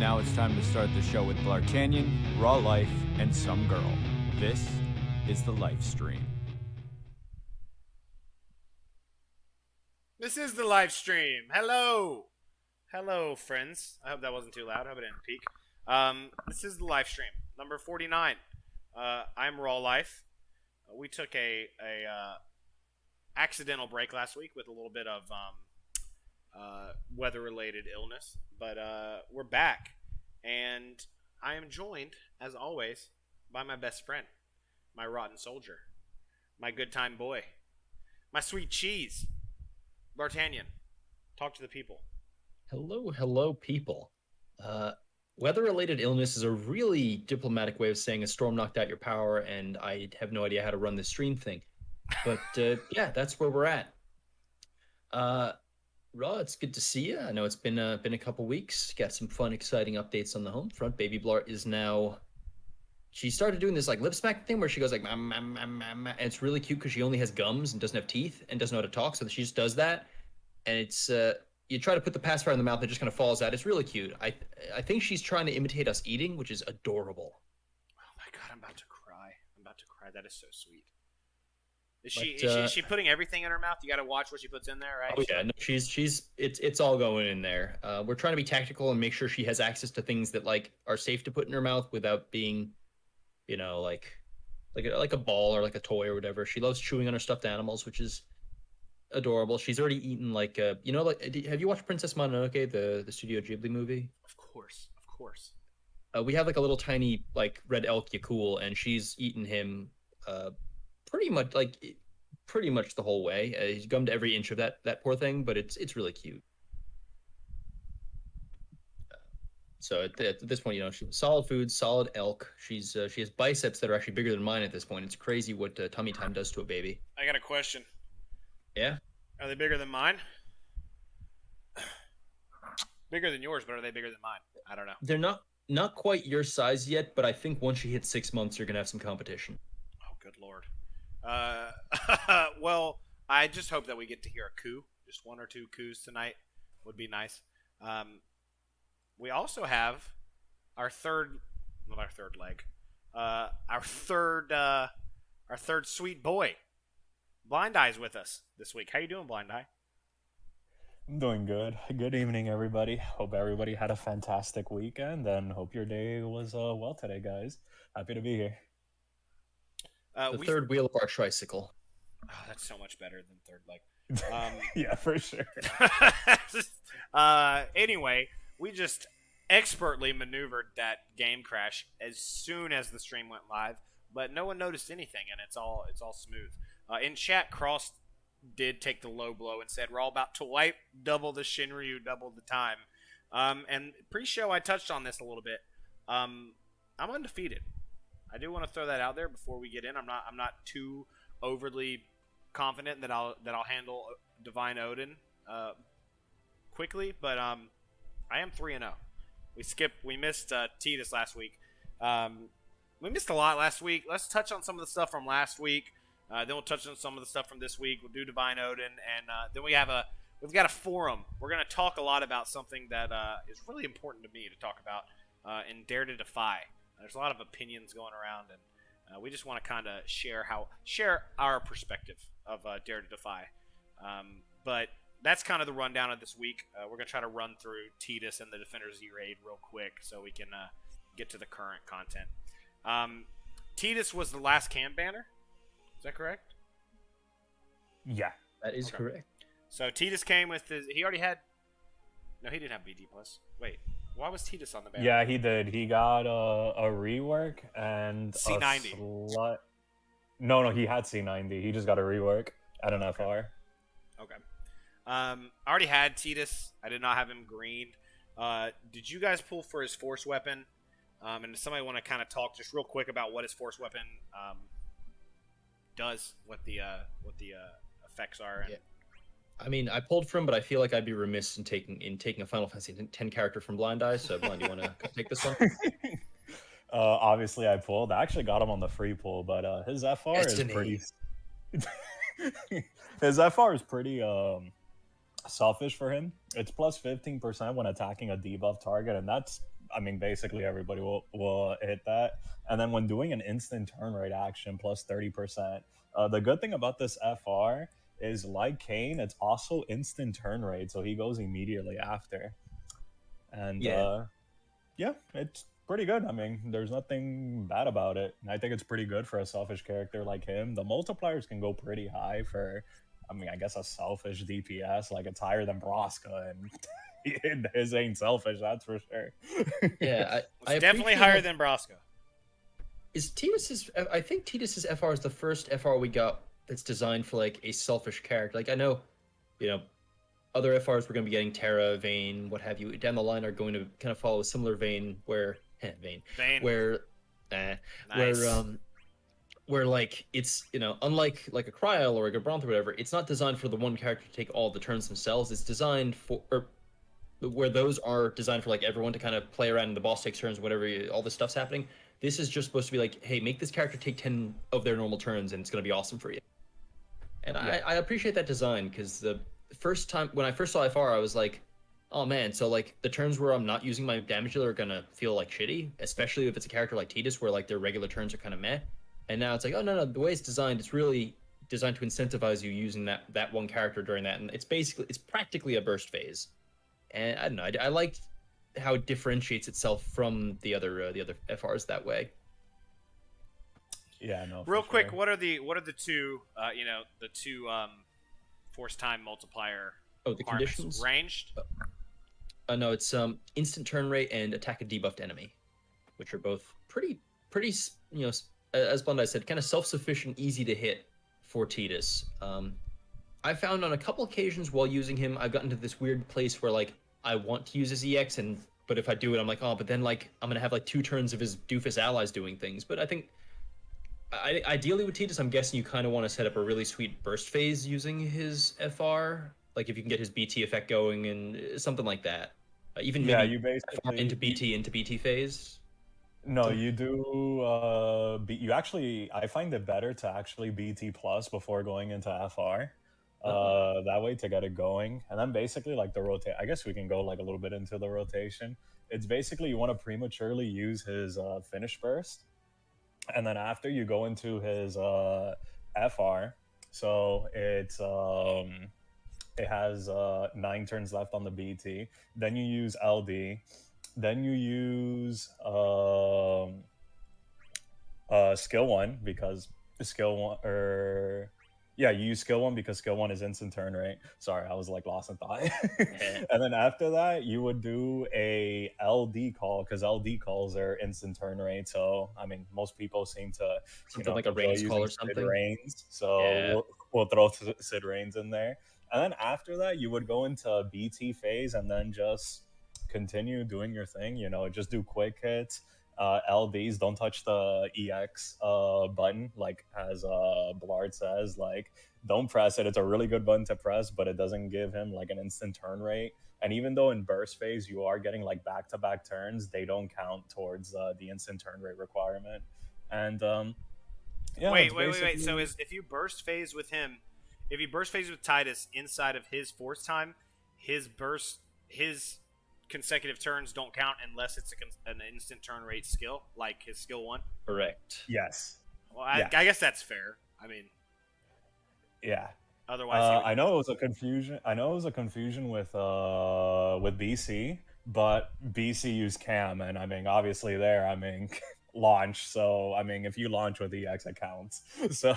now it's time to start the show with Bl'Artagnan, Raw Life, and some girl. This is the Lifestream. This is the Lifestream. Hello. Hello, friends. I hope that wasn't too loud. I hope it didn't peak. This is the Lifestream, number 49. I'm Raw Life. We took a accidental break last week with a little bit of weather-related illness, but we're back, and I am joined, as always, by my best friend, my rotten soldier, my good time boy, my sweet cheese, D'Artagnan. Talk to the people. Hello, people. Weather-related illness is a really diplomatic way of saying a storm knocked out your power, and I have no idea how to run this stream thing. But yeah, that's where we're at. Raw, it's good to see you. I know it's been a couple weeks. Got some fun, exciting updates on the home front. Baby Bl'Art is now. She started doing this like lip smack thing where she goes like, and it's really cute because she only has gums and doesn't have teeth and doesn't know how to talk, so she just does that, and it's you try to put the pacifier in the mouth and it just kind of falls out. It's really cute. I think she's trying to imitate us eating, which is adorable. Oh my god, I'm about to cry. That is so sweet. Is she putting everything in her mouth? You got to watch what she puts in there, right? Oh yeah, no, it's all going in there. We're trying to be tactical and make sure she has access to things that like are safe to put in her mouth without being, like a ball or like a toy or whatever. She loves chewing on her stuffed animals, which is adorable. She's already eaten like have you watched Princess Mononoke, the Studio Ghibli movie? Of course. We have like a little tiny like red elk Yakul, and she's eaten him pretty much the whole way. He's gummed every inch of that poor thing, but it's really cute. So at this point, she was solid food, solid elk. She has biceps that are actually bigger than mine at this point. It's crazy what tummy time does to a baby. I got a question. Yeah? Are they bigger than mine? Bigger than yours, but are they bigger than mine? I don't know. They're not quite your size yet, but I think once she hits 6 months, you're gonna have some competition. Oh, good lord. Well, I just hope that we get to hear a coo. Just one or two coos tonight would be nice. We also have our third leg. Our third sweet boy. Blind Eye's with us this week. How you doing, Blind Eye? I'm doing good. Good evening, everybody. Hope everybody had a fantastic weekend, and hope your day was well today, guys. Happy to be here. The third wheel of our tricycle. Oh, that's so much better than third leg. Yeah, for sure. Anyway, we just expertly maneuvered that game crash as soon as the stream went live, but no one noticed anything, and it's all smooth. In chat, Cross did take the low blow and said, we're all about to wipe double the Shinryu, double the time. And pre-show, I touched on this a little bit. I'm undefeated. I do want to throw that out there before we get in. I'm not too overly confident that I'll handle Divine Odin quickly, but I am 3-0. We missed Tidus last week. We missed a lot last week. Let's touch on some of the stuff from last week. Then we'll touch on some of the stuff from this week. We'll do Divine Odin, and then we've got a forum. We're going to talk a lot about something that is really important to me to talk about in Dare to Defy. There's a lot of opinions going around, and we just want to kind of share our perspective of Dare to Defy. But that's kind of the rundown of this week. We're going to try to run through Tidus and the Defender Z raid real quick so we can get to the current content. Tidus was the last cam banner. Is that correct? Yeah. That is correct. So Tidus came with his. He already had. No, he didn't have BD plus. Wait, why was Tidus on the banner? Yeah, he did. He got a rework and C90. No, he had C90. He just got a rework at an FR. Okay. I already had Tidus. I did not have him green. Did you guys pull for his force weapon? And does somebody want to kind of talk just real quick about what his force weapon does, what the effects are? And... Yeah. I mean, I pulled from, but I feel like I'd be remiss in taking a Final Fantasy X character from Blind Eye. So, Blind, do you want to take this one? Obviously, I pulled. I actually got him on the free pull, but his FR is pretty. His FR is pretty selfish for him. It's plus 15% when attacking a debuff target, and that's I mean, basically everybody will hit that. And then when doing an instant turn rate action plus 30%, the good thing about this FR is, like Kane, it's also instant turn rate, so he goes immediately after. And yeah, it's pretty good. I mean, there's nothing bad about it. And I think it's pretty good for a selfish character like him. The multipliers can go pretty high for, I mean, I guess a selfish DPS. Like, it's higher than Braska, and his ain't selfish, that's for sure. Yeah, I It's definitely higher than Braska. Is Tidus's? I think Tidus's FR is the first FR we got that's designed for like a selfish character. Like, I know, other FRs we're going to be getting, Terra, Vayne, what have you, down the line are going to kind of follow a similar vein where Vayne. where Nice. where like it's, unlike like a Cryle or a Gaubranth or whatever, it's not designed for the one character to take all the turns themselves. It's designed for, or where those are designed for like everyone to kind of play around in the boss takes turns, whatever, all this stuff's happening. This is just supposed to be like, hey, make this character take 10 of their normal turns and it's going to be awesome for you. And I appreciate that design, because the first time when I first saw FR, I was like, oh man, so like the turns where I'm not using my damage dealer are gonna feel like shitty, especially if it's a character like Tidus where like their regular turns are kind of meh. And now it's like, oh no, the way it's designed, it's really designed to incentivize you using that one character during that, and it's practically a burst phase. And I don't know, I liked how it differentiates itself from the other FRs that way. Yeah, no. Real quick, sure. what are the two force time multiplier? Oh, the harness? conditions? Ranged. No, it's instant turn rate and attack a debuffed enemy, which are both pretty, as Blondie said, kind of self-sufficient, easy to hit for Tidus. I found on a couple occasions while using him, I've gotten to this weird place where like I want to use his EX, but if I do it, I'm like, oh, but then like I'm gonna have like 2 turns of his doofus allies doing things. But I think ideally with Tidus, I'm guessing you kind of want to set up a really sweet burst phase using his FR. Like if you can get his BT effect going and something like that. Even Yeah, maybe you FR basically into BT phase. No, you do. You actually, I find it better to actually BT plus before going into FR. That way to get it going, and then basically like the rotate. I guess we can go like a little bit into the rotation. It's basically you want to prematurely use his finish burst, and then after you go into his FR. So it has 9 turns left on the BT. Then you use LD. Then you use skill 1 because skill 1 you use skill 1 because skill 1 is instant turn rate. Sorry, I was like lost in thought. And then after that, you would do a LD call because LD calls are instant turn rate. So I mean, most people seem to Something like a Reigns call or something. Sid Reigns. So Yeah. we'll throw Sid Reigns in there. And then after that, you would go into BT phase and then just continue doing your thing. Just do quick hits. LDs, don't touch the EX button, like as Bl'Art says. Like, don't press it. It's a really good button to press, but it doesn't give him like an instant turn rate. And even though in burst phase you are getting like back-to-back turns, they don't count towards the instant turn rate requirement. And wait. So if you burst phase with him, if you burst phase with Tidus inside of his force time, his consecutive turns don't count unless it's an instant turn rate skill, like his skill 1. Correct. Yes. Well, I guess that's fair. I mean, yeah. Otherwise, I know it was a confusion. With BC, but BC used Cam, and I mean, obviously launch. So I mean, if you launch with EX, it counts. So.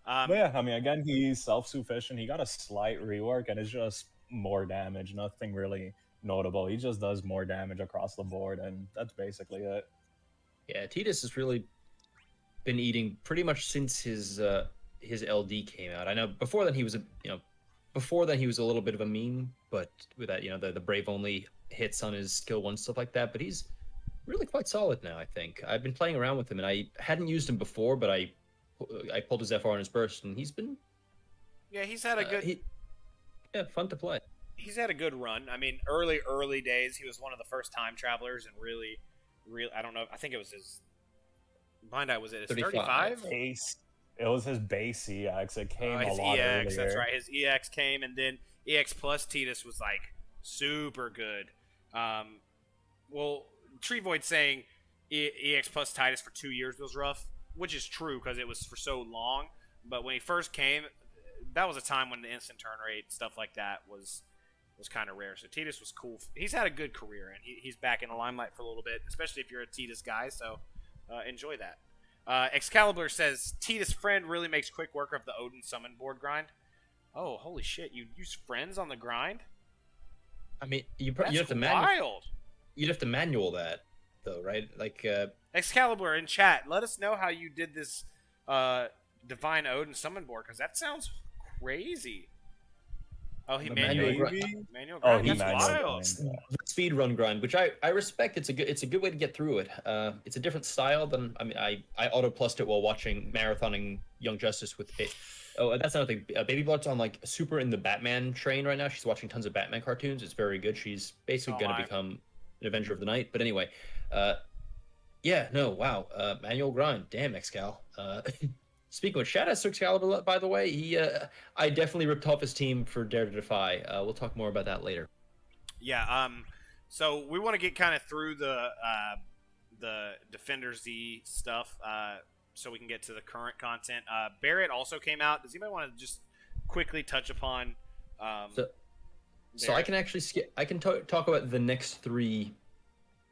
But yeah, I mean, again, he's self-sufficient. He got a slight rework, and it's just more damage. Nothing really notable. He just does more damage across the board, and that's basically it. Yeah, Tidus has really been eating pretty much since his LD came out. I know before then he was a little bit of a meme, but with that, the brave only hits on his skill 1, stuff like that. But he's really quite solid now, I think. I've been playing around with him, and I hadn't used him before, but I pulled his FR on his burst, and he's been he's had a good fun to play. He's had a good run. I mean, early days, he was one of the first time travelers, and really, I don't know. I think it was his. Was it his 35? Base. It was his base EX. It came his a lot EX. earlier. That's right. His EX came, and then EX plus Tidus was like super good. well, Tree Void saying EX plus Titus for 2 years was rough, which is true because it was for so long. But when he first came, that was a time when the instant turn rate, stuff like that, was kind of rare. So Titus was cool. He's had a good career, and he's back in the limelight for a little bit, especially if you're a Titus guy. So enjoy that. Excalibur says Titus friend really makes quick work of the Odin summon board grind. Oh, holy shit! You use friends on the grind? I mean, you That's have to wild. You'd have to manual that, though, right? Like, Excalibur in chat, let us know how you did this Divine Odin summon board, because that sounds crazy. Oh, he The manual manual Oh, grind. he That's manual wild. grind, the speed run grind, which I respect. It's a good way to get through it. It's a different style than I auto plussed it while watching marathoning Young Justice with. Oh, that's another thing. Baby Blood's on like super in the Batman train right now. She's watching tons of Batman cartoons. It's very good. She's basically going to become an Avenger of the Night. But anyway, yeah, no, wow, manual grind. Damn, Excal. Speaking of, shout out to Excalibur, by the way. I definitely ripped off his team for Dare to Defy. We'll talk more about that later. Yeah. So we want to get kind of through the Defender Z stuff, so we can get to the current content. Barrett also came out. Does anybody want to just quickly touch upon? So I can actually I can talk about the next three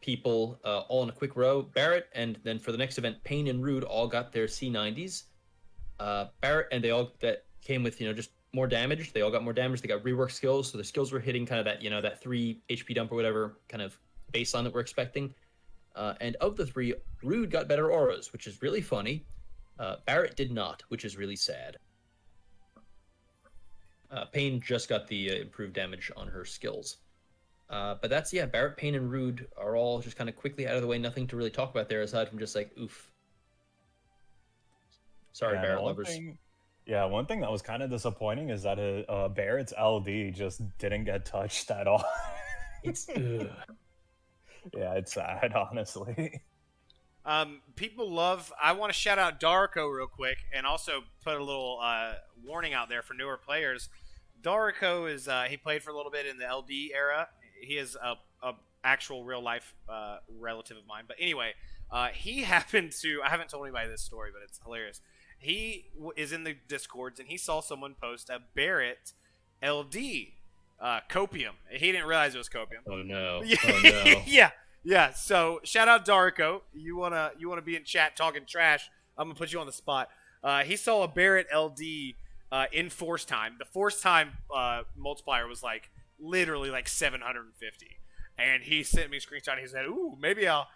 people all in a quick row. Barrett, and then for the next event, Payne and Rude all got their C90s. Barrett, and they all that came with just more damage. They all got more damage. They got rework skills, so the skills were hitting kind of that that 3 HP dump or whatever kind of baseline that we're expecting. And of the three, Rude got better auras, which is really funny. Barrett did not, which is really sad. Payne just got the improved damage on her skills. But that's, Barrett, Payne, and Rude are all just kind of quickly out of the way. Nothing to really talk about there aside from just like, oof. Sorry, Yeah, Barrett lovers. One thing that was kind of disappointing is that Barrett's LD just didn't get touched at all. It's Yeah, it's sad, honestly. People love. I want to shout out Darico real quick, and also put a little warning out there for newer players. Darico is he played for a little bit in the LD era. He is a actual real life relative of mine. But anyway, he happened to. I haven't told anybody this story, but it's hilarious. He is in the Discords, and he saw someone post a Barrett LD copium. He didn't realize it was copium. Oh no! Yeah. Oh no! Yeah. So shout out Darico. You wanna be in chat talking trash? I'm gonna put you on the spot. He saw a Barrett LD in force time. The force time multiplier was like literally like 750, and he sent me a screenshot. And he said, "Ooh, maybe I'll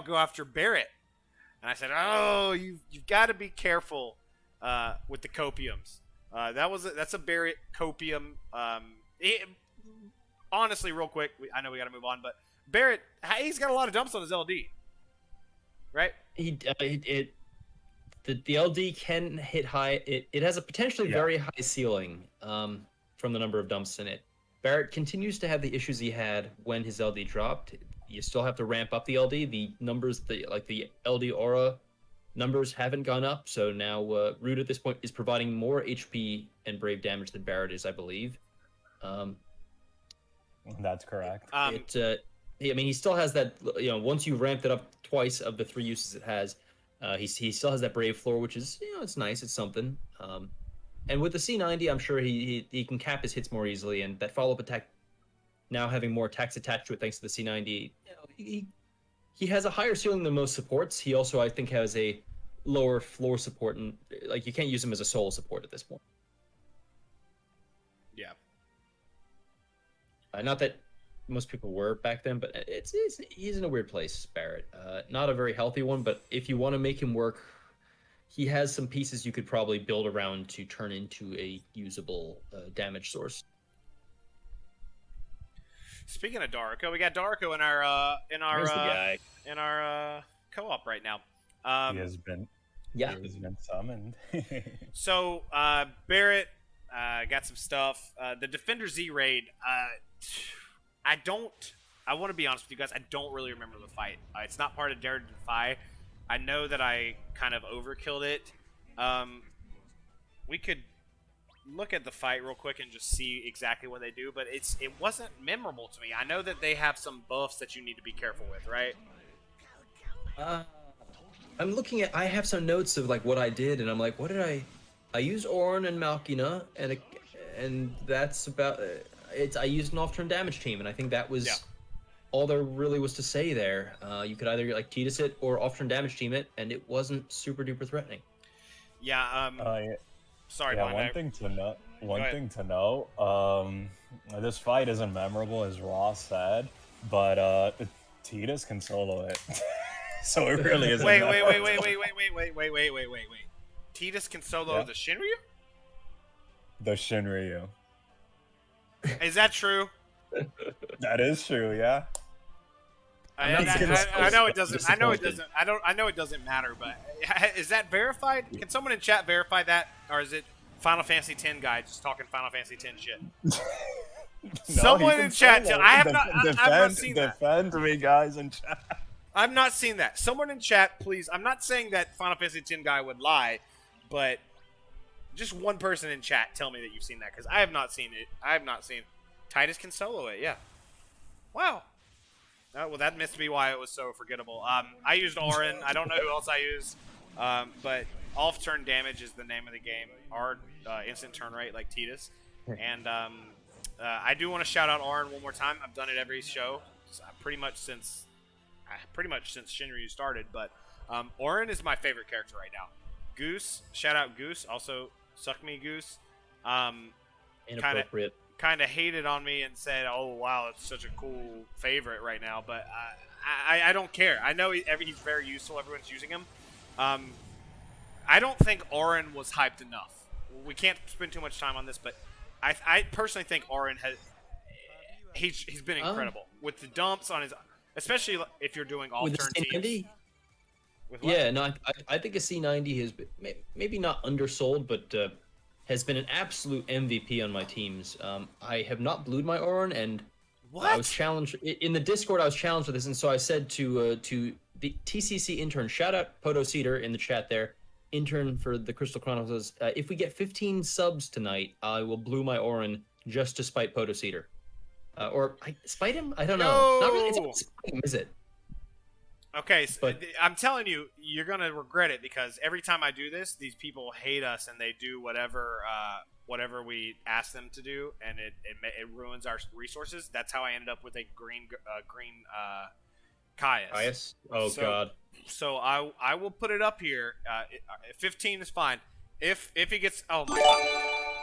go after Barrett." And I said, "Oh, you've got to be careful with the copiums. That's a Barrett copium. Honestly, real quick, I know we got to move on, but Barrett, he's got a lot of dumps on his LD, right? The LD can hit high. It has a potentially very high ceiling from the number of dumps in it. Barrett continues to have the issues he had when his LD dropped. You still have to ramp up the LD. The numbers, the LD aura numbers haven't gone up. So now Root at this point is providing more HP and Brave damage than Barrett is, I believe. That's correct. He still has that. Once you ramped it up twice of the 3 uses it has, he still has that Brave floor, which is it's nice. It's something. And with the C90, I'm sure he can cap his hits more easily, and that follow-up attack now having more attacks attached to it thanks to the C90, he has a higher ceiling than most supports. He also, I think, has a lower floor support, and you can't use him as a solo support at this point. Yeah. Not that most people were back then, but he's in a weird place, Barrett. Not a very healthy one, but if you want to make him work, he has some pieces you could probably build around to turn into a usable damage source. Speaking of Darico, we got Darico in our co-op right now. He has been summoned. So Barrett got some stuff. The Defender Z raid. I want to be honest with you guys. I don't really remember the fight. It's not part of Dare to Defy. I know that I kind of overkilled it. We could look at the fight real quick and just see exactly what they do, but it wasn't memorable to me. I know that they have some buffs that you need to be careful with, right? I'm looking at. I have some notes of like what I did, and I'm like, what did I used Ornn and Malkina, and that's about it. I used an off-turn damage team, and I think that was all there really was to say there. You could either like Tidus it or off-turn damage team it, and it wasn't super duper threatening. Yeah. Sorry. Yeah. One thing to know. This fight isn't memorable, as Ross said, but Tidus can solo it. So it really isn't. Wait. Tidus can solo the Shinryu? The Shinryu. Is that true? That is true, yeah. I know it doesn't. I know it doesn't matter, but is that verified? Can someone in chat verify that, or is it Final Fantasy X guy just talking Final Fantasy X shit? No, someone in chat. I've not seen that. Defend me, guys, in chat. I've not seen that. Someone in chat, please. I'm not saying that Final Fantasy X guy would lie, but just one person in chat tell me that you've seen that, because I have not seen it. I have not seen Tidus can solo it. Yeah. Wow. Well, that must be why it was so forgettable. I used Ornn. I don't know who else I used, but off-turn damage is the name of the game. Our instant turn rate, like Tidus. And I do want to shout out Ornn one more time. I've done it every show, pretty much since Shinryu started. But Ornn is my favorite character right now. Goose, shout out Goose. Also, suck me, Goose. Inappropriate. Kind of hated on me and said, "Oh wow, it's such a cool favorite right now." But I don't care. I know he's very useful. Everyone's using him. I don't think Ornn was hyped enough. We can't spend too much time on this, but I personally think Ornn he's been incredible with the dumps on his, especially if you're doing all-turn teams. Yeah, no, I think a C90 has been maybe not undersold, but has been an absolute MVP on my teams. I have not blued my Ornn, and I was challenged in the Discord. I was challenged with this, and so I said to the TCC intern, shout out Poto Cedar in the chat there, intern for the Crystal Chronicles. If we get 15 subs tonight, I will blue my Ornn just to spite Poto Cedar, or spite him. I don't know. Not really. It's not spite him, is it? Okay, so I'm telling you, you're gonna regret it, because every time I do this, these people hate us and they do whatever we ask them to do, and it ruins our resources. That's how I ended up with a green Caius. Caius? Oh god. So I will put it up here. 15 is fine. If he gets, oh my god,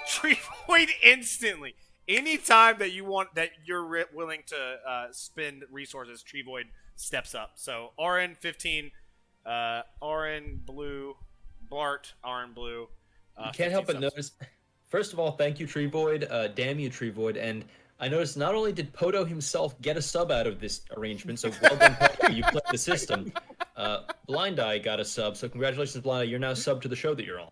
Tree Void instantly. Anytime that you're willing to spend resources, Tree Void steps up. So Ornn 15, Ornn blue, Bl'Art Ornn blue. You can't help but notice. First of all, thank you, Tree Void. Damn you, Tree Void. And I noticed not only did Poto himself get a sub out of this arrangement, so well done, Poto. You played the system. Blind Eye got a sub, so congratulations, Blind Eye. You're now sub to the show that you're on.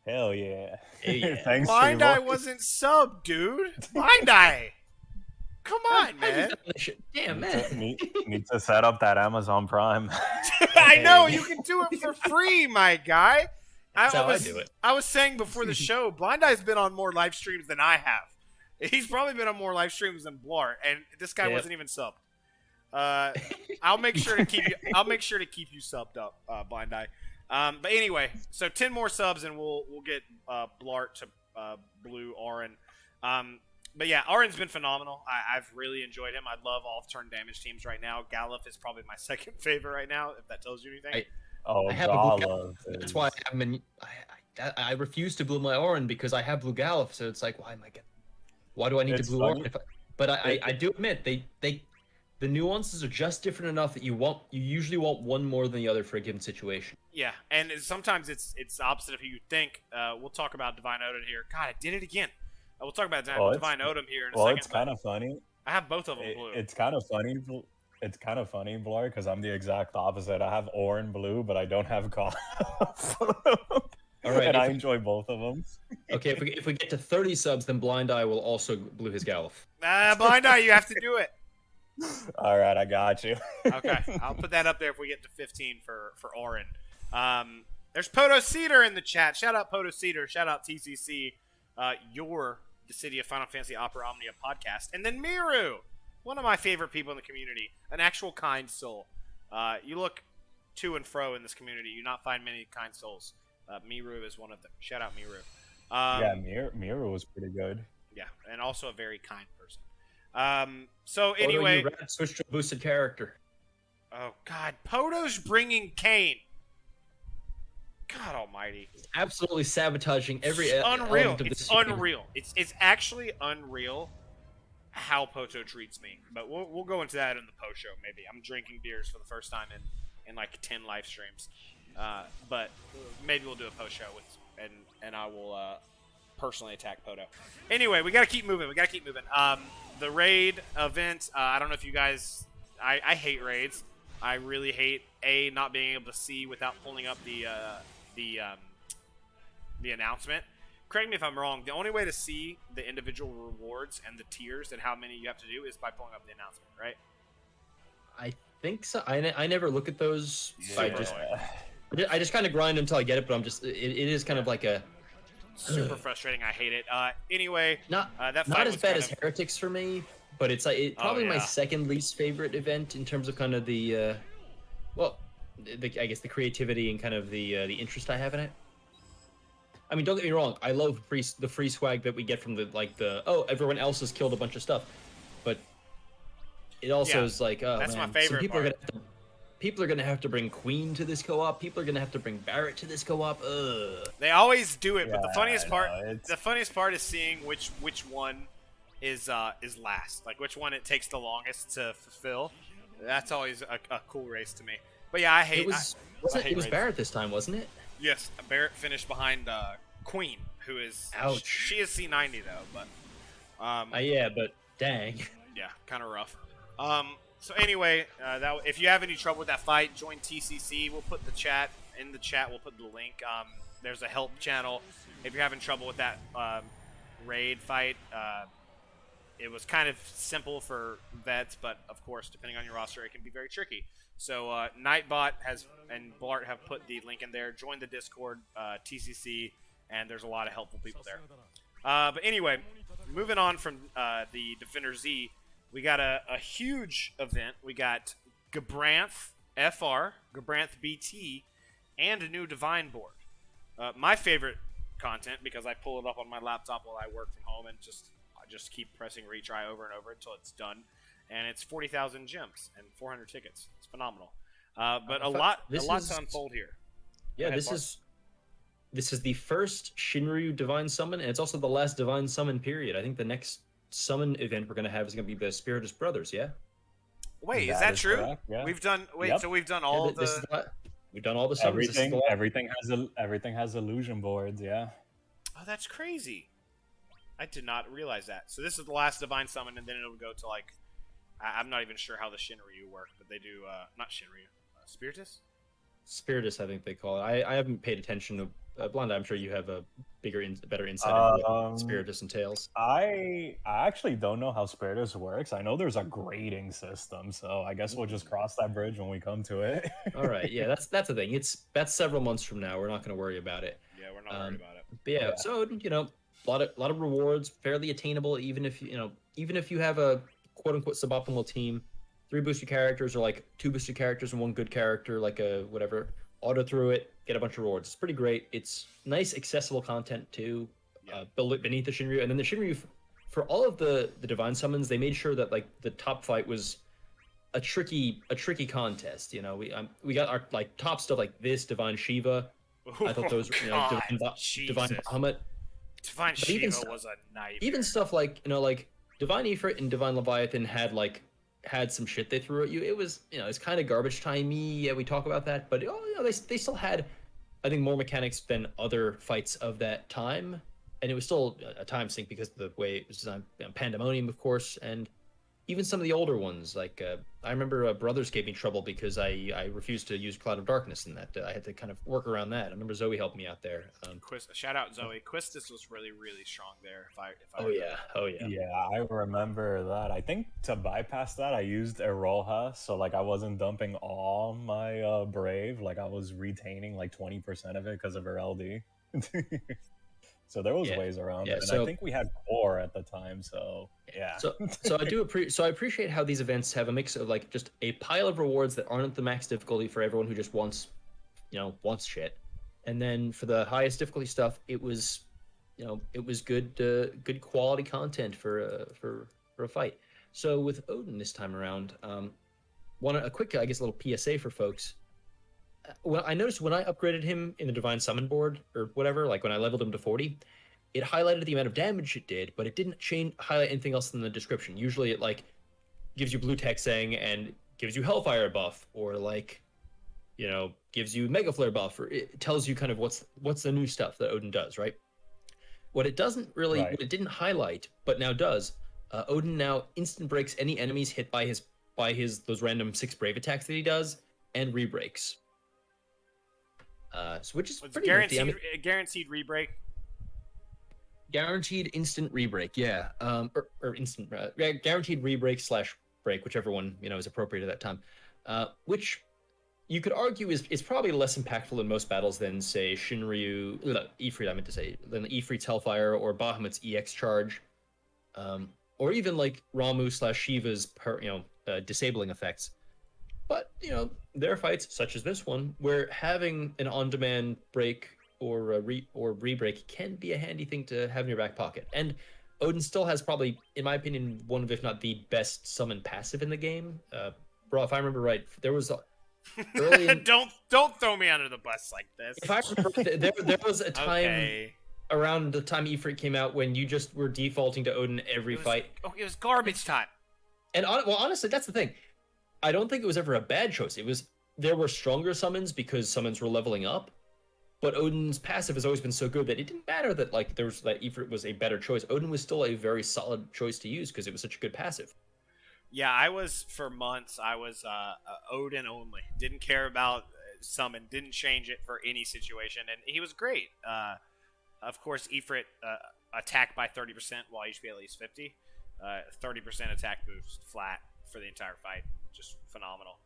Hell yeah. Hey, yeah. Thanks, Blind Eye wasn't sub, dude. Blind Eye. Come on, man. Damn, man. Need to set up that Amazon Prime. I know, you can do it for free, my guy. That's how I do it. I was saying before the show, Blind Eye's been on more live streams than I have. He's probably been on more live streams than Bl'Art, and this guy wasn't even subbed. I'll make sure to keep you. I'll make sure to keep you subbed up, Blind Eye. But anyway, so 10 more subs, and we'll get Bl'Art to blue Ornn. But yeah, Ornn's been phenomenal. I've really enjoyed him. I love off-turn damage teams right now. Gaubranth is probably my second favorite right now, if that tells you anything. I have Gaubranth. That's why I refuse to blue my Ornn, because I have blue Gaubranth. So it's like, why do I need to blue Ornn? But I do admit the nuances are just different enough that you usually want one more than the other for a given situation. Yeah, and sometimes it's the opposite of who you think. We'll talk about Divine Odin here. God, I did it again. We'll talk about Divine Odin here in a second. Well, it's kind of funny. I have both of them blue. It's kind of funny. It's kind of funny, Bl'Artagnan, because I'm the exact opposite. I have Ornn blue, but I don't have Gaubranth. All right, and I enjoy both of them. Okay, if we get to 30 subs, then Blind Eye will also blue his Gaubranth. Blind Eye, you have to do it. All right, I got you. Okay, I'll put that up there if we get to 15 for Ornn. There's Poto Cedar in the chat. Shout out Poto Cedar. Shout out TCC. You're the City of Final Fantasy Opera Omnia podcast. And then Miru, one of my favorite people in the community, an actual kind soul. You look to and fro in this community, you not find many kind souls. Miru is one of them. Shout out Miru. Nero was pretty good. Yeah, and also a very kind person. So anyway, you rat switched to a boosted character. oh god, Poto's bringing Kane. God Almighty, Absolutely sabotaging every it's unreal. element of It's this game. unreal. It's actually unreal how Poto treats me. But we'll go into that in the post show. Maybe I'm drinking beers for the first time in like 10 live streams. But maybe we'll do a post show and I will personally attack Poto. Anyway, we gotta keep moving. The raid event. I don't know if you guys. I hate raids. I really hate not being able to see without pulling up the announcement. Correct me if I'm wrong. The only way to see the individual rewards and the tiers and how many you have to do is by pulling up the announcement, right? I think so. I never look at those. Super I just kind of grind until I get it, but it is kind of like a super frustrating. I hate it. Anyway, not that fight not as was bad kind as of- Heretics for me, but it's like probably my yeah. second least favorite event in terms of kind of the I guess the creativity and kind of the interest I have in it. I mean, don't get me wrong. I love the free swag that we get from everyone else has killed a bunch of stuff, but it also Yeah, is like, oh that's my man, favorite part. People are gonna have to bring Queen to this co-op. People are gonna have to bring Barrett to this co-op. They always do it, but the Yeah, funniest part, no, it's- the funniest part is seeing which one is last, like which one it takes the longest to fulfill. That's always a cool race to me. But yeah, I hate. It was I hate it was raids. Barrett this time, wasn't it? Yes, Barrett finished behind Queen, who is Ouch. She is C90 though, but Yeah, but dang. yeah, kind of rough. So anyway, if you have any trouble with that fight, join TCC. We'll put the chat in the chat. We'll put the link. There's a help channel. If you're having trouble with that raid fight, it was kind of simple for vets, but of course, depending on your roster, it can be very tricky. So Nightbot and Bl'Art have put the link in there. Join the Discord, TCC, and there's a lot of helpful people there. But anyway, moving on from the Defender Z, we got a huge event. We got Gaubranth FR, Gaubranth BT, and a new Divine board. My favorite content, because I pull it up on my laptop while I work from home and I just keep pressing retry over and over until it's done. And it's 40,000 gems and 400 tickets. It's phenomenal. But a lot to unfold here. Yeah, ahead, this is the first Shinryu Divine Summon, and it's also the last Divine Summon period. I think the next summon event we're gonna have is gonna be the Spiritus Brothers. Yeah. Wait, is That that is true? correct, yeah. We've done. Wait, Yep. so we've done all Yeah, this is the. we've done all the summons. This is the last- Everything has illusion boards. Yeah. Oh, that's crazy. I did not realize that. So this is the last Divine Summon, and then it'll go to like. I'm not even sure how the Shinryu work, but they do. Not Shinryu. Spiritus. Spiritus, I think they call it. I haven't paid attention to Blonde. I'm sure you have a better insight into what Spiritus entails. I actually don't know how Spiritus works. I know there's a grading system, so I guess we'll just cross that bridge when we come to it. All right, yeah, that's the thing. That's several months from now. We're not going to worry about it. Yeah, we're not worried about it. But yeah, so a lot of rewards, fairly attainable, even if you have a quote unquote suboptimal team. 3 boosted characters or like 2 boosted characters and 1 good character, like a whatever. Auto through it, get a bunch of rewards. It's pretty great. It's nice, accessible content too. Beneath the Shinryu, and then the Shinryu for all of the divine summons, they made sure that like the top fight was a tricky contest. We got our like top stuff like this Divine Shiva. I thought those God, Divine Jesus. Bahamut. Divine But even Shiva was a nightmare. Even stuff like like Divine Ifrit and Divine Leviathan had some shit they threw at you. It was it's kind of garbage timey. Yeah, we talk about that, but they still had I think more mechanics than other fights of that time, and it was still a time sink because of the way it was designed. Pandemonium, of course, and even some of the older ones. Like I remember Brothers gave me trouble because I refused to use Cloud of Darkness, and that I had to kind of work around that. I remember Zoe helped me out there. Shout out Zoe. Quistis was really strong there. If I Oh yeah. Yeah, I remember that. I think to bypass that, I used Iroha, so like I wasn't dumping all my Brave. Like I was retaining like 20% of it because of her LD. So there was Yeah. ways around Yeah, it, and so- I think we had core at the time. So yeah. So I appreciate how these events have a mix of like just a pile of rewards that aren't the max difficulty for everyone who just wants shit, and then for the highest difficulty stuff, it was good quality content for a fight. So with Odin this time around, a quick, I guess, little PSA for folks. Well, I noticed when I upgraded him in the Divine Summon board or whatever, like when I leveled him to 40, it highlighted the amount of damage it did, but it didn't highlight anything else in the description. Usually it like gives you blue text saying and gives you Hellfire buff, or like, gives you Mega Flare buff, or it tells you kind of what's the new stuff that Odin does, right? What it Right. didn't highlight, but now does, Odin now instant breaks any enemies hit by his those random 6 brave attacks that he does, and re-breaks. Which is It's pretty guaranteed, nifty. I mean, guaranteed rebreak. guaranteed instant rebreak, yeah. Or instant guaranteed rebreak / break, whichever one is appropriate at that time. Which you could argue is probably less impactful in most battles than say Shinryu, Ifrit. I meant to say than Ifrit's Hellfire or Bahamut's EX charge, or even like Ramu / Shiva's disabling effects. But there are fights such as this one where having an on-demand break or re-break can be a handy thing to have in your back pocket. And Odin still has probably, in my opinion, one of, if not the best summon passive in the game. Bro, if I remember right, there was early in, don't throw me under the bus like this. if I remember, there was a time Okay. around the time Ifrit came out when you just were defaulting to Odin every fight. It was garbage time. And honestly, that's the thing. I don't think it was ever a bad choice. There were stronger summons because summons were leveling up, but Odin's passive has always been so good that it didn't matter that that Ifrit was a better choice. Odin was still a very solid choice to use because it was such a good passive. Yeah, for months, I was Odin only. Didn't care about summon, didn't change it for any situation, and he was great. Of course, Ifrit attack by 30% while HP at least 50. 30% attack boost flat for the entire fight. Just phenomenal.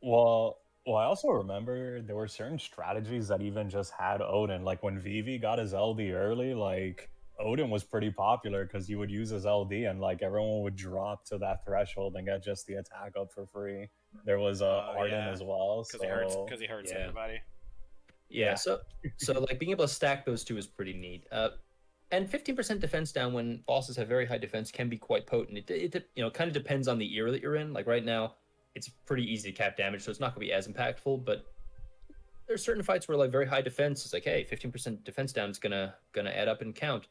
Well, I also remember there were certain strategies that even just had Odin. Like when Vivi got his LD early, like Odin was pretty popular because you would use his LD and like everyone would drop to that threshold and get just the attack up for free. There was Arden as well. Because he hurts yeah. everybody. Yeah, so like being able to stack those two is pretty neat. And 15% defense down when bosses have very high defense can be quite potent. It kind of depends on the era that you're in. Like right now, it's pretty easy to cap damage, so it's not going to be as impactful. But there's certain fights where like very high defense is like, hey, 15% defense down is gonna add up and count.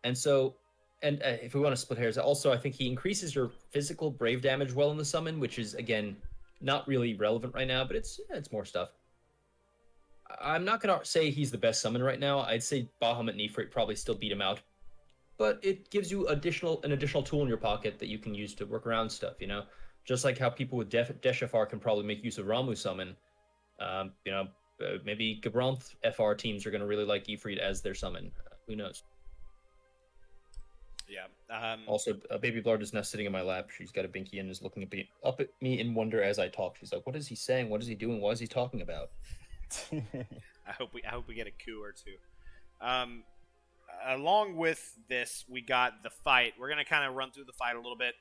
And so, if we want to split hairs, also I think he increases your physical brave damage well in the summon, which is again not really relevant right now, but it's more stuff. I'm not going to say he's the best summon right now. I'd say Bahamut and Ifrit probably still beat him out. But it gives you an additional tool in your pocket that you can use to work around stuff, Just like how people with Deshafar can probably make use of Ramu summon. Maybe Gaubranth FR teams are going to really like Ifrit as their summon. Who knows? Yeah. Also, Baby Bl'Art is now sitting in my lap. She's got a binky and is looking up at me in wonder as I talk. She's like, what is he saying? What is he doing? What is he talking about? I hope we get a coup or two. Along with this, we got the fight. We're gonna kind of run through the fight a little bit.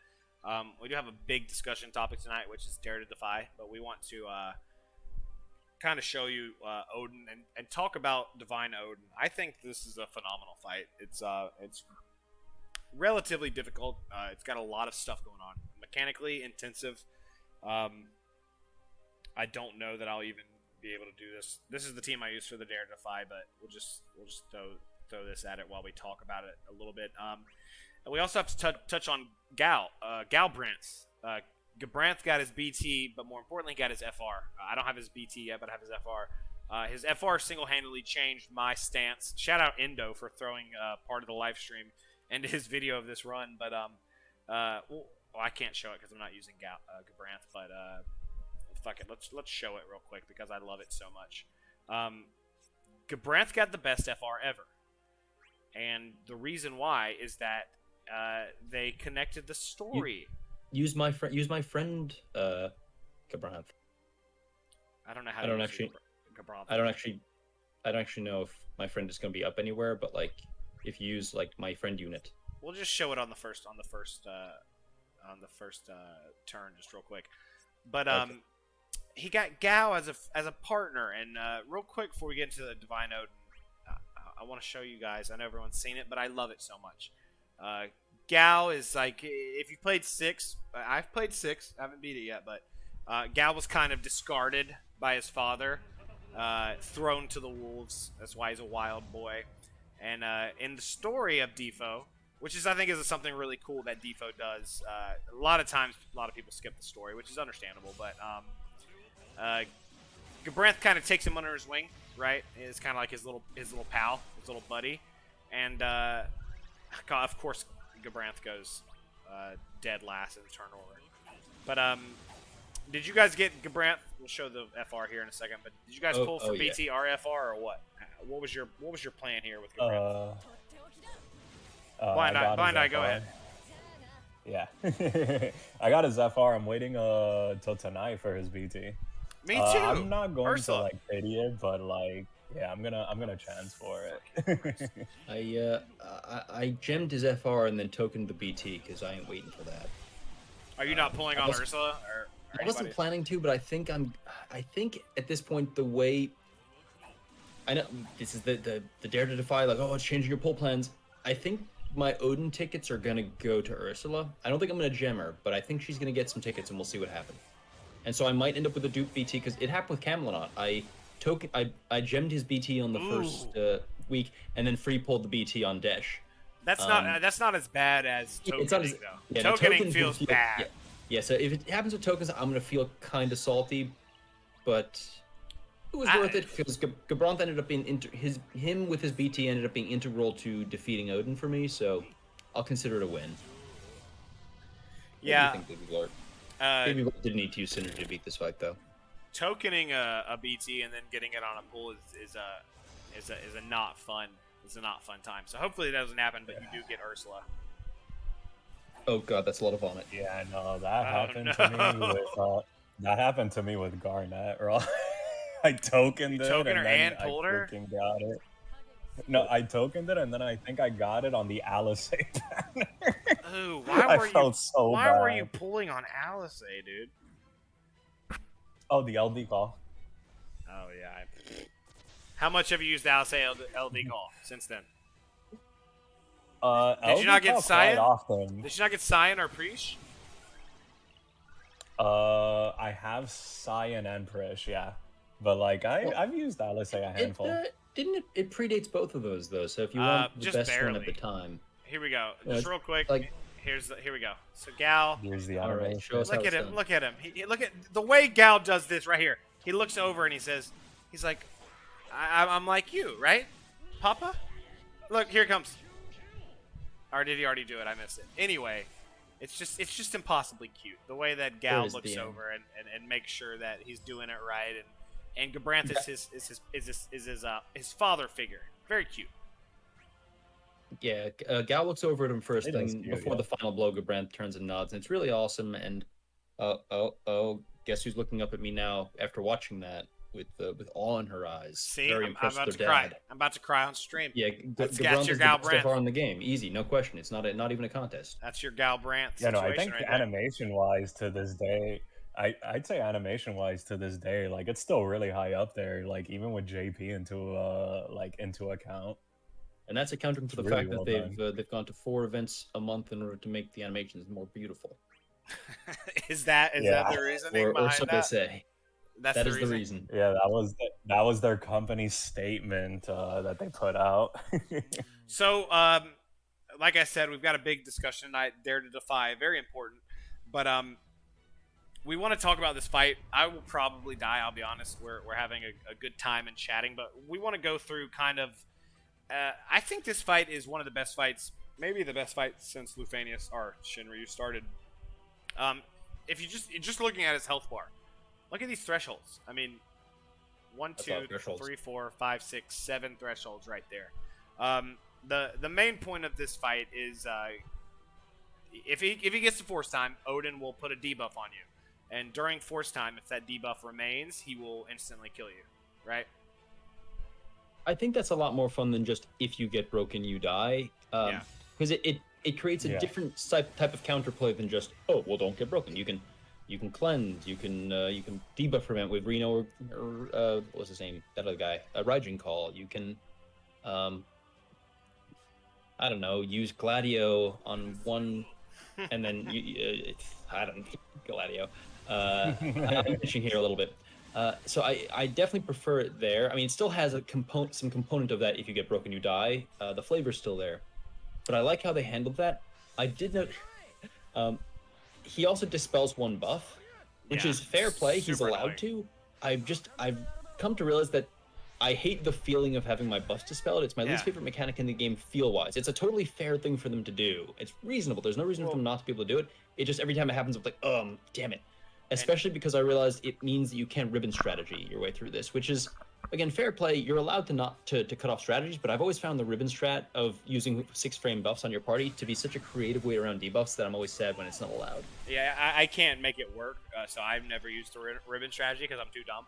We do have a big discussion topic tonight, which is Dare to Defy, but we want to kind of show you Odin and talk about Divine Odin. I think this is a phenomenal fight. It's relatively difficult. It's got a lot of stuff going on, mechanically intensive. I don't know that I'll even be able to do this. This is the team I use for the Dare to Defy, but we'll just throw this at it while we talk about it a little bit. And we also have to touch on Gaubranth. Gaubranth got his BT, but more importantly, got his FR. I don't have his BT yet, but I have his FR. His FR single-handedly changed my stance. Shout out Endo for throwing part of the live stream into his video of this run. But I can't show it because I'm not using Gaubranth. But fuck it, let's show it real quick because I love it so much. Gaubranth got the best FR ever, and the reason why is that they connected the story. Use my friend Gaubranth. I don't know how. I don't actually. Gaubranth. I don't actually know if my friend is going to be up anywhere, but like if you use like my friend unit. We'll just show it on the first turn, just real quick. But Okay. he got Gao as a partner, and real quick before we get into the Divine Odin, I want to show you guys. I know everyone's seen it, but I love it so much. Gao is like, if you played 6, I've played 6, I haven't beat it yet, but Gao was kind of discarded by his father, thrown to the wolves. That's why he's a wild boy. And in the story of Defo, which is I think is something really cool that Defo does. A lot of times, a lot of people skip the story, which is understandable. But Gaubranth kind of takes him under his wing, right? It's kind of like his little pal, his little buddy, and of course Gaubranth goes dead last in the turn order. But did you guys get Gaubranth? We'll show the FR here in a second. But did you guys pull for yeah. BT RFR or what? What was your plan here with Gaubranth? Blind Eye, go ahead. Yeah. I got his FR. I'm waiting till tonight for his BT. Me too. I'm not going Ursula. to like pity it, but like yeah, I'm gonna chance for it. I gemmed his FR and then tokened the BT because I ain't waiting for that. Are you not pulling on Ursula or I wasn't anybody? planning to, but I think at this point the way I know this is the dare to defy, like, oh, it's changing your pull plans. I think my Odin tickets are gonna go to Ursula. I don't think I'm gonna gem her, but I think she's gonna get some tickets and we'll see what happens. And so I might end up with a dupe BT because it happened with Camelot. I gemmed his BT on the first week and then free pulled the BT on Desh. That's not as bad as tokening, it's not as, though. yeah, no, Tokening tokens feels feel- bad. Yeah, so if it happens with tokens, I'm gonna feel kind of salty, but it was worth it because Gaubranth ended up being him with his BT ended up being integral to defeating Odin for me. So I'll consider it a win. Yeah. What do you think, Baby Bl'Art? Baby Bl'Art didn't need to use Synergy to beat this fight, though. Tokening a BT and then getting it on a pull is a not fun. It's a not fun time. So hopefully that doesn't happen, but you do get Ursula. Oh god, that's a lot of vomit. Yeah, no, that happened to me with Garnet. Or I tokened it tokened her and then and pulled I her? freaking got it. No, I tokened it and then I think I got it on the Alice banner. Ooh, I felt so why bad. were you pulling on Alice, dude? Oh, the LD call. Oh yeah. How much have you used Alice LD call since then? Did you not get Cyan? Often. Did you not get Cyan or Preach? I have Cyan and Prish, yeah. But like I've used Alice a handful. It predates both of those though. So if you want the just best one barely. at the time, Here we go. Yeah, Just real quick. like- Here we go. So Gal, Here's the all right, animation. show us how look at it's him. done. Look at him. Look at the way Gal does this right here. He looks over and he says, he's like, I'm like you, right, Papa? Look, here it comes. Or did he already do it? I missed it. Anyway, it's just impossibly cute. The way that Gal There is looks the end. over and makes sure that he's doing it right, and Gaubranth is his father figure. Very cute. Yeah, Gal looks over at him first It is thing cute, before yeah. the final blow. Gaubranth turns and nods, and it's really awesome. And guess who's looking up at me now after watching that with awe in her eyes? See, Very I'm impressed about with to her cry. dad. I'm about to cry on stream. Yeah, That's Gaubranth your is the best Gaubranth. FR on the game. Easy, no question. It's not even a contest. That's your Gaubranth Yeah, situation no, I think right there. animation-wise to this day, I'd say animation-wise to this day, like it's still really high up there. Like even with JP into account. And that's accounting for the It's really fact well that they've gone to 4 events a month in order to make the animations more beautiful. Is that Yeah. the reasoning Or behind so they that? say. That's That is the reason. Yeah, that was their company statement that they put out. So, like I said, we've got a big discussion tonight. Dare to Defy, very important. But we want to talk about this fight. I will probably die. I'll be honest. We're having a good time and chatting, but we want to go through kind of. I think this fight is one of the best fights, maybe the best fight since Lufanius or Shinryu started. If you're just looking at his health bar, look at these thresholds. I mean, 1, That's 2, all thresholds. 3, 4, 5, 6, 7 thresholds right there. The main point of this fight is if he gets to force time, Odin will put a debuff on you, and during force time, if that debuff remains, he will instantly kill you. Right? I think that's a lot more fun than just if you get broken, you die. Yeah. Because it creates a different type of counterplay than just, oh, well, don't get broken. You can cleanse, you can debuff prevent with Reno or what was his name? That other guy, Raijin Call. You can, I don't know, use Gladio on one, and then I don't know, Gladio. I'm pitching here a little bit. So I definitely prefer it there. I mean, it still has some component of that. If you get broken, you die. The flavor's still there, but I like how they handled that. I did note. He also dispels one buff, which is fair play. He's allowed to. I've come to realize that I hate the feeling of having my buffs dispelled. It's my least favorite mechanic in the game feel-wise. It's a totally fair thing for them to do. It's reasonable. There's no reason for them not to be able to do it. It just, every time it happens, I'm like, damn it. Especially because I realized it means that you can't ribbon strategy your way through this, which is, again, fair play. You're allowed to not to cut off strategies, but I've always found the ribbon strat of using 6-frame buffs on your party to be such a creative way around debuffs that I'm always sad when it's not allowed. Yeah, I can't make it work, so I've never used the ribbon strategy because I'm too dumb.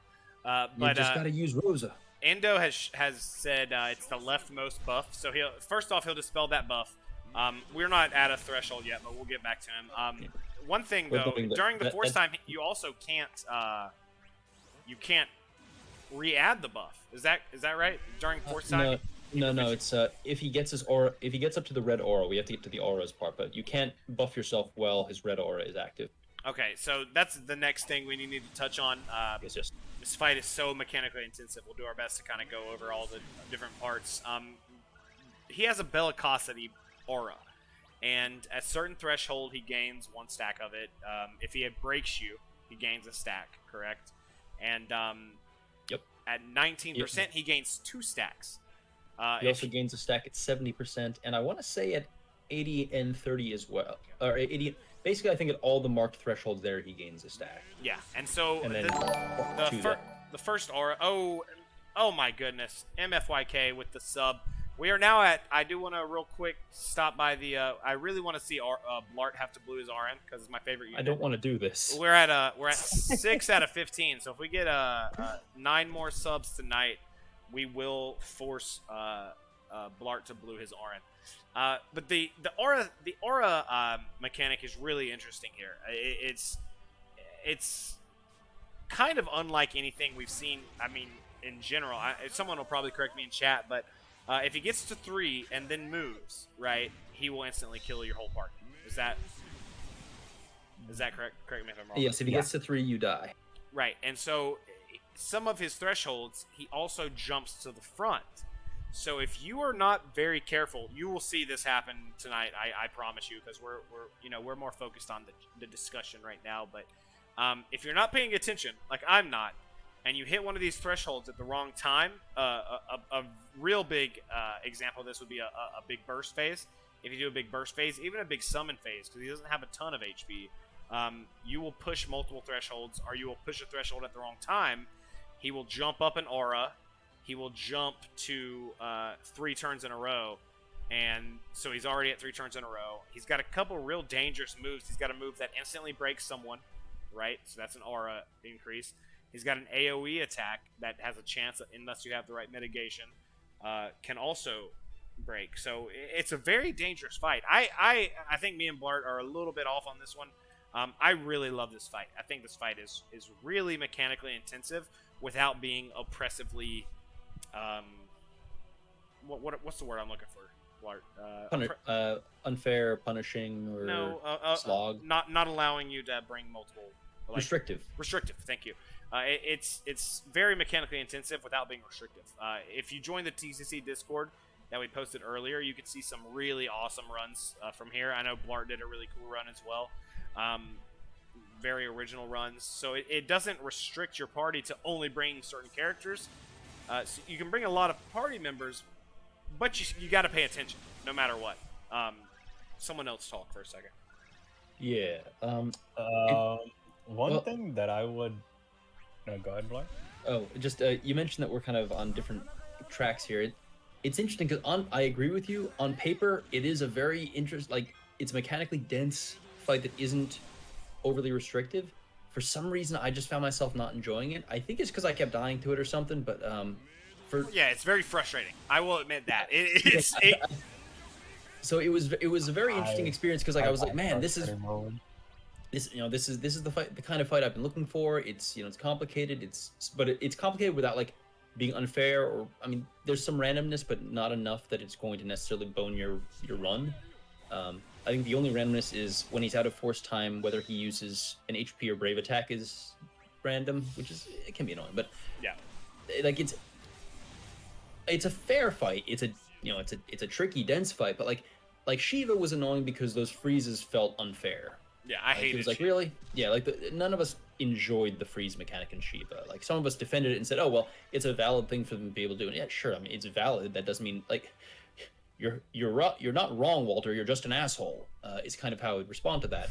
You just gotta use Rosa. Endo has said it's the leftmost buff, so he'll dispel that buff. We're not at a threshold yet, but we'll get back to him. One thing though, during the force time, you also can't re-add the buff. Is that right? During force time? No. It's if he gets his aura, if he gets up to the red aura, we have to get to the auras part, but you can't buff yourself while his red aura is active. Okay, so that's the next thing we need to touch on. This fight is so mechanically intensive. We'll do our best to kind of go over all the different parts. He has a bellicosity aura, and at certain threshold, he gains 1 stack of it. If he breaks you, he gains a stack, correct? And at 19%, he gains 2 stacks. He also gains a stack at 70%, and I want to say at 80 and 30 as well. Or 80. Basically, I think at all the marked thresholds there, he gains a stack. Yeah, and so and then the first aura. Oh my goodness, MFYK with the sub. We are now at. I do want to real quick stop by the. I really want to see Bl'Art have to blue his RN because it's my favorite unit. I don't want to do this. We're at 6 out of 15. So if we get 9 more subs tonight, we will force Bl'Art to blue his RN. But the aura mechanic is really interesting here. It's kind of unlike anything we've seen. I mean, in general, someone will probably correct me in chat, but if he gets to 3 and then moves, right, he will instantly kill your whole party. Is that correct? Correct me if I'm wrong. Yes, if he gets to 3, you die. Right, and so some of his thresholds, he also jumps to the front. So if you are not very careful, you will see this happen tonight. I promise you, because we're more focused on the discussion right now. But if you're not paying attention, like I'm not, and you hit one of these thresholds at the wrong time, a real big example of this would be a big burst phase. If you do a big burst phase, even a big summon phase, because he doesn't have a ton of HP, you will push multiple thresholds, or you will push a threshold at the wrong time. He will jump up an aura. He will jump to 3 turns in a row, and so he's already at 3 turns in a row. He's got a couple real dangerous moves. He's got a move that instantly breaks someone, right? So that's an aura increase. He's got an AoE attack that has a chance, unless you have the right mitigation, can also break. So it's a very dangerous fight. I think me and Bl'Art are a little bit off on this one. I really love this fight. I think this fight is really mechanically intensive without being oppressively... what's the word I'm looking for, Bl'Art? Unfair, punishing, or slog. Not allowing you to bring multiple. Restrictive. Restrictive. Thank you. It's very mechanically intensive without being restrictive. If you join the TCC Discord that we posted earlier, you can see some really awesome runs from here. I know Bl'Art did a really cool run as well. Very original runs. So it doesn't restrict your party to only bringing certain characters. So you can bring a lot of party members, but you got to pay attention no matter what. Someone else talk for a second. Yeah. One thing that I would... No, go ahead, Bl'Art. Oh, just you mentioned that we're kind of on different tracks here. It's interesting because I agree with you. On paper, it is a very it's a mechanically dense fight that isn't overly restrictive. For some reason, I just found myself not enjoying it. I think it's because I kept dying to it or something, but Yeah, it's very frustrating. I will admit that. So it was a very interesting experience because like I was like, man, this is frustrating mode. this is the fight, the kind of fight I've been looking for. It's it's complicated. But it's complicated without like being unfair, or I mean, there's some randomness, but not enough that it's going to necessarily bone your run. I think the only randomness is when he's out of force time, whether he uses an HP or brave attack is random, which is it can be annoying, but yeah, like it's a fair fight. It's a it's a tricky, dense fight, but like Shiva was annoying because those freezes felt unfair. Yeah, I hated it. It was like, really? Yeah, like none of us enjoyed the freeze mechanic in Shiva. Like some of us defended it and said, oh well, it's a valid thing for them to be able to do. And yeah, sure. I mean, it's valid. That doesn't mean like you're not wrong, Walter. You're just an asshole. Is kind of how I would respond to that.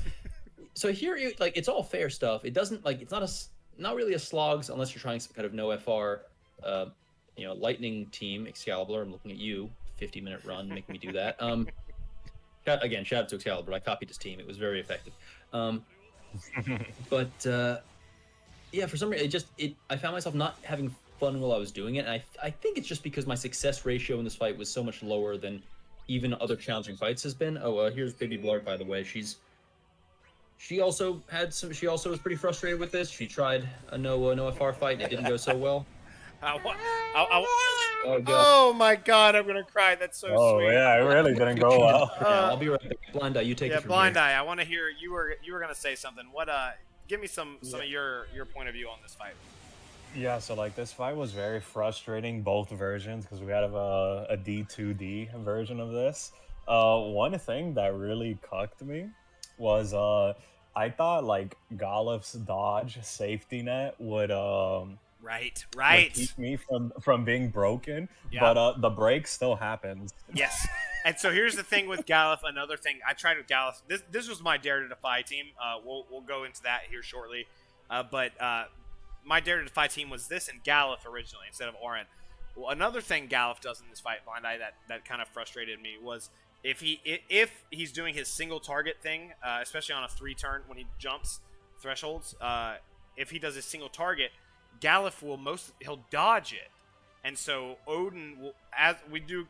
So here, like, it's all fair stuff. It doesn't like it's not really a slogs unless you're trying some kind of no FR, lightning team. Excalibur, I'm looking at you. 50-minute run, make me do that. Again, shout out to Excalibur. I copied his team. It was very effective. But yeah, for some reason, I found myself not having fun while I was doing it. And I think it's just because my success ratio in this fight was so much lower than even other challenging fights has been. Oh, here's Baby Bl'Art, by the way. She also was pretty frustrated with this. She tried a no FR fight and it didn't go so well. Oh my god, I'm gonna cry. That's so sweet. Oh yeah, it really didn't go well. I'll be right back. Blind Eye, you take it from Blind here. Eye, I want to hear you were gonna say something. What give me some of your point of view on this fight. Yeah, so like this fight was very frustrating, both versions, because we had a D2D version of this. One thing that really cucked me was I thought like Galif's dodge safety net would Right. would keep me from being broken, Yeah. but the break still happens. Yes. And so here's the thing with Galif. Another thing I tried with Galif. This was my Dare to Defy team. We'll go into that here shortly. But my Dare to Defy team was this and Galif originally instead of Orin. Well, another thing Galif does in this fight, Blind Eye, that kind of frustrated me was if he's doing his single target thing, especially on a 3-turn when he jumps thresholds, if he does his single target, Galif he'll dodge it. And so Odin will,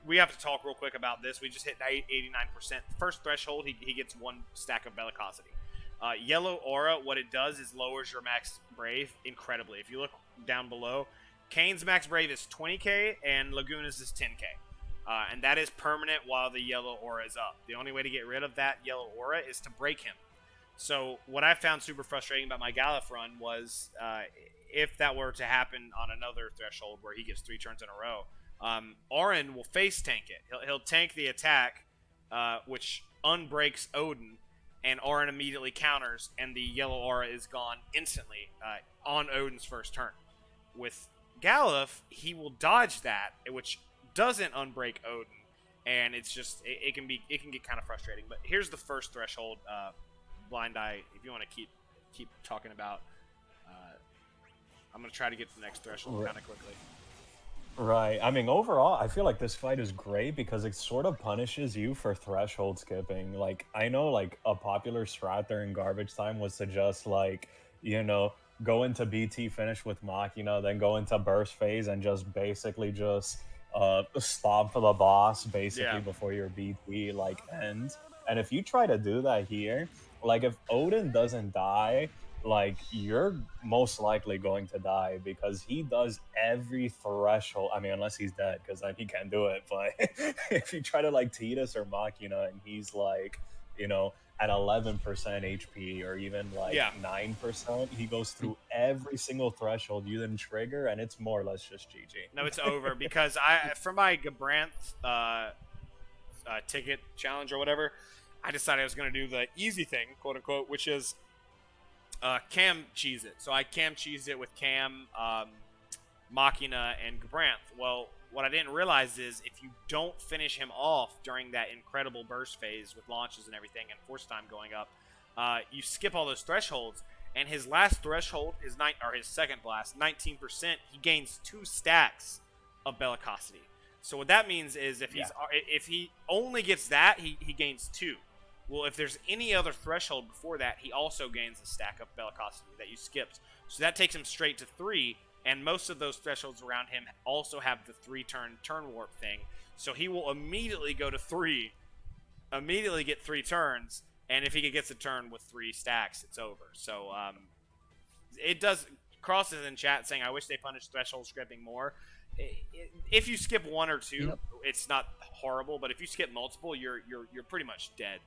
we have to talk real quick about this. We just hit 89%. First threshold, he gets 1 stack of bellicosity. Yellow aura, what it does is lowers your max brave incredibly. If you look down below, Kane's max brave is 20k and Laguna's is 10k. And that is permanent while the yellow aura is up. The only way to get rid of that yellow aura is to break him. So what I found super frustrating about my Galif run was if that were to happen on another threshold where he gets 3 turns in a row, Orin will face tank it. He'll tank the attack, which unbreaks Odin, and Orin immediately counters, and the yellow aura is gone instantly on Odin's first turn. With Galif, he will dodge that, which doesn't unbreak Odin, and it's just it can get kind of frustrating. But here's the first threshold, Blind Eye. If you want to keep talking about, I'm gonna try to get to the next threshold kind of quickly. Right. I mean, overall, I feel like this fight is great because it sort of punishes you for threshold skipping. Like, I know, like, a popular strat during garbage time was to just, like, go into BT finish with Machina, then go into burst phase and just basically just stomp for the boss, basically, before your BT, like, ends. And if you try to do that here, like, if Odin doesn't die, like, you're most likely going to die because he does every threshold. I mean, unless he's dead, because he can't do it. But if you try to, like, Tidus or Machina and he's, like, at 11% HP or even, like, 9%, he goes through every single threshold you then trigger, and it's more or less just GG. No, it's over because for my Gaubranth ticket challenge or whatever, I decided I was going to do the easy thing, quote unquote, which is Cam cheese it. So I Cam cheesed it with Cam, Machina, and Gaubranth. Well, what I didn't realize is if you don't finish him off during that incredible burst phase with launches and everything and force time going up, you skip all those thresholds. And his last threshold, his second blast, 19%, he gains 2 stacks of bellicosity. So what that means is if he only gets that, he gains 2. Well, if there's any other threshold before that, he also gains a stack of bellicosity that you skipped. So that takes him straight to 3, and most of those thresholds around him also have the 3-turn warp thing. So he will immediately go to 3, immediately get 3 turns, and if he gets a turn with 3 stacks, it's over. So it does. Cross is in chat saying, "I wish they punished threshold skipping more." If you skip 1 or 2, it's not horrible, but if you skip multiple, you're pretty much dead.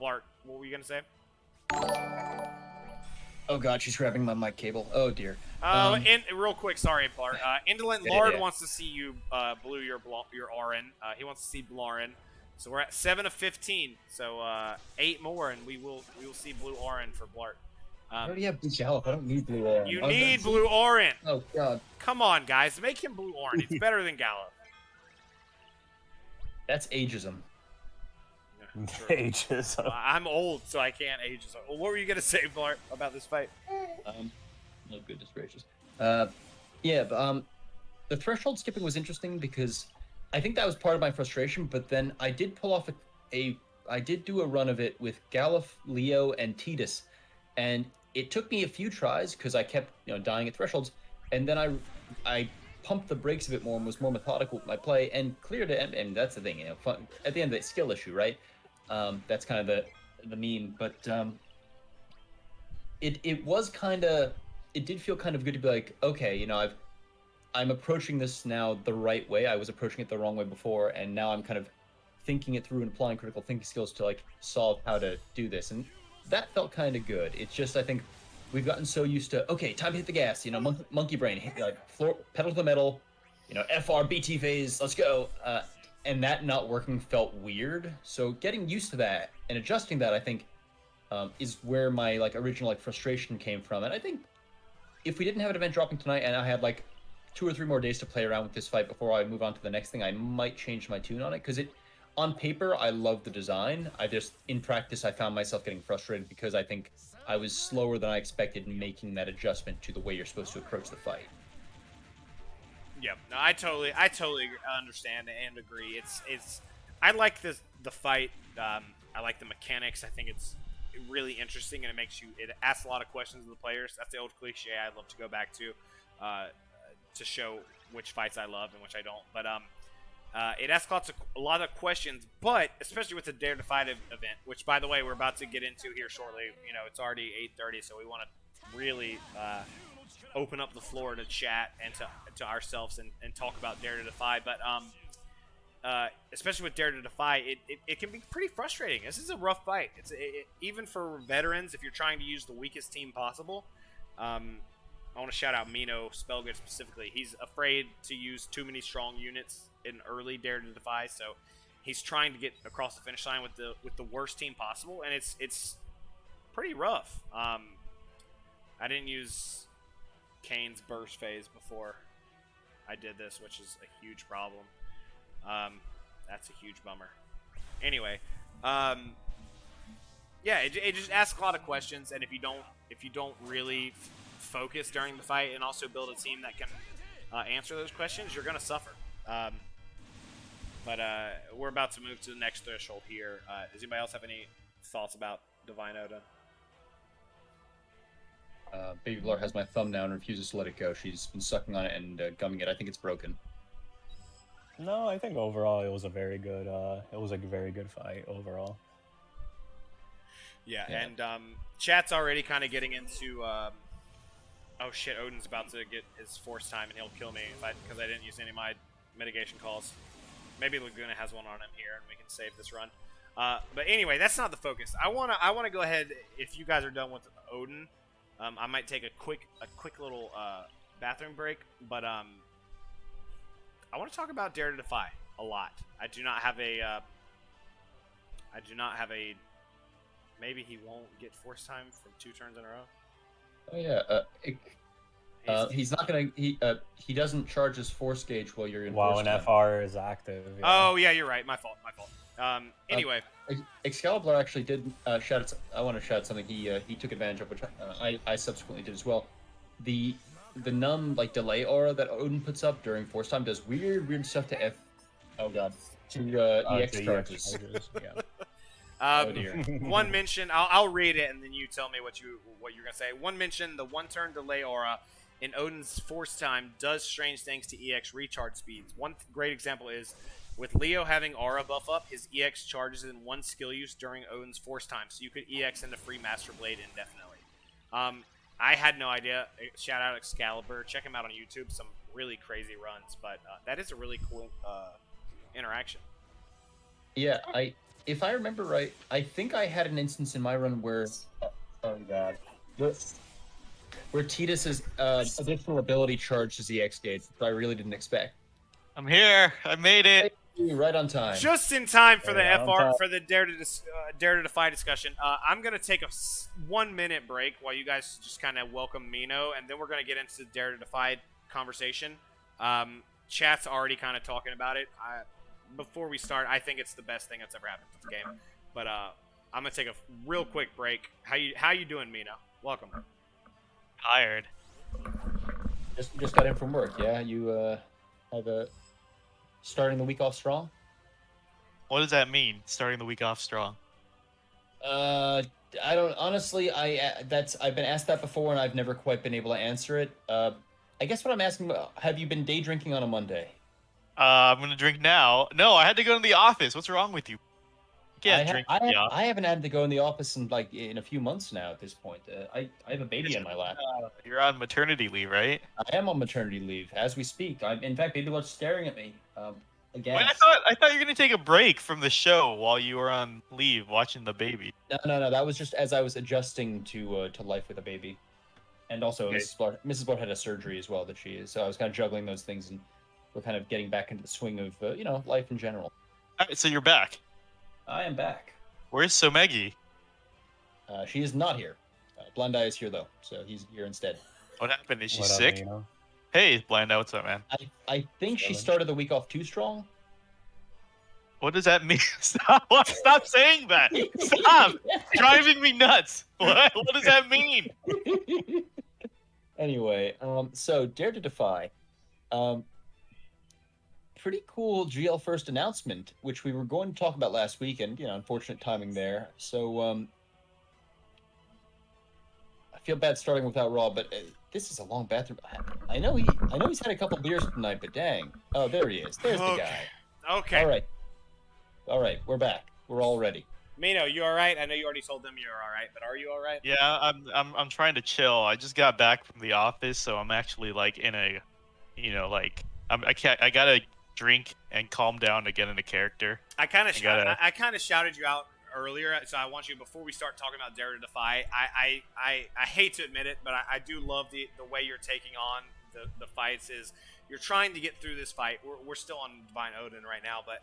Bl'Art, what were you gonna say? Oh god, she's grabbing my mic cable. Oh dear. And real quick, sorry, Bl'Art. Indolent Lord yeah. wants to see you blue your Auron. He wants to see Bl'Arn. So we're at 7 of 15. So 8 more, and we will see blue Auron for Bl'Art. I already have blue Gallup. I don't need blue Auron. You need blue Auron. Oh god. Come on, guys, make him blue Auron. It's better than Gallup. That's ageism. Yeah, sure. Ageism. I'm old, so I can't ageism. What were you gonna say, Bl'Art, about this fight? No goodness gracious. The threshold skipping was interesting because I think that was part of my frustration. But then I did pull off I did do a run of it with Gallup, Leo, and Titus, and it took me a few tries because I kept dying at thresholds, and then I pumped the brakes a bit more and was more methodical with my play and cleared it. And that's the thing, fun, at the end of the skill issue, right? That's kind of the meme, but it was kind of, it did feel kind of good to be like, okay, I'm approaching this now the right way. I was approaching it the wrong way before, and now I'm kind of thinking it through and applying critical thinking skills to like solve how to do this, and that felt kind of good. It's just, I think we've gotten so used to, okay, time to hit the gas, monkey brain, hit, like floor, pedal to the metal, FR, BT phase, let's go. And that not working felt weird. So getting used to that and adjusting that, I think, is where my original frustration came from. And I think if we didn't have an event dropping tonight and I had 2 or 3 more days to play around with this fight before I move on to the next thing, I might change my tune on it, because on paper, I love the design. In practice, I found myself getting frustrated because I think I was slower than I expected in making that adjustment to the way you're supposed to approach the fight. Yep. No, I totally understand and agree. I like the fight. I like the mechanics. I think it's really interesting, and it asks a lot of questions of the players. That's the old cliche I love to go back to show which fights I love and which I don't. But it asks a lot of questions, but especially with the Dare to Fight event, which, by the way, we're about to get into here shortly. It's already 8:30, so we want to really open up the floor to chat and to ourselves and talk about Dare to Defy. But especially with Dare to Defy, it can be pretty frustrating. This is a rough fight. Even for veterans, if you're trying to use the weakest team possible. I want to shout out Mino, Spelgud specifically. He's afraid to use too many strong units in early Dare to Defy, so he's trying to get across the finish line with the worst team possible, and it's pretty rough. I didn't use Kane's burst phase before I did this, which is a huge problem. That's a huge bummer. Anyway, it just asks a lot of questions, and if you don't really focus during the fight and also build a team that can answer those questions, you're going to suffer. But we're about to move to the next threshold here. Does anybody else have any thoughts about Divine Odin? Baby Bl'Artagnan has my thumb now and refuses to let it go. She's been sucking on it and gumming it. I think it's broken. No, I think overall it was a very good fight overall. Yeah. And chat's already kind of getting into oh shit, Odin's about to get his force time and he'll kill me because I didn't use any of my mitigation calls. Maybe Laguna has one on him here and we can save this run. But anyway, that's not the focus. I wanna go ahead, if you guys are done with Odin, I might take a quick little bathroom break, but I want to talk about Dare to Defy a lot. I do not have a maybe he won't get force time from 2 turns in a row. Oh yeah, he's not gonna. He doesn't charge his force gauge while you're in. While force an time. FR is active. Yeah. Oh yeah, you're right. My fault. Anyway, Excalibur actually did shout. I want to shout something he took advantage of, which I subsequently did as well. The numb delay aura that Odin puts up during force time does weird stuff to F. Oh god. To EX charges. Yeah. Oh dear. One mention, I'll read it and then you tell me what you're gonna say. One mention, the 1-turn delay aura in Odin's force time does strange things to EX recharge speeds. One great example is with Leo having aura buff up, his EX charges in one skill use during Odin's force time, so you could EX into free Master Blade indefinitely. I had no idea. Shout out Excalibur. Check him out on YouTube. Some really crazy runs, but that is a really cool interaction. Yeah, if I remember right, I think I had an instance in my run where, oh god, where Tidus's additional ability charged his EX gauge, which I really didn't expect. I'm here. I made it. Right on time. Just in time for the Right on FR time. for the Dare to Defy discussion. I'm gonna take a 1 minute break while you guys just kind of welcome Mino, and then we're gonna get into the Dare to Defy conversation. Chat's already kind of talking about it. Before we start, I think it's the best thing that's ever happened to the game. But I'm gonna take a real quick break. How you doing, Mino? Welcome. Tired. Just got in from work. Yeah, you have a starting the week off strong. What does that mean? Starting the week off strong. I don't honestly. I've been asked that before, and I've never quite been able to answer it. I guess what I'm asking, have you been day drinking on a Monday? I'm gonna drink now. No, I had to go to the office. What's wrong with you? You can't drink. I haven't had to go in the office in a few months now. At this point, I have a baby in my lap. You're on maternity leave, right? I am on maternity leave as we speak. In fact, Baby Lord's staring at me. Again. Wait, I thought you were gonna take a break from the show while you were on leave watching the baby. No. That was just as I was adjusting to life with a baby, and also Okay. Mrs. Blart had a surgery as well that she is. So I was kind of juggling those things, and we're kind of getting back into the swing of life in general. All right, so you're back. I am back. Where's Somegi? She is not here. Blind Eye is here though, so he's here instead. What happened? Is she What up, sick? Mino? Hey, Blind Eye, what's up, man? I think she Chilling. started the week off too strong. What does that mean? Stop saying that. Stop driving me nuts. What does that mean? Anyway, so Dare to Defy. Pretty cool GL first announcement, which we were going to talk about last week, and unfortunate timing there. So I feel bad starting without Raw, but this is a long bathroom. I know he's had a couple beers tonight, but dang. Oh, there he is. There's the guy. Okay. All right, we're back. We're all ready. Mino, you all right? I know you already told them you're all right, but are you all right? Yeah, I'm trying to chill. I just got back from the office, so I'm actually like in a, I gotta drink and calm down to get into character. I kind of shouted you out earlier, so I want you, before we start talking about Dare to Defy, I hate to admit it, but I do love the way you're taking on the fights. Is you're trying to get through this fight. We're still on Divine Odin right now, but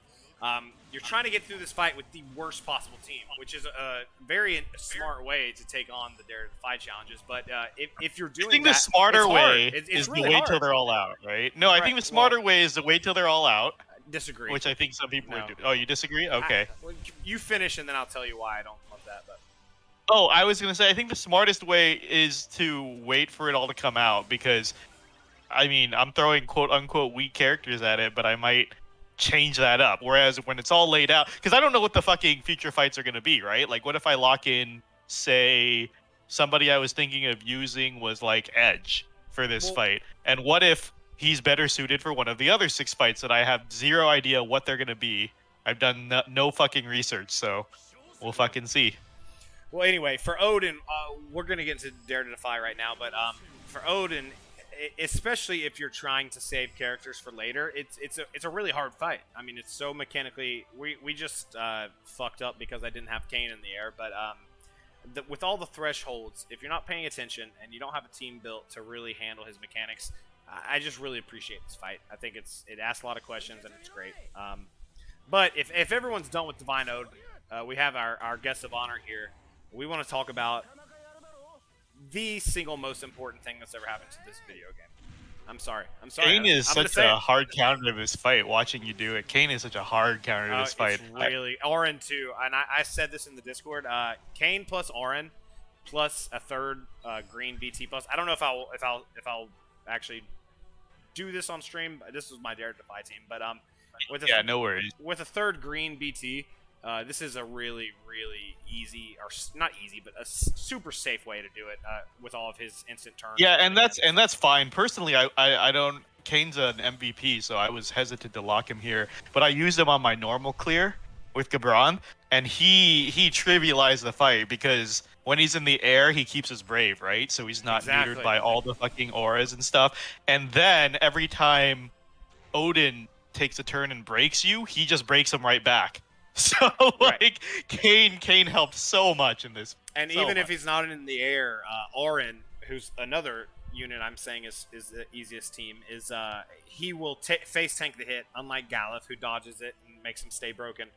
you're trying to get through this fight with the worst possible team, which is a very smart way to take on the Dare to Defy challenges. But if you're doing I think that, the smarter it's way hard. It's is really to wait hard. till they're all out, right? No, I think Right, the smarter way is to wait till they're all out, Disagree. which I think some people No. are doing. Oh, you disagree? Okay. You finish, and then I'll tell you why I don't love that. But Oh, I was gonna say I think the smartest way is to wait for it all to come out, because I mean I'm throwing quote unquote weak characters at it, but I might change that up. Whereas when it's all laid out, because I don't know what the fucking future fights are gonna be, right? Like, what if I lock in, say, somebody I was thinking of using was like Edge for this fight, and what if he's better suited for one of the other 6 fights that I have zero idea what they're gonna be? I've done no fucking research, so we'll fucking see. well, anyway, for Odin, we're gonna get into Dare to Defy right now. But for Odin, especially if you're trying to save characters for later, it's a really hard fight. I mean, it's so mechanically. We just fucked up because I didn't have Kane in the air, but with all the thresholds, if you're not paying attention and you don't have a team built to really handle his mechanics, I just really appreciate this fight. I think it asks a lot of questions and it's great. But if everyone's done with Divine Ode, we have our guest of honor here. We want to talk about the single most important thing that's ever happened to this video game. I'm sorry. Kane is I'm gonna such say a it. hard counter to this fight. Watching you do it, Kane is such a hard counter to this fight. It's really Orin too, and I said this in the Discord. Kane plus Orin plus a third green BT plus. I don't know if I'll actually do this on stream. This is my Dare to Defy team, but with Yeah, no worries. with a third green BT, This is a really, really easy, or not easy, but a super safe way to do it with all of his instant turns. Yeah, and that's fine. Personally, I don't. Kane's an MVP, so I was hesitant to lock him here, but I used him on my normal clear with Gaubranth, and he trivialized the fight because when he's in the air, he keeps his brave, right? So he's not neutered by all the fucking auras and stuff. And then every time Odin takes a turn and breaks you, he just breaks him right back. So like Kane helped so much in this. And so even much. if he's not in the air, Orin, who's another unit I'm saying is the easiest team, is he will face tank the hit, unlike Galef, who dodges it and makes him stay broken.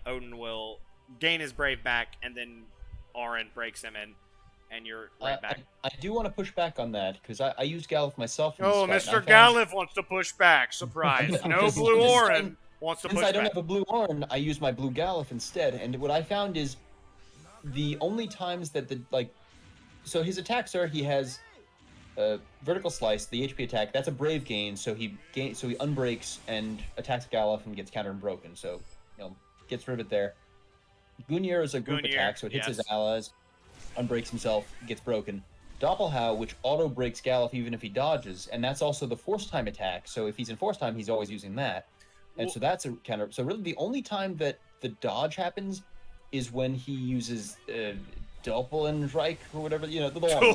Odin will gain his brave back, and then Orin breaks him, and you're right back. I do want to push back on that, because I used Galef myself in Oh, this fight, Mr. Galef wants to push back. Surprise. No blue Orin wants to push Since I don't back. have a blue Orin, I use my blue Galef instead, and what I found is the only times that so his attacks are, he has vertical slice, the HP attack, that's a brave gain, so he unbreaks and attacks Galef and gets countered and broken, so gets rid of it there. Gungnir is a group attack, so it hits his allies, unbreaks himself, gets broken. Doppelhau, which auto breaks Galef even if he dodges, and that's also the force time attack, so if he's in force time, he's always using that. And so that's a counter. So really the only time that the dodge happens is when he uses Doppelreich or whatever, the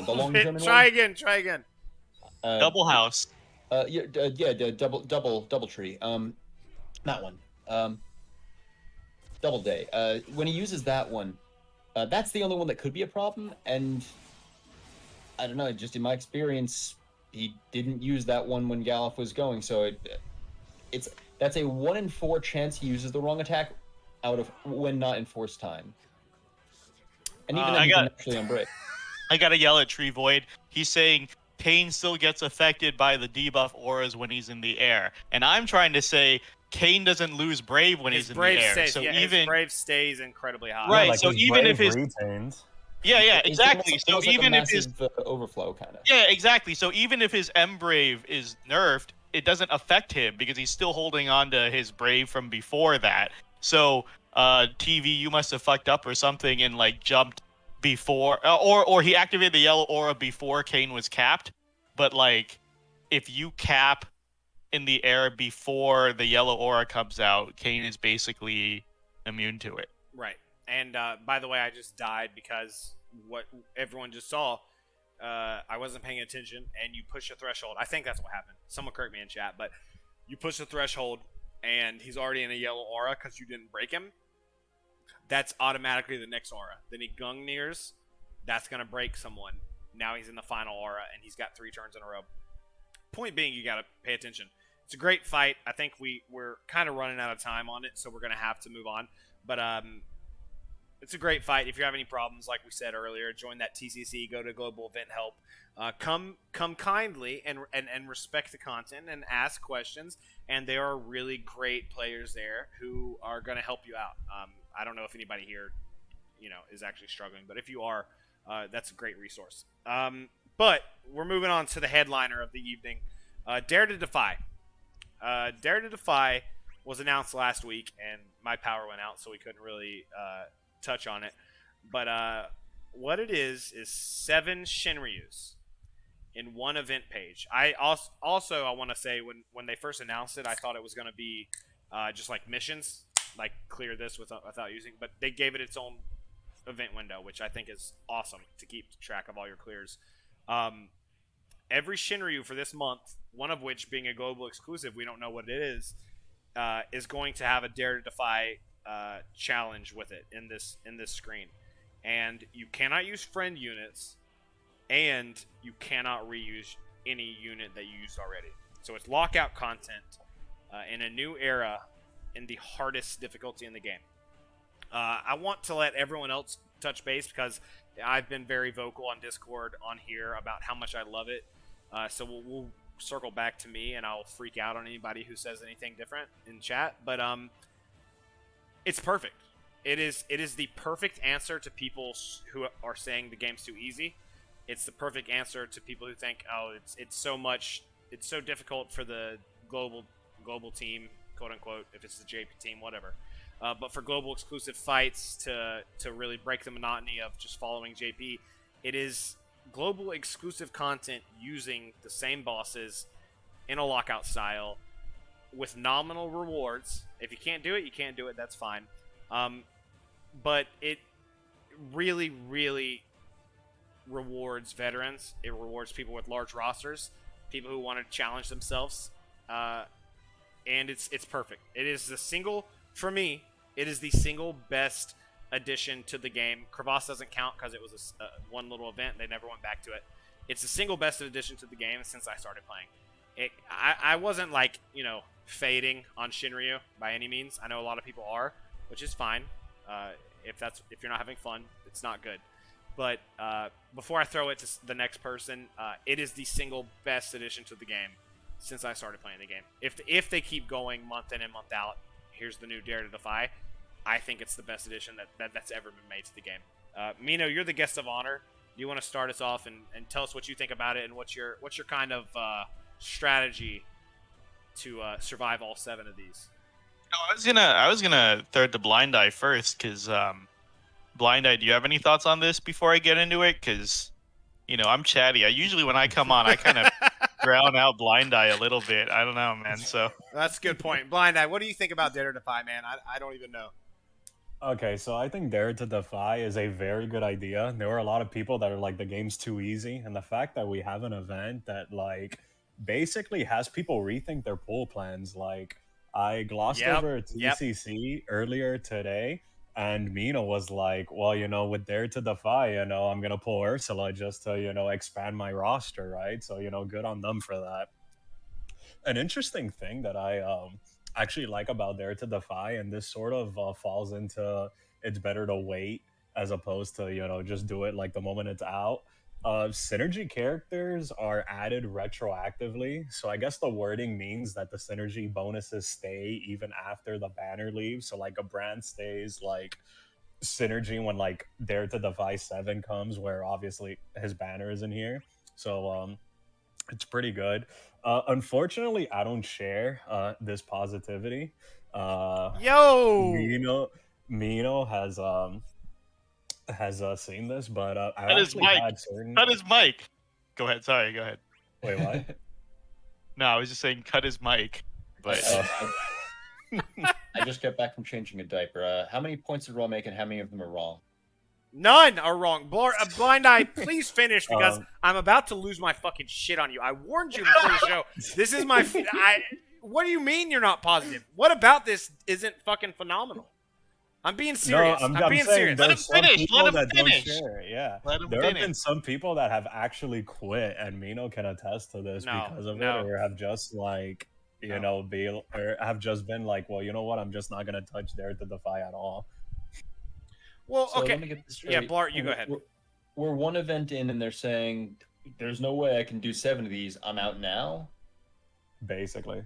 long German Try one. Try again. Double house. Double tree. That one. Double day. When he uses that one, that's the only one that could be a problem. And I don't know, just in my experience, he didn't use that one when Galef was going. So that's a 1 in 4 chance he uses the wrong attack out of when not in force time. And even then, he can actually unbreak. I gotta yell at Tree Void. He's saying Kane still gets affected by the debuff auras when he's in the air, and I'm trying to say Kane doesn't lose brave when he's in the air. Stays, so his brave stays incredibly high. Right. like so his even if his retains. Yeah, exactly. So It's even like a if his massive, overflow kind of. Yeah, exactly. So even if his M Brave is nerfed, it doesn't affect him because he's still holding on to his Brave from before that. So TV, you must have fucked up or something and jumped before, or he activated the yellow aura before Kane was capped. But if you cap in the air before the yellow aura comes out, Kane is basically immune to it. Right. And by the way, I just died because what everyone just saw, I wasn't paying attention, and you push a threshold. I think that's what happened. Someone correct me in chat, but you push the threshold, and he's already in a yellow aura because you didn't break him. That's automatically the next aura. Then he Gungnirs. That's going to break someone. Now he's in the final aura, and he's got 3 turns in a row. Point being, you got to pay attention. It's a great fight. I think we're kind of running out of time on it, so we're going to have to move on. But it's a great fight. If you have any problems, like we said earlier, join that TCC. Go to Global Event Help. Come kindly and respect the content and ask questions. And there are really great players there who are going to help you out. I don't know if anybody here, is actually struggling, but if you are, that's a great resource. But we're moving on to the headliner of the evening, Dare to Defy. Dare to Defy was announced last week, and my power went out, so we couldn't really touch on it. But what it is 7 Shinryus in one event page. I also I want to say when they first announced it, I thought it was going to be just missions, clear this without using, but they gave it its own event window, which I think is awesome to keep track of all your clears. Every Shinryu for this month, one of which being a global exclusive, we don't know what it is going to have a Dare to Defy challenge with it in this screen. And you cannot use friend units, and you cannot reuse any unit that you used already. So it's lockout content in a new era in the hardest difficulty in the game. I want to let everyone else touch base because I've been very vocal on Discord on here about how much I love it. So we'll circle back to me, and I'll freak out on anybody who says anything different in chat. But it's perfect. It is the perfect answer to people who are saying the game's too easy. It's the perfect answer to people who think, oh, it's so difficult for the global team quote unquote, if it's the JP team, whatever. But for global exclusive fights to really break the monotony of just following JP, it is global exclusive content using the same bosses in a lockout style with nominal rewards. If you can't do it, you can't do it. That's fine. But it really, really rewards veterans. It rewards people with large rosters, people who want to challenge themselves, and it's perfect. It is the single, for me, it is the single best addition to the game. Crevasse doesn't count because it was a one little event. They never went back to it. It's the single best addition to the game since I started playing. I wasn't like, fading on Shinryu by any means. I know a lot of people are, which is fine. If you're not having fun, it's not good. But before I throw it to the next person, it is the single best addition to the game since I started playing the game. If they keep going month in and month out, here's the new Dare to Defy. I think it's the best addition that's ever been made to the game. Mino, you're the guest of honor. Do you want to start us off and tell us what you think about it and what's your kind of strategy to survive all 7 of these? I was gonna throw it to Blind Eye first, because Blind Eye, do you have any thoughts on this before I get into it? Because I'm chatty. Usually when I come on, I kind of drown out Blind Eye a little bit. I don't know, man. So that's a good point. Blind Eye, what do you think about Dare to Defy, man? I don't even know. Okay, so I think Dare to Defy is a very good idea. There were a lot of people that are like, the game's too easy, and the fact that we have an event that like basically has people rethink their pool plans. Like, I glossed over TCC earlier today, and Mino was like, well, with Dare to Defy, I'm gonna pull Ursula just to expand my roster, right? So good on them for that. An interesting thing that I actually like about Dare to Defy, and this sort of falls into it's better to wait as opposed to just do it like the moment it's out. Synergy characters are added retroactively, so I guess the wording means that the synergy bonuses stay even after the banner leaves. So like Gaubranth stays like synergy when like Dare to Defy 7 comes, where obviously his banner is in here. So it's pretty good. Unfortunately, I don't share this positivity. Mino has seen this, but I Cut his actually mic. had certain. Cut his mic. Go ahead. Sorry. Go ahead. Wait, what? No, I was just saying cut his mic. But I just got back from changing a diaper. How many points did Raw make, and how many of them are wrong? None are wrong. Blind Eye, please finish, because I'm about to lose my fucking shit on you. I warned you before the show. This is my... what do you mean you're not positive? What about this isn't fucking phenomenal? I'm being serious. No, I'm being serious. Let him finish. Let him finish. Yeah. Let him there finish. have been some people that have actually quit, and Mino can attest to this because of it, or have just like, have just been like, well, you know what? I'm just not gonna touch Dare to Defy at all. Well, So okay. let me get this straight. Yeah, Blart, you go ahead. We're one event in, and they're saying, there's no way I can do 7 of these. I'm out now. Basically.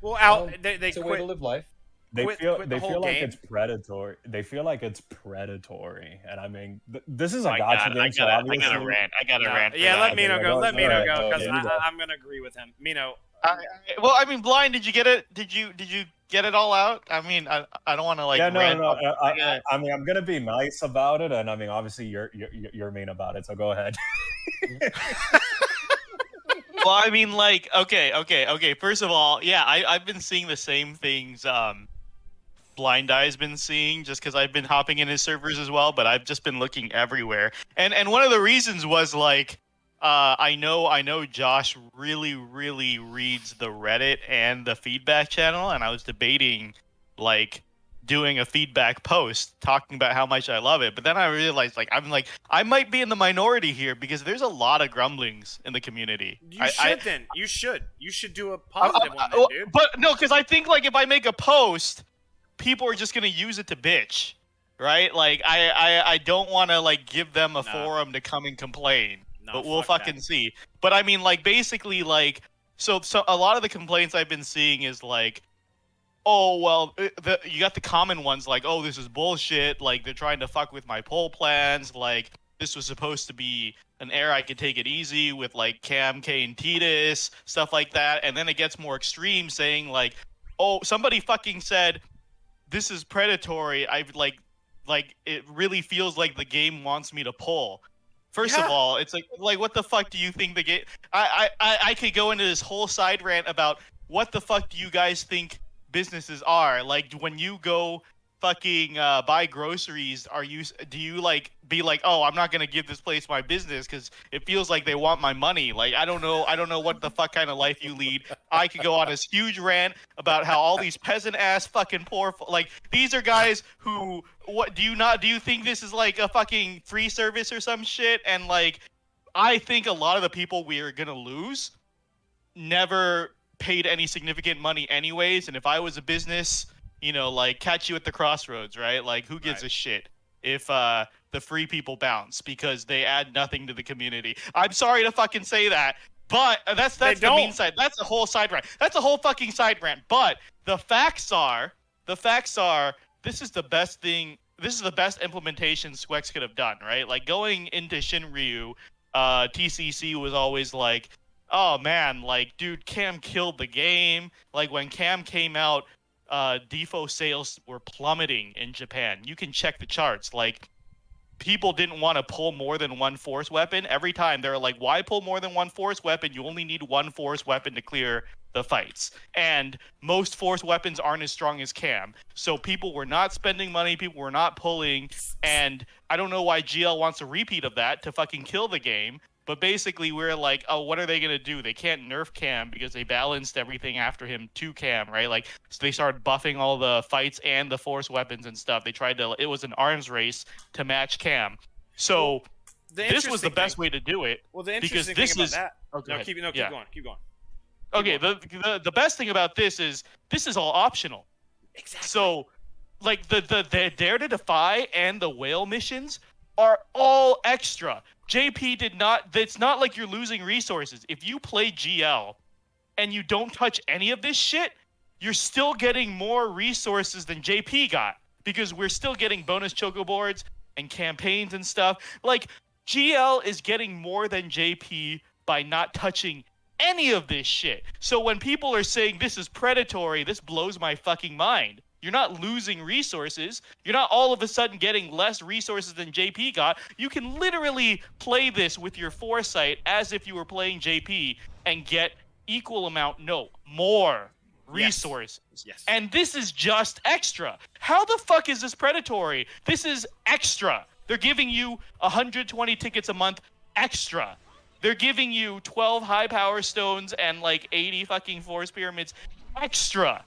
Well, they it's a way quit. to live life. They feel like game. it's predatory. They feel like it's predatory, and I mean, this is a I gotcha got game. So obviously, I got a rant. I got a rant. Yeah, let Mino go. Let Mino go, Alright, because okay, I'm gonna agree with him. Mino. Well, I mean, Blind, did you get it? Did you get it all out? I mean, I don't want to like. Yeah, rant no. up. I mean, I'm gonna be nice about it, and I mean, obviously, you're mean about it. So go ahead. Well, I mean, like, okay. First of all, yeah, I've been seeing the same things. Blind Eye's been seeing, just because I've been hopping in his servers as well, but I've just been looking everywhere. And one of the reasons was like, I know Josh really reads the Reddit and the feedback channel, and I was debating like doing a feedback post talking about how much I love it. But then I realized I might be in the minority here, because there's a lot of grumblings in the community. You should do a positive one then, dude. But no, because I think like if I make a post, people are just gonna use it to bitch, right? Like I don't want to like give them a forum to come and complain, but we'll fucking see. But I mean, like, basically, like, so a lot of the complaints I've been seeing is like, oh well, you got the common ones like, oh, this is bullshit, like they're trying to fuck with my poll plans, like this was supposed to be an era I could take it easy with like Cam, K, and Titus, stuff like that. And then it gets more extreme, saying like, oh, somebody fucking said this is predatory. I've like it really feels like the game wants me to pull. First of all, it's like what the fuck do you think the game? I could go into this whole side rant about what the fuck do you guys think businesses are? Like when you go fucking buy groceries, do you like be like, oh, I'm not gonna give this place my business because it feels like they want my money? Like I don't know what the fuck kind of life you lead. I could go on this huge rant about how all these peasant ass fucking poor like these are guys who do you think this is like a fucking free service or some shit? And like I think a lot of the people we are gonna lose never paid any significant money anyways, and if I was a business, you know, like catch you at the crossroads, right? Like who gives a shit if the free people bounce because they add nothing to the community? I'm sorry to fucking say that, but that's the mean side. That's a whole side rant. That's a whole fucking side rant. But the facts are this is the best thing. This is the best implementation Squex could have done, right? Like going into Shinryu, TCC was always like, oh man, like dude, Cam killed the game. Like when Cam came out, Defo sales were plummeting in Japan. You can check the charts. Like people didn't want to pull more than one force weapon. Every time they're like, why pull more than one force weapon? You only need one force weapon to clear the fights. And most force weapons aren't as strong as Cam. So people were not spending money, people were not pulling, and I don't know why GL wants a repeat of that to fucking kill the game. But basically, we're like, oh, what are they going to do? They can't nerf Cam because they balanced everything after him to Cam, right? Like, so they started buffing all the fights and the force weapons and stuff. They tried to, it was an arms race to match Cam. So, this was the best way to do it. Well, the interesting thing about that. Okay, Keep going. Okay, the best thing about this is all optional. Exactly. So, like, the Dare to Defy and the whale missions are all extra. JP did not. It's not like you're losing resources. If you play GL and you don't touch any of this shit, you're still getting more resources than JP got because we're still getting bonus choco boards and campaigns and stuff. Like GL is getting more than JP by not touching any of this shit. So when people are saying this is predatory, this blows my fucking mind. You're not losing resources. You're not all of a sudden getting less resources than JP got. You can literally play this with your foresight as if you were playing JP and get equal amount, no, more resources. Yes. And this is just extra. How the fuck is this predatory? This is extra. They're giving you 120 tickets a month extra. They're giving you 12 high power stones and like 80 fucking force pyramids extra.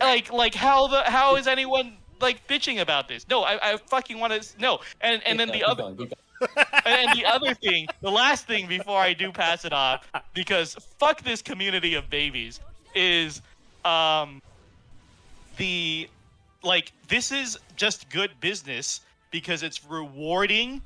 Like how is anyone like bitching about this? No, I fucking want to no. And then the other and the other thing, the last thing before I do pass it off, because fuck this community of babies, is this is just good business because it's rewarding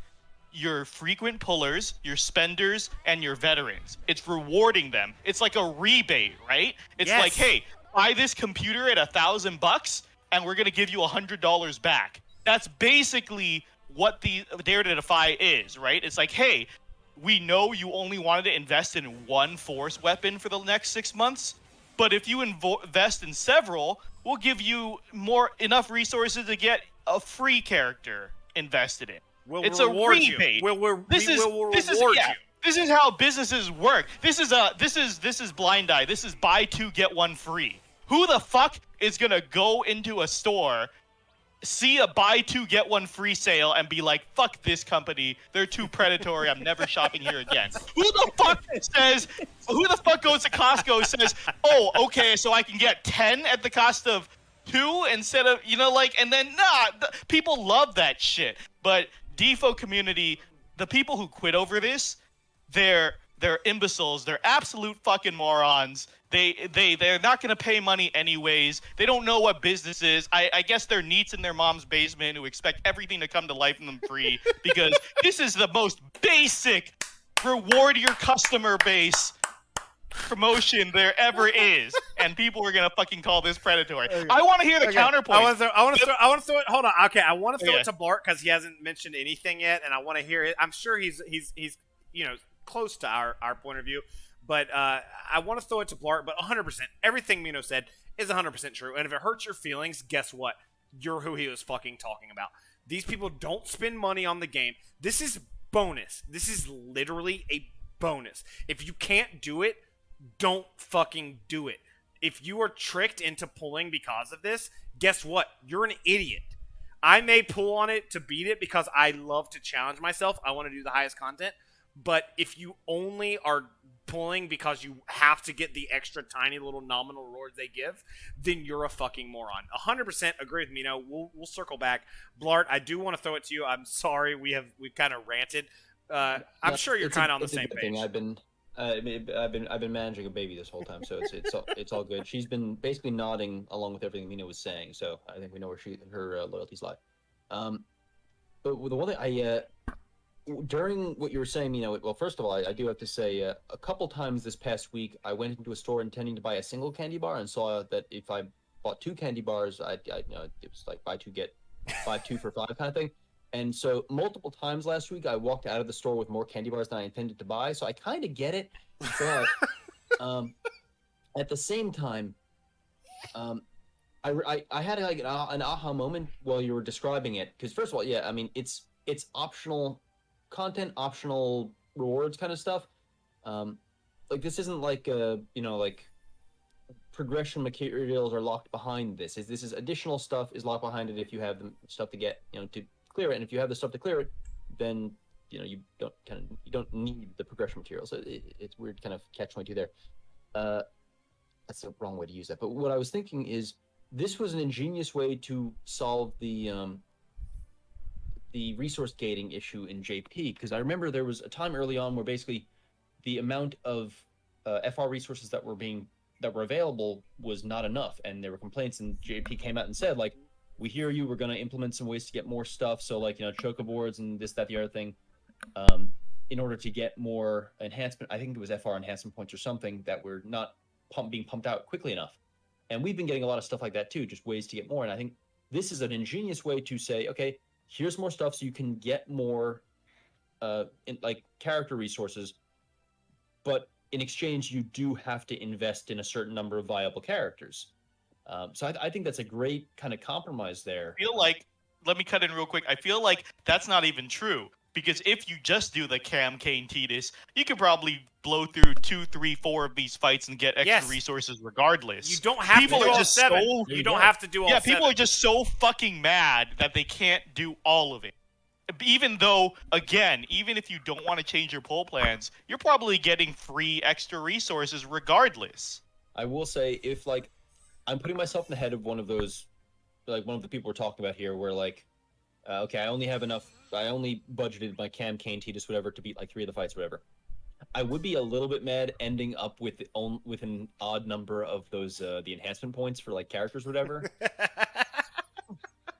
your frequent pullers, your spenders, and your veterans. It's rewarding them. It's like a rebate, right? It's like, hey, buy this computer at $1,000 and we're gonna give you $100 back. That's basically what the Dare to Defy is, right? It's like, hey, we know you only wanted to invest in one force weapon for the next 6 months, but if you invest in several, we'll give you enough resources to get a free character invested in. It's a rebate. This is how businesses work. This is blind eye. This is buy two get one free. Who the fuck is gonna go into a store, see a buy two get one free sale, and be like, "Fuck this company. They're too predatory. I'm never shopping here again." Who the fuck goes to Costco and says, "Oh, okay, so I can get 10 at the cost of 2 instead of and then people love that shit. But Defo community, the people who quit over this, they're imbeciles. They're absolute fucking morons. They're not gonna pay money anyways. They don't know what business is. I guess they're neats in their mom's basement who expect everything to come to life from them free because this is the most basic reward your customer base promotion there ever is, and people are gonna fucking call this predatory. Okay. I want to hear the counterpoint. I want to throw it. Hold on. Okay, I want to throw it to Bl'Art because he hasn't mentioned anything yet, and I want to hear it. I'm sure he's close to our point of view, but I want to throw it to Bl'Art. But 100%, everything Mino said is 100% true. And if it hurts your feelings, guess what? You're who he was fucking talking about. These people don't spend money on the game. This is bonus. This is literally a bonus. If you can't do it, don't fucking do it. If you are tricked into pulling because of this, guess what? You're an idiot. I may pull on it to beat it because I love to challenge myself. I want to do the highest content. But if you only are pulling because you have to get the extra tiny little nominal rewards they give, then you're a fucking moron. 100% agree with Mino. We'll circle back. Blart, I do want to throw it to you. I'm sorry we've kind of ranted. I'm sure you're kind of on the same page. I've been managing a baby this whole time, so it's all good. She's been basically nodding along with everything Mino was saying, so I think we know where her loyalties lie. But the one thing during what you were saying, Mino, well, first of all, I do have to say a couple times this past week I went into a store intending to buy a single candy bar and saw that if I bought 2 candy bars, it was like buy 2 get 2 for 5 kind of thing. And so multiple times last week, I walked out of the store with more candy bars than I intended to buy. So I kind of get it, but at the same time, I had like an aha moment while you were describing it. Because first of all, yeah, I mean it's optional content, optional rewards kind of stuff. Like this isn't like like progression materials are locked behind this. This is additional stuff is locked behind it if you have the stuff to get to clear it, and if you have the stuff to clear it, then you don't need the progression materials. So it's weird kind of catch-22 there. That's the wrong way to use that. But what I was thinking is this was an ingenious way to solve the resource gating issue in JP, because I remember there was a time early on where basically the amount of FR resources that were available was not enough, and there were complaints, and JP came out and said, like, we hear you, we're going to implement some ways to get more stuff, so like choco boards and this, that, the other thing, in order to get more enhancement. I think it was FR enhancement points or something that were not being pumped out quickly enough. And we've been getting a lot of stuff like that too, just ways to get more. And I think this is an ingenious way to say, okay, here's more stuff so you can get more like character resources, but in exchange you do have to invest in a certain number of viable characters. So I think that's a great kind of compromise there. I feel like, let me cut in real quick. I feel like that's not even true, because if you just do the Cam, Kane, Tidus, you could probably blow through 2, 3, 4 of these fights and get extra resources regardless. You don't have to do all 7. You don't have to do all 7. Yeah, people are just so fucking mad that they can't do all of it. Even though, again, even if you don't want to change your pull plans, you're probably getting free extra resources regardless. I will say, if like I'm putting myself in the head of one of those, like one of the people we're talking about here, where like, okay, I only have enough, I only budgeted my Cam, Kane, Tidus, whatever, to beat like 3 of the fights, whatever. I would be a little bit mad ending up with an odd number of those the enhancement points for like characters, whatever.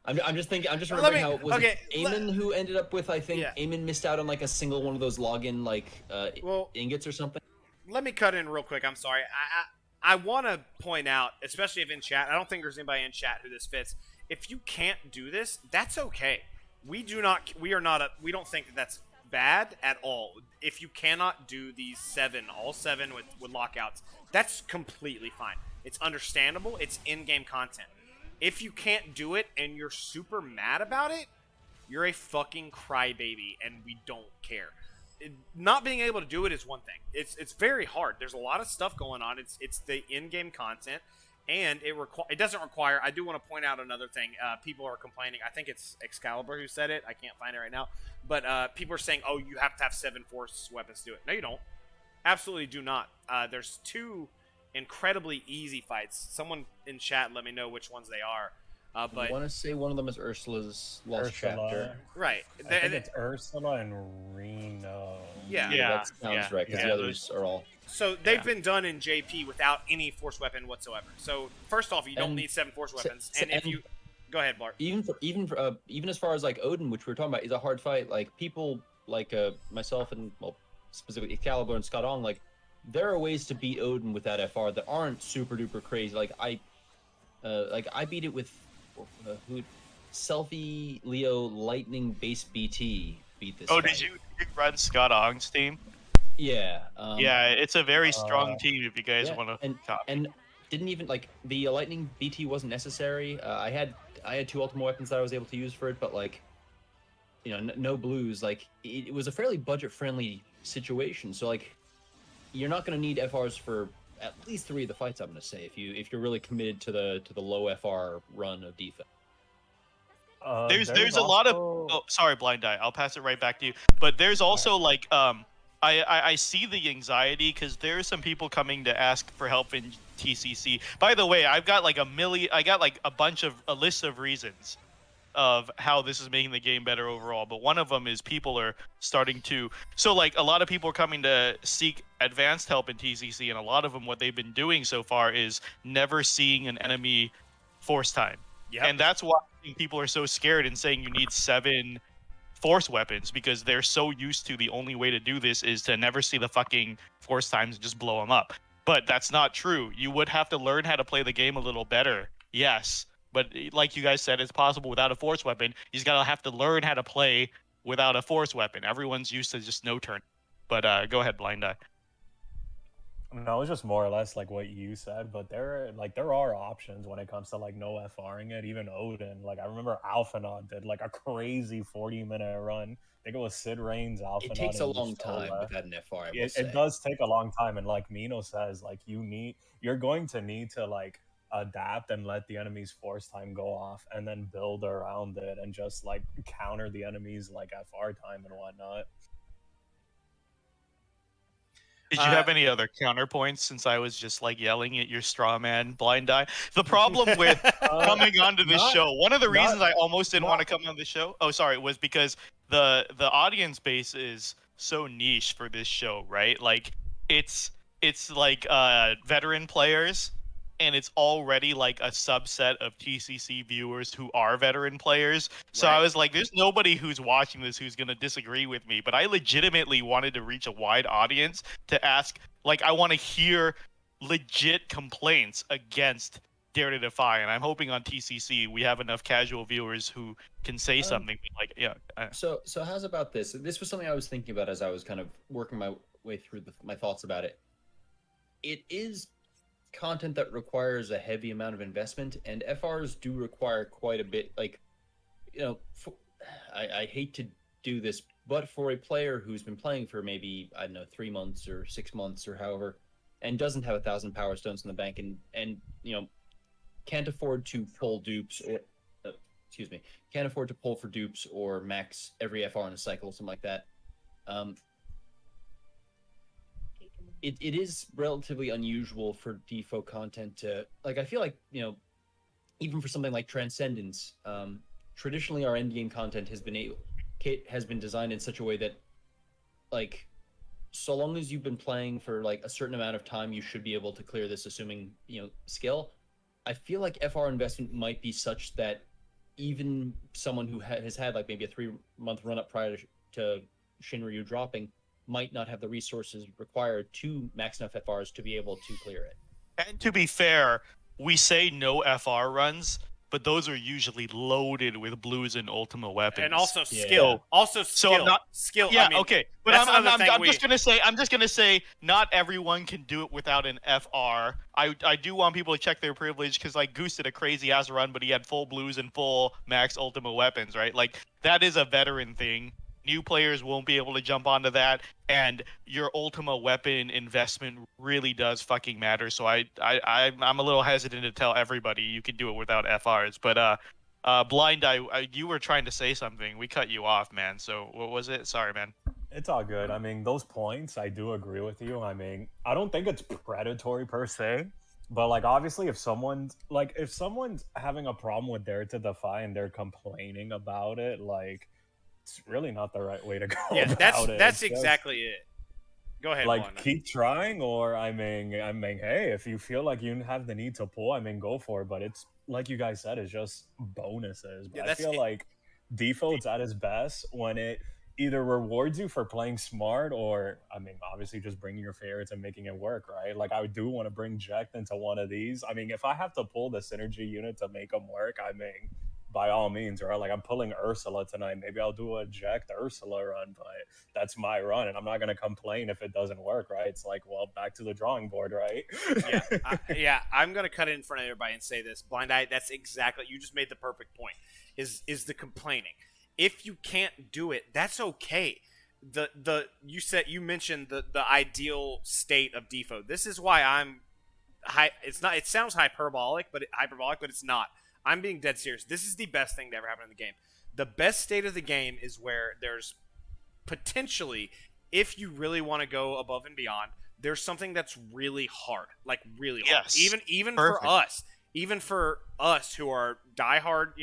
I'm just remembering how it was Eamon who ended up with, I think Eamon missed out on like a single one of those login like ingots or something. Let me cut in real quick. I'm sorry. I want to point out, especially if in chat, I don't think there's anybody in chat who this fits. If you can't do this, that's okay. We don't think that that's bad at all. If you cannot do these all 7 with lockouts, that's completely fine. It's understandable. It's in-game content. If you can't do it and you're super mad about it, you're a fucking crybaby, and we don't care. Not being able to do it is one thing. It's very hard. There's a lot of stuff going on. It's the in-game content, and it doesn't require. I do want to point out another thing. People are complaining. I think it's Excalibur who said it. I can't find it right now, but people are saying, "Oh, you have to have 7 force weapons to do it." No, you don't. Absolutely do not. There's 2 incredibly easy fights. Someone in chat let me know which ones they are. But I want to say one of them is Ursula's Lost Chapter. Right. I think it's Ursula and Reno. Yeah. That sounds right, because the others are all... So they've been done in JP without any force weapon whatsoever. So first off, you don't need 7 force weapons. And if you... Go ahead, Bart. Even as far as like Odin, which we were talking about, is a hard fight. Like people like myself and, well, specifically Excalibur and Scott Ong, like there are ways to beat Odin with that FR that aren't super duper crazy. Like I beat it with Selfie Leo Lightning Base BT beat this. Oh, fight. did you run Scott Ong's team? Yeah. Yeah, it's a very strong team if you guys want to copy. And didn't even like the lightning BT wasn't necessary. I had 2 ultimate weapons that I was able to use for it, but like, you know, no blues. Like it was a fairly budget friendly situation. So like, you're not going to need FRs for at least 3 of the fights. I'm going to say if you're really committed to the low FR run of Defy. There's a lot of sorry, Blind Eye. I'll pass it right back to you. But there's also like I see the anxiety because there are some people coming to ask for help in TCC. By the way, I've got like a list of reasons of how this is making the game better overall. But one of them is people are starting to like a lot of people are coming to seek advanced help in TCC, and a lot of them what they've been doing so far is never seeing an enemy force time. Yep. And that's why people are so scared and saying you need 7 force weapons because they're so used to the only way to do this is to never see the fucking force times and just blow them up. But that's not true. You would have to learn how to play the game a little better. Yes. But like you guys said, it's possible without a force weapon. You just gotta have to learn how to play without a force weapon. Everyone's used to just no turn. But go ahead, Blind Eye. No, it's just more or less like what you said, but there are options when it comes to like no FRing it. Even Odin, like I remember Alphanaud did like a crazy 40-minute run. I think it was Sid Reigns Alphanaud. It takes a long time without an FR. It does take a long time, and like Mino says, like you're going to need to like adapt and let the enemy's force time go off, and then build around it and just like counter the enemy's like FR time and whatnot. Did you have any other counterpoints since I was just like yelling at your straw man, Blind Eye? The problem with coming onto this show, one of the reasons I almost didn't want to come on the show, was because the audience base is so niche for this show, right? Like it's like veteran players, and it's already like a subset of TCC viewers who are veteran players. So I was like, there's nobody who's watching this who's going to disagree with me. But I legitimately wanted to reach a wide audience to ask, like, I want to hear legit complaints against Dare to Defy. And I'm hoping on TCC we have enough casual viewers who can say something like, yeah. So how's about this? This was something I was thinking about as I was kind of working my way through my thoughts about it. It is content that requires a heavy amount of investment, and FRs do require quite a bit. Like, you know, I hate to do this, but for a player who's been playing for maybe, I don't know, 3 months or 6 months or however, and doesn't have 1,000 power stones in the bank, and you know, can't afford to pull dupes or can't afford to pull for dupes or max every FR in a cycle, something like that. It is relatively unusual for defo content to, like, I feel like, you know, even for something like Transcendence, traditionally our endgame content has been designed in such a way that, like, so long as you've been playing for like a certain amount of time, you should be able to clear this, assuming, you know, skill. I feel like FR investment might be such that even someone who has had like maybe a 3-month run up prior to Shinryu dropping might not have the resources required to max enough FRs to be able to clear it. And to be fair, we say no FR runs, but those are usually loaded with blues and ultimate weapons. And also skill. Yeah. Also skill. So I'm not skill. Yeah, I mean, okay. But I'm just gonna say not everyone can do it without an FR. I do want people to check their privilege because like Goose did a crazy ass run, but he had full blues and full max ultimate weapons, right? Like that is a veteran thing. New players won't be able to jump onto that, and your ultimate weapon investment really does fucking matter. So I'm a little hesitant to tell everybody you can do it without FRs. But Blind Eye, you were trying to say something. We cut you off, man. So what was it? Sorry, man. It's all good. I mean, those points, I do agree with you. I mean, I don't think it's predatory per se, but like obviously if someone's having a problem with Dare to Defy and they're complaining about it, like it's really not the right way to go about it. That's exactly it. Go ahead. Like Juan. keep trying, or I mean, hey, if you feel like you have the need to pull, I mean, go for it. But it's like you guys said, it's just bonuses. But I feel like default's at its best when it either rewards you for playing smart, or I mean, obviously just bringing your favorites and making it work, right? Like I do want to bring Jack into one of these. I mean, if I have to pull the synergy unit to make them work, I mean, by all means, right? Like I'm pulling Ursula tonight. Maybe I'll do a eject Ursula run, but that's my run, and I'm not gonna complain if it doesn't work, right? It's like, well, back to the drawing board, right? Yeah, I'm gonna cut it in front of everybody and say this. Blind Eye, that's exactly, you just made the perfect point. Is the complaining? If you can't do it, that's okay. You mentioned the ideal state of defo. This is why I'm it's not. It sounds hyperbolic, but it's not. I'm being dead serious. This is the best thing to ever happen in the game. The best state of the game is where there's potentially, if you really want to go above and beyond, there's something that's really hard, like really hard. Yes. Even Perfect. for us who are diehard,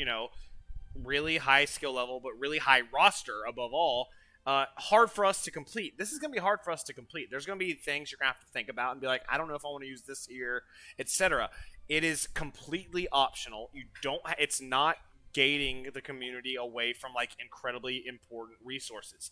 really high skill level, but really high roster above all. Hard for us to complete. This is going to be hard for us to complete. There's going to be things you're going to have to think about and be like, I don't know if I want to use this here, etc. It is completely optional. You don't. It's not gating the community away from like incredibly important resources.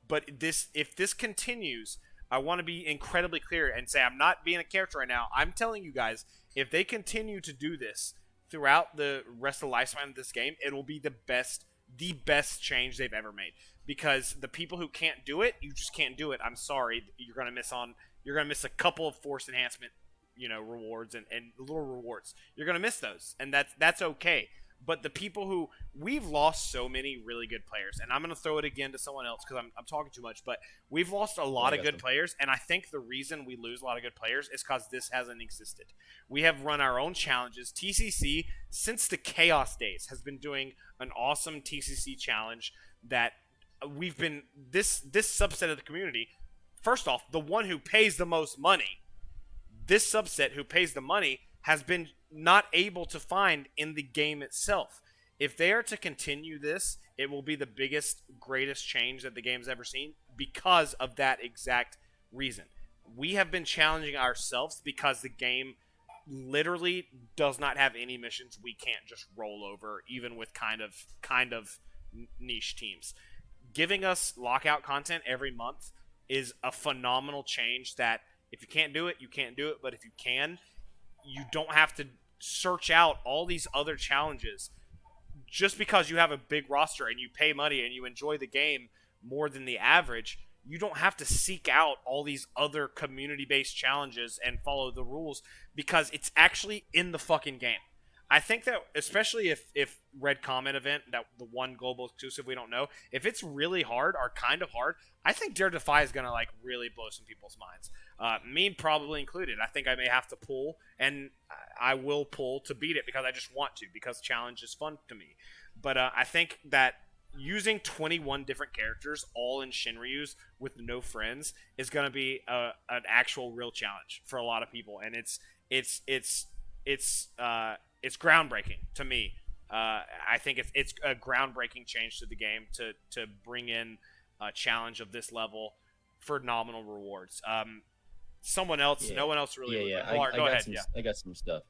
But if this continues, I want to be incredibly clear and say I'm not being a character right now. I'm telling you guys, if they continue to do this throughout the rest of the lifespan of this game, it will be the best change they've ever made. Because the people who can't do it, you just can't do it. I'm sorry, you're gonna miss a couple of force enhancement, rewards and little rewards. You're gonna miss those, and that's okay. But the people who we've lost so many really good players, and I'm gonna throw it again to someone else because I'm talking too much. But we've lost a lot of good players, and I think the reason we lose a lot of good players is because this hasn't existed. We have run our own challenges. TCC since the Chaos days has been doing an awesome TCC challenge that. We've been this subset of the community. First off, the one who pays the most money, this subset who pays the money has been not able to find in the game itself. If they are to continue this, it will be the biggest, greatest change that the game's ever seen because of that exact reason. We have been challenging ourselves because the game literally does not have any missions we can't just roll over, even with kind of niche teams. Giving us lockout content every month is a phenomenal change that if you can't do it, you can't do it. But if you can, you don't have to search out all these other challenges just because you have a big roster and you pay money and you enjoy the game more than the average. You don't have to seek out all these other community-based challenges and follow the rules because it's actually in the fucking game. I think that especially if Red Comet event, that the one global exclusive we don't know, if it's really hard or kind of hard, I think Dare Defy is going to like really blow some people's minds. Me probably included. I think I may have to pull, and I will pull to beat it because I just want to, because challenge is fun to me. But I think that using 21 different characters all in Shinryu's with no friends is going to be an actual real challenge for a lot of people, and it's groundbreaking to me. I think it's a groundbreaking change to the game to bring in a challenge of this level for nominal rewards. Someone else, no one else really. Yeah. Go ahead. I got some stuff.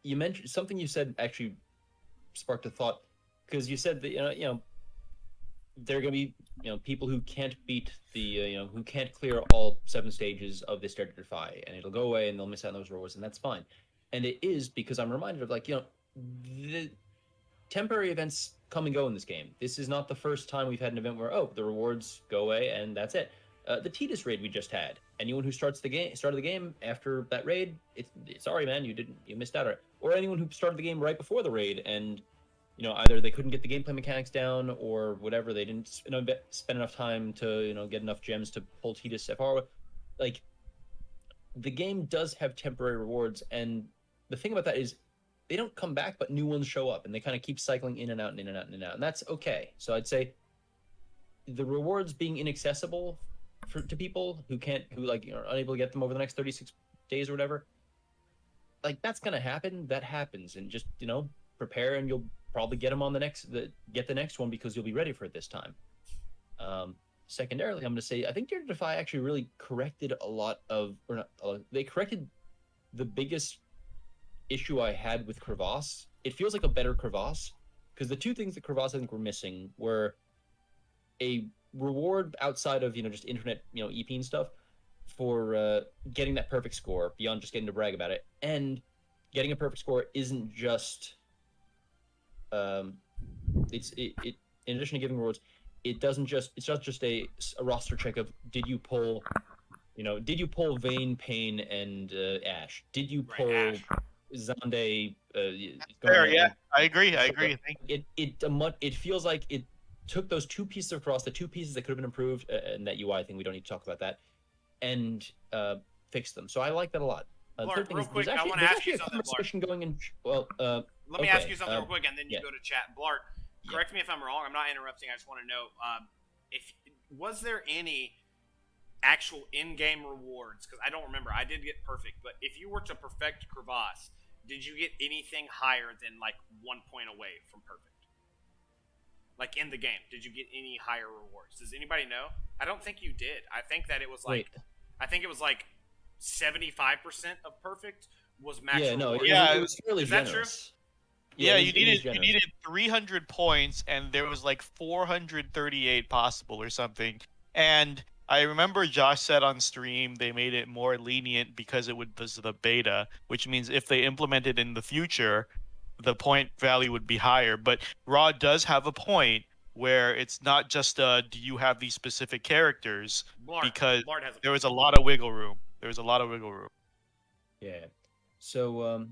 You mentioned something you said actually sparked a thought, because you said that there are going to be people who can't beat the who can't clear all 7 stages of this Dare to Defy, and it'll go away and they'll miss out on those rewards, and that's fine. And it is because I'm reminded of the temporary events come and go in this game. This is not the first time we've had an event where the rewards go away and that's it. The Tidus raid we just had. Anyone who started the game after that raid, sorry man, you missed out on it. Or anyone who started the game right before the raid and either they couldn't get the gameplay mechanics down or whatever, they didn't spend enough time to get enough gems to pull Tidus FR. Like, the game does have temporary rewards, and the thing about that is they don't come back, but new ones show up, and they kind of keep cycling in and out and in and out and in and out, and that's okay. So I'd say the rewards being inaccessible to people who are unable to get them over the next 36 days or whatever, like, that's gonna happen. That happens, and just prepare, and you'll probably get them on the next one because you'll be ready for it this time. Secondarily, I'm going to say I think Dare to Defy actually really corrected they corrected the biggest issue I had with Crevasse. It feels like a better Crevasse, because the two things that Crevasse I think were missing were a reward outside of just internet EP and stuff for getting that perfect score beyond just getting to brag about it, and getting a perfect score isn't just it in addition to giving rewards, it's not just a roster check of did you pull Vayne, Pain, and Ash? Did you pull Ash. Zande? Fair, yeah, I agree. Thank you. It feels like it took those two pieces across, the two pieces that could have been improved, and that UI thing, we don't need to talk about that, and fixed them. So I like that a lot. Blart, real quick, I want to there's ask actually you a something, Blart. conversation going in. Well, Let me ask you something real quick, and then you yeah. go to chat. Blart, correct me if I'm wrong. I'm not interrupting. I just want to know if was there any actual in-game rewards? Because I don't remember. I did get perfect, but if you were to perfect Crevasse, did you get anything higher than like 1 point away from perfect? Like in the game, did you get any higher rewards? Does anybody know? I don't think you did. I think that it was like, I think it was like 75% of perfect was max reward. It was fairly Is generous. that true? Yeah, you needed 300 points, and there was like 438 possible or something. And I remember Josh said on stream they made it more lenient because was the beta, which means if they implement it in the future, the point value would be higher. But Raw does have a point where it's not just do you have these specific characters, because there was a lot of wiggle room. Yeah. So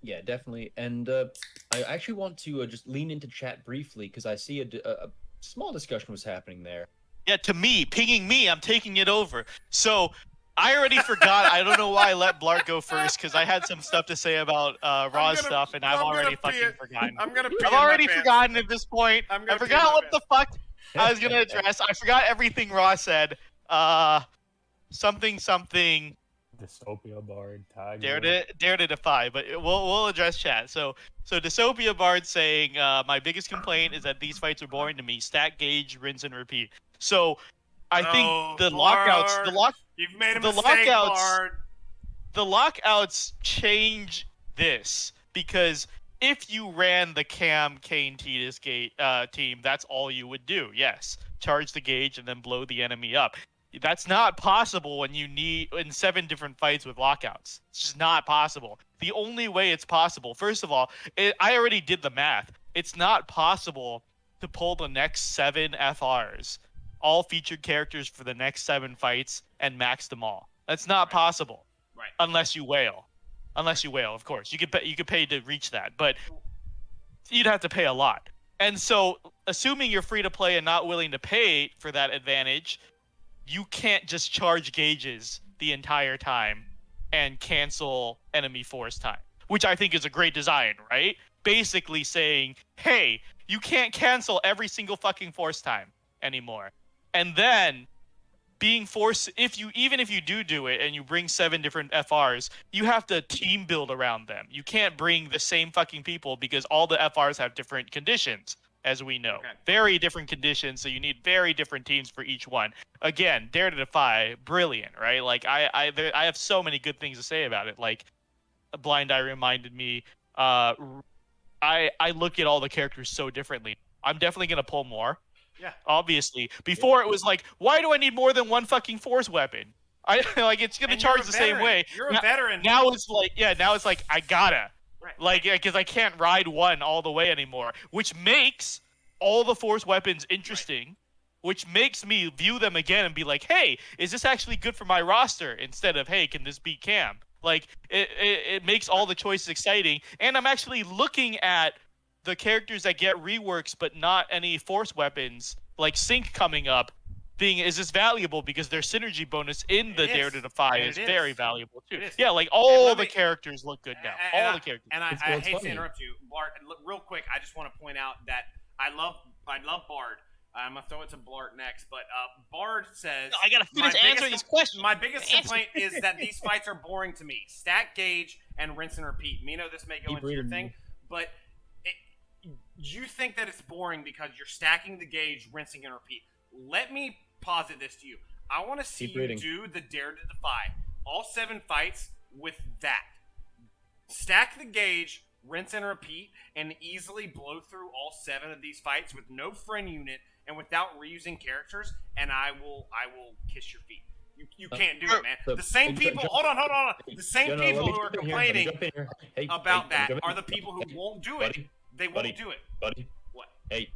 yeah, definitely. And I actually want to just lean into chat briefly because I see a small discussion was happening there. Yeah, to me, pinging me, I'm taking it over. So I already forgot. I don't know why I let Bl'Art go first because I had some stuff to say about Raw stuff, and I've already fucking forgotten. I've already forgotten at this point. I forgot what the fuck I was gonna address. I forgot everything Raw said. Something. Dissopia Bard tag. Dare to Defy, but we'll address chat. So Dissopia Bard saying my biggest complaint is that these fights are boring to me. Stack gauge, rinse and repeat. So I think the lockouts, you've made a mistake, Bard. The lockouts change this because if you ran the Cam Kane Titus team, that's all you would do. Yes, charge the gauge and then blow the enemy up. That's not possible when you need in 7 different fights with lockouts. It's just not possible. The only way it's possible, first of all, I already did the math. It's not possible to pull the next 7 FRs, all featured characters for the next 7 fights, and max them all. That's not possible. Right. Unless you whale. Of course. You could pay to reach that, but you'd have to pay a lot. And so, assuming you're free to play and not willing to pay for that advantage, you can't just charge gauges the entire time and cancel enemy force time, which I think is a great design, right? Basically saying, hey, you can't cancel every single fucking force time anymore. And then being forced, even if you do it and you bring 7 different FRs, you have to team build around them. You can't bring the same fucking people because all the FRs have different conditions, as we know. Okay. Very different conditions, so you need very different teams for each one. Again, Dare to Defy, brilliant, right? Like I have so many good things to say about it. Like Blind Eye reminded me, I look at all the characters so differently. I'm definitely gonna pull more. Yeah. Obviously. Before it was like, why do I need more than one fucking force weapon? It's gonna charge the same way. You're a veteran. Now it's like I gotta. Right. Like, because I can't ride one all the way anymore, which makes all the force weapons interesting, which makes me view them again and be like, hey, is this actually good for my roster? Instead of, hey, can this beat Cam? Like, it makes all the choices exciting, and I'm actually looking at the characters that get reworks but not any force weapons, like Sync coming up, is this valuable because their synergy bonus in the Dare to Defy is very valuable too. Yeah, like all the characters look good now. All the characters. And I hate to interrupt you, Bart. Real quick, I just want to point out that I love Bard. I'm gonna throw it to Bl'Art next, but Bard says I gotta finish answering these questions. My biggest complaint is that these fights are boring to me. Stack gauge and rinse and repeat. Mino, this may go into your thing, but you think that it's boring because you're stacking the gauge, rinsing and repeat. Let me posit this to you. I want to see you do the Dare to Defy. All 7 fights with that. Stack the gauge, rinse and repeat, and easily blow through all 7 of these fights with no friend unit and without reusing characters, and I will kiss your feet. You can't do it, man. So, The same people. Hold on. The same people who are complaining about that are the people who won't do it. They won't do it. Buddy. What? Hey.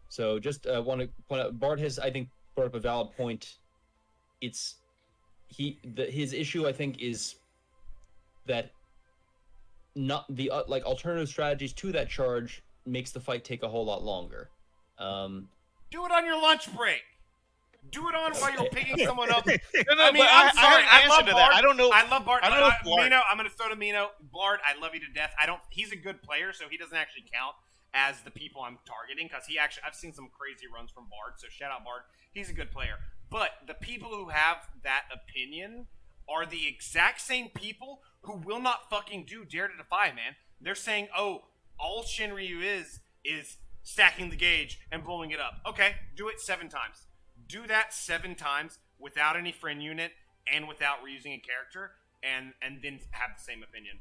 So just want to point out, Bart has, I think, brought up a valid point. His issue, I think, is that not the alternative strategies to that charge makes the fight take a whole lot longer. Do it on your lunch break. Do it on while you're picking someone up. No, I mean, I'm sorry. I love Bart. I don't know. I love Bart. I don't know Bl'Art. Mino, I'm going to throw to Mino. Bl'Art, I love you to death. He's a good player, so he doesn't actually count as the people I'm targeting, because I've seen some crazy runs from Bart, so shout out Bart. He's a good player. But the people who have that opinion are the exact same people who will not fucking do Dare to Defy, man. They're saying, oh, all Shinryu is stacking the gauge and blowing it up. Okay, do it 7 times. Do that 7 times without any friend unit and without reusing a character, and then have the same opinion.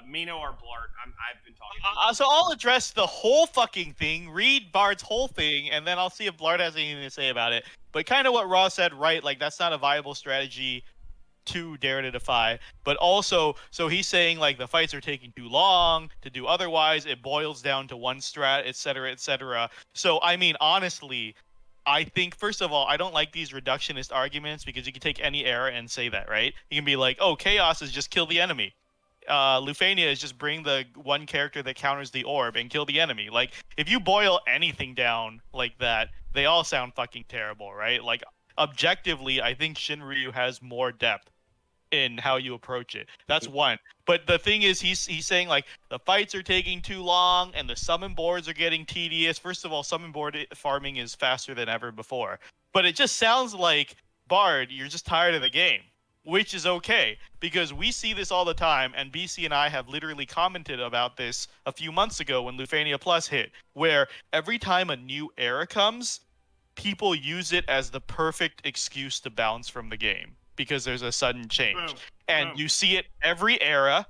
Mino or Bl'Art, I've been talking. So I'll address the whole fucking thing, read Bard's whole thing, and then I'll see if Bl'Art has anything to say about it. But kind of what Ross said, right? Like, that's not a viable strategy to Dare to Defy. But also, so he's saying, like, the fights are taking too long to do otherwise. It boils down to one strat, etc., etc. So, I mean, honestly, I think, first of all, I don't like these reductionist arguments, because you can take any era and say that, right? You can be like, oh, Chaos is just kill the enemy. Lufania is just bring the one character that counters the orb and kill the enemy. Like, if you boil anything down like that, they all sound fucking terrible, right? Like, objectively, I think Shinryu has more depth in how you approach it. That's one. But the thing is, he's saying, like, the fights are taking too long and the summon boards are getting tedious. First of all, summon board farming is faster than ever before. But it just sounds like, Bard, you're just tired of the game, which is okay, because we see this all the time, and BC and I have literally commented about this a few months ago when Lufania Plus hit, where every time a new era comes, people use it as the perfect excuse to bounce from the game, because there's a sudden change. Boom. And Boom. you see it every era,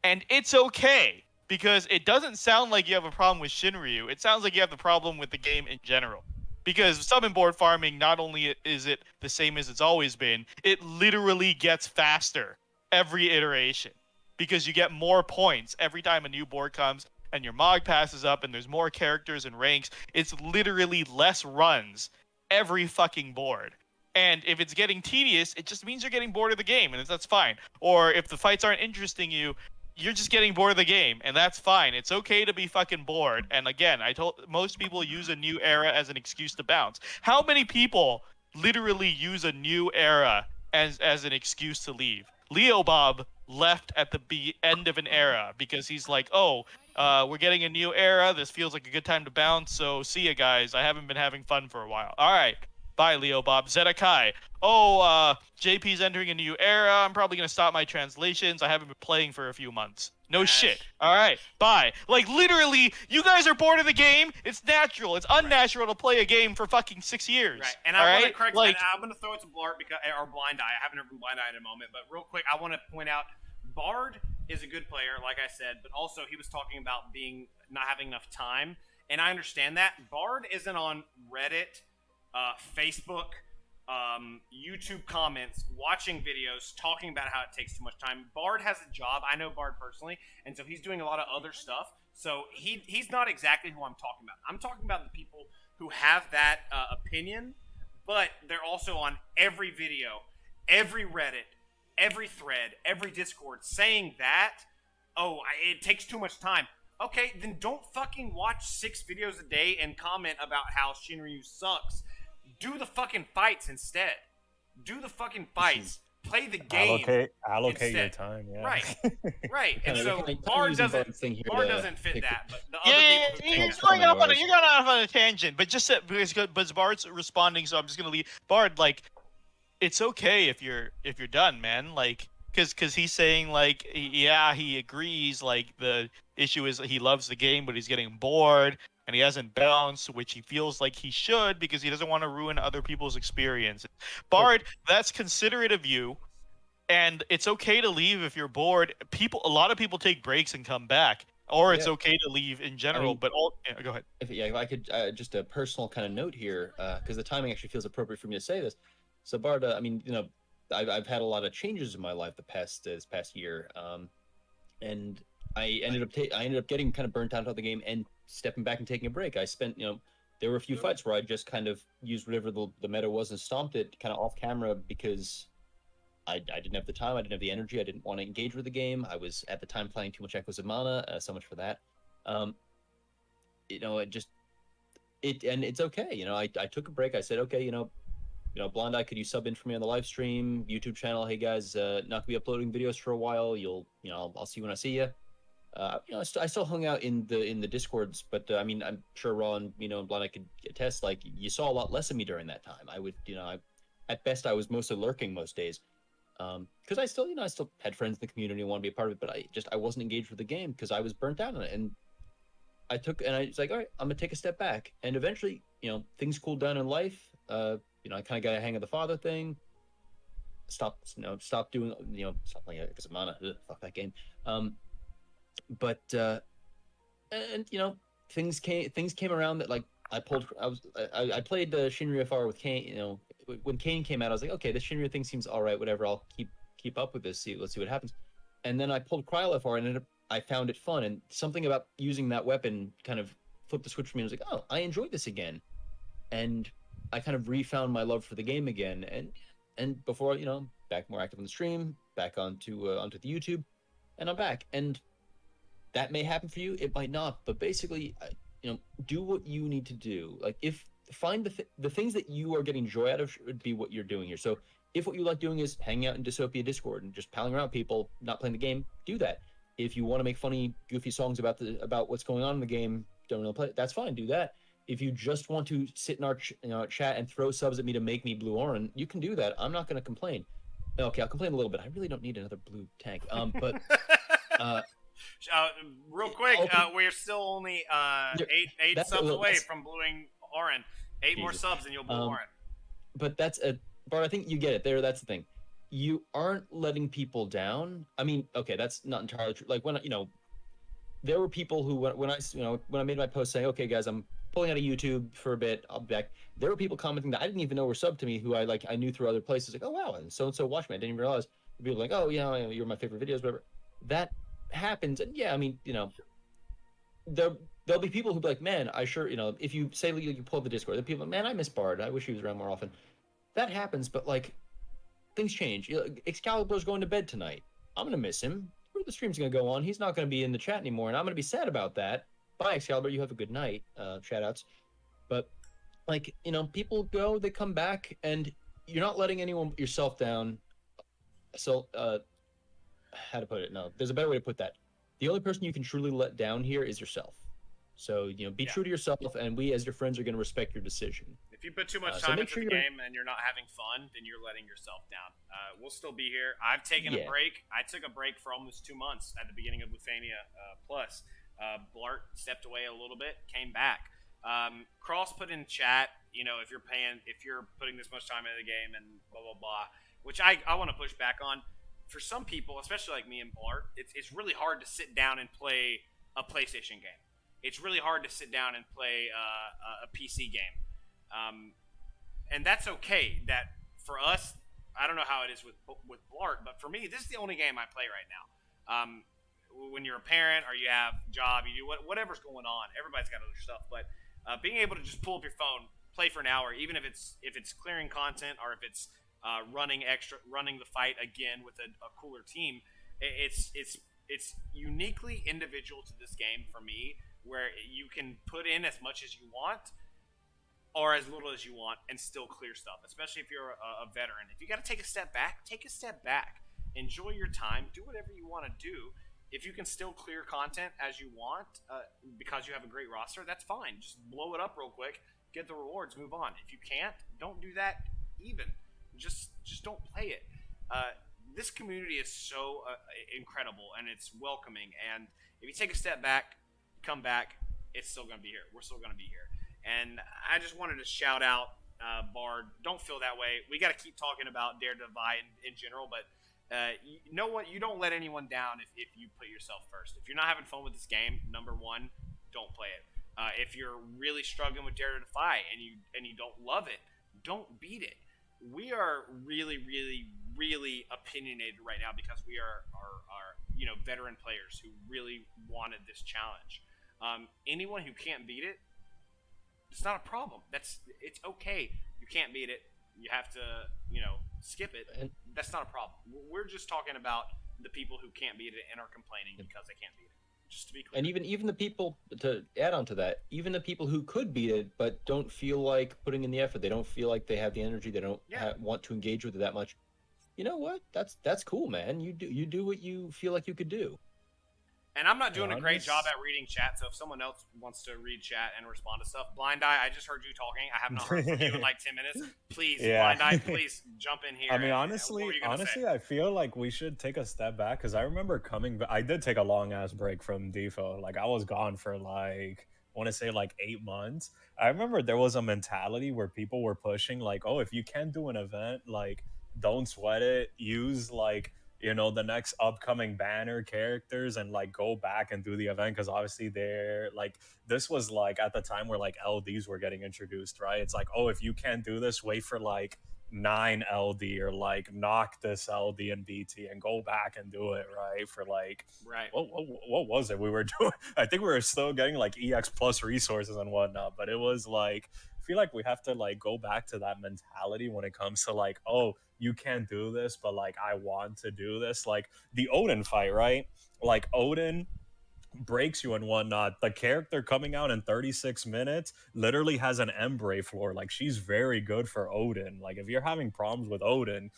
and it's okay, because it doesn't sound like you have a problem with Shinryu, it sounds like you have the problem with the game in general. Because summon board farming, not only is it the same as it's always been, it literally gets faster every iteration, because you get more points every time a new board comes, and your Mog passes up, and there's more characters and ranks. It's literally less runs every fucking board. And if it's getting tedious, it just means you're getting bored of the game, and that's fine. Or if the fights aren't interesting you, you're just getting bored of the game, and that's fine. It's okay to be fucking bored. And again, most people use a new era as an excuse to bounce. How many people literally use a new era as an excuse to leave? Leo Bob left at the end of an era because he's like, oh, we're getting a new era. This feels like a good time to bounce. So see ya, guys. I haven't been having fun for a while. All right. Bye, Leo Bob. Zedekai. Oh, JP's entering a new era. I'm probably going to stop my translations. I haven't been playing for a few months. No shit. All right. Bye. Like, literally, you guys are bored of the game. It's natural. It's unnatural to play a game for fucking 6 years. Right. And I want to correct, and I'm going to throw it to Bl'Art or Blind Eye. I haven't ever Blind Eye in a moment, but real quick, I want to point out Bard is a good player, like I said, but also he was talking about not having enough time, and I understand that. Bard isn't on Reddit, Facebook, YouTube comments, watching videos, talking about how it takes too much time. Bard has a job. I know Bard personally, and so he's doing a lot of other stuff. So he's not exactly who I'm talking about. I'm talking about the people who have that opinion, but they're also on every video, every Reddit, every thread, every Discord saying that, oh, it takes too much time. Okay, then don't fucking watch 6 videos a day and comment about how Shinryu sucks. Do the fucking fights instead. Do the fucking fights. Play the game. Allocate your time. Yeah. Right. And so Bard doesn't fit that. But the other people you're going off on a tangent. But just because Bard's responding, so I'm just gonna leave. Bard, like, it's okay if you're done, man. Like, because he's saying, like, yeah, he agrees. Like, the issue is he loves the game, but he's getting bored. And he hasn't bounced, which he feels like he should, because he doesn't want to ruin other people's experience. Bard, that's considerate of you, and it's okay to leave if you're bored. A lot of people take breaks and come back, or it's okay to leave in general. Go ahead. If I could just a personal kind of note here, because the timing actually feels appropriate for me to say this. So Bard, I mean, I've had a lot of changes in my life this past year, and I ended up getting kind of burnt out of the game and stepping back and taking a break. I spent, there were a few fights where I just kind of used whatever the meta was and stomped it kind of off camera because I didn't have the time, I didn't have the energy, I didn't want to engage with the game. I was at the time playing too much Echoes of Mana, so much for that. And it's okay. I took a break. I said, okay, Blonde Eye, could you sub in for me on the live stream, YouTube channel? Hey guys, not gonna be uploading videos for a while. I'll see you when I see you. I still hung out in the Discords, but I mean, I'm sure Raw and and Blonde Eye could attest. Like, you saw a lot less of me during that time. I would, at best, I was mostly lurking most days, because I still had friends in the community and want to be a part of it, but I wasn't engaged with the game because I was burnt out on it. And I was like, all right, I'm gonna take a step back. And eventually, things cooled down in life. I kind of got a hang of the father thing. Stop doing, stop playing Echoes of Mana. Ugh, fuck that game. But things came around that, like, I played Shinryu FR with Kane. When Kane came out, I was like, okay, this Shinryu thing seems all right. Whatever, I'll keep up with this. Let's see what happens. And then I pulled Cryol FR, and I found it fun, and something about using that weapon kind of flipped the switch for me. I was like, oh, I enjoyed this again, and I kind of refound my love for the game again. And before, back more active on the stream, back onto the YouTube, and I'm back. And that may happen for you, it might not, but basically, do what you need to do. Like, find the things that you are getting joy out of should be what you're doing here. So if what you like doing is hanging out in Dissopia Discord and just palling around people, not playing the game, do that. If you want to make funny, goofy songs about what's going on in the game, don't really play it, that's fine, do that. If you just want to sit in our chat and throw subs at me to make me Bluron, you can do that. I'm not going to complain. Okay, I'll complain a little bit. I really don't need another blue tank. But real quick, we're still only eight subs away from bluing Orin. 8 more subs and you'll blue Orin. But Bart, I think you get it there. That's the thing. You aren't letting people down. I mean, okay, that's not entirely true. Like, when there were people who, when I made my post saying, okay, guys, I'm pulling out of YouTube for a bit, I'll be back. There were people commenting that I didn't even know were subbed to me, who I knew through other places. Like, oh wow, and so watched me. I didn't even realize. People like, oh yeah, you're my favorite videos, whatever. That happens, and yeah, I mean, there'll be people who be like, man, I sure, if you say you pull up the Discord, there are people, man, I miss Bard. I wish he was around more often. That happens, but like, things change. Excalibur's going to bed tonight. I'm gonna miss him. The stream's gonna go on. He's not gonna be in the chat anymore, and I'm gonna be sad about that. Bye, Excalibur. You have a good night. Shout outs. But like, people go, they come back, and you're not letting anyone but yourself down. So, how to put it? No, there's a better way to put that. The only person you can truly let down here is yourself. So, be true to yourself, and we, as your friends, are going to respect your decision. If you put too much time into the game and you're not having fun, then you're letting yourself down. We'll still be here. I've taken a break. I took a break for almost 2 months at the beginning of Lufania Plus. Blart stepped away a little bit, came back. Cross put in chat, if you're putting this much time into the game and blah, blah, blah, which I want to push back on. For some people, especially like me and Blart, it's really hard to sit down and play a PlayStation game. It's really hard to sit down and play a PC game. And that's okay. That for us, I don't know how it is with Blart, but for me, this is the only game I play right now. When you're a parent or you have a job, you do whatever's going on. Everybody's got other stuff, but being able to just pull up your phone, play for an hour, even if it's clearing content or if it's running the fight again with a cooler team, it's uniquely individual to this game for me, where you can put in as much as you want or as little as you want and still clear stuff, especially if you're a veteran. If you got to take a step back, take a step back. Enjoy your time. Do whatever you want to do. If you can still clear content as you want because you have a great roster, that's fine. Just blow it up real quick, get the rewards, move on. If you can't, don't do that even. Just don't play it. This community is so incredible, and it's welcoming. And if you take a step back, come back, it's still going to be here. We're still going to be here. And I just wanted to shout out Bard. Don't feel that way. We got to keep talking about Dare to Defy in general, but you know what? You don't let anyone down if you put yourself first. If you're not having fun with this game, number one, don't play it. If you're really struggling with Dare to Defy and you don't love it, don't beat it. we are really, really, really opinionated right now because we are veteran players who really wanted this challenge. Anyone who can't beat it, it's not a problem. It's okay. You can't beat it. You have to skip it. And- That's not a problem. We're just talking about the people who can't beat it and are complaining because they can't beat it. Just to be clear. And even the people, to add on to that, even the people who could beat it but don't feel like putting in the effort, they don't feel like they have the energy, they don't want to engage with it that much. You know what? That's cool, man. You do what you feel like you could do. And I'm not doing a great job at reading chat, so if someone else wants to read chat and respond to stuff, Blind Eye, I just heard you talking. I have not heard from you in like 10 minutes. Please, Blind Eye, please jump in here. I mean, honestly, I feel like we should take a step back because I remember coming back. I did take a long ass break from Defo. Like, I was gone for like, I want to say like 8 months. I remember there was a mentality where people were pushing like, oh, if you can't do an event, like, don't sweat it. Use like, the next upcoming banner characters and like go back and do the event, because obviously they're like, this was like at the time where like LDs were getting introduced, right? It's like, oh, if you can't do this, wait for like 9 LD or like knock this LD and BT and go back and do it, right? For like, what was it we were doing? I think we were still getting like EX plus resources and whatnot, but it was like, I feel like we have to like go back to that mentality when it comes to like, oh, you can't do this, but like I want to do this. Like the Odin fight, right? Like Odin breaks you and whatnot. The character coming out in 36 minutes literally has an Embrace floor. Like, she's very good for Odin. Like, if you're having problems with Odin,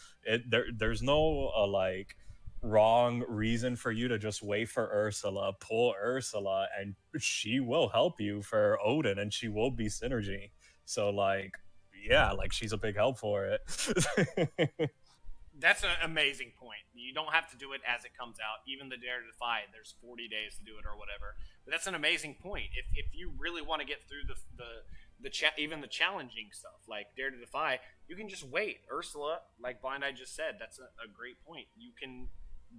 there's no like wrong reason for you to just wait for Ursula, pull Ursula, and she will help you for Odin, and she will be synergy. So like, yeah, like she's a big help for it. That's an amazing point. You don't have to do it as it comes out. Even the Dare to Defy, there's 40 days to do it or whatever. But that's an amazing point. If you really want to get through even the challenging stuff like Dare to Defy, you can just wait. Ursula, like Blind Eye just said, that's a great point. You can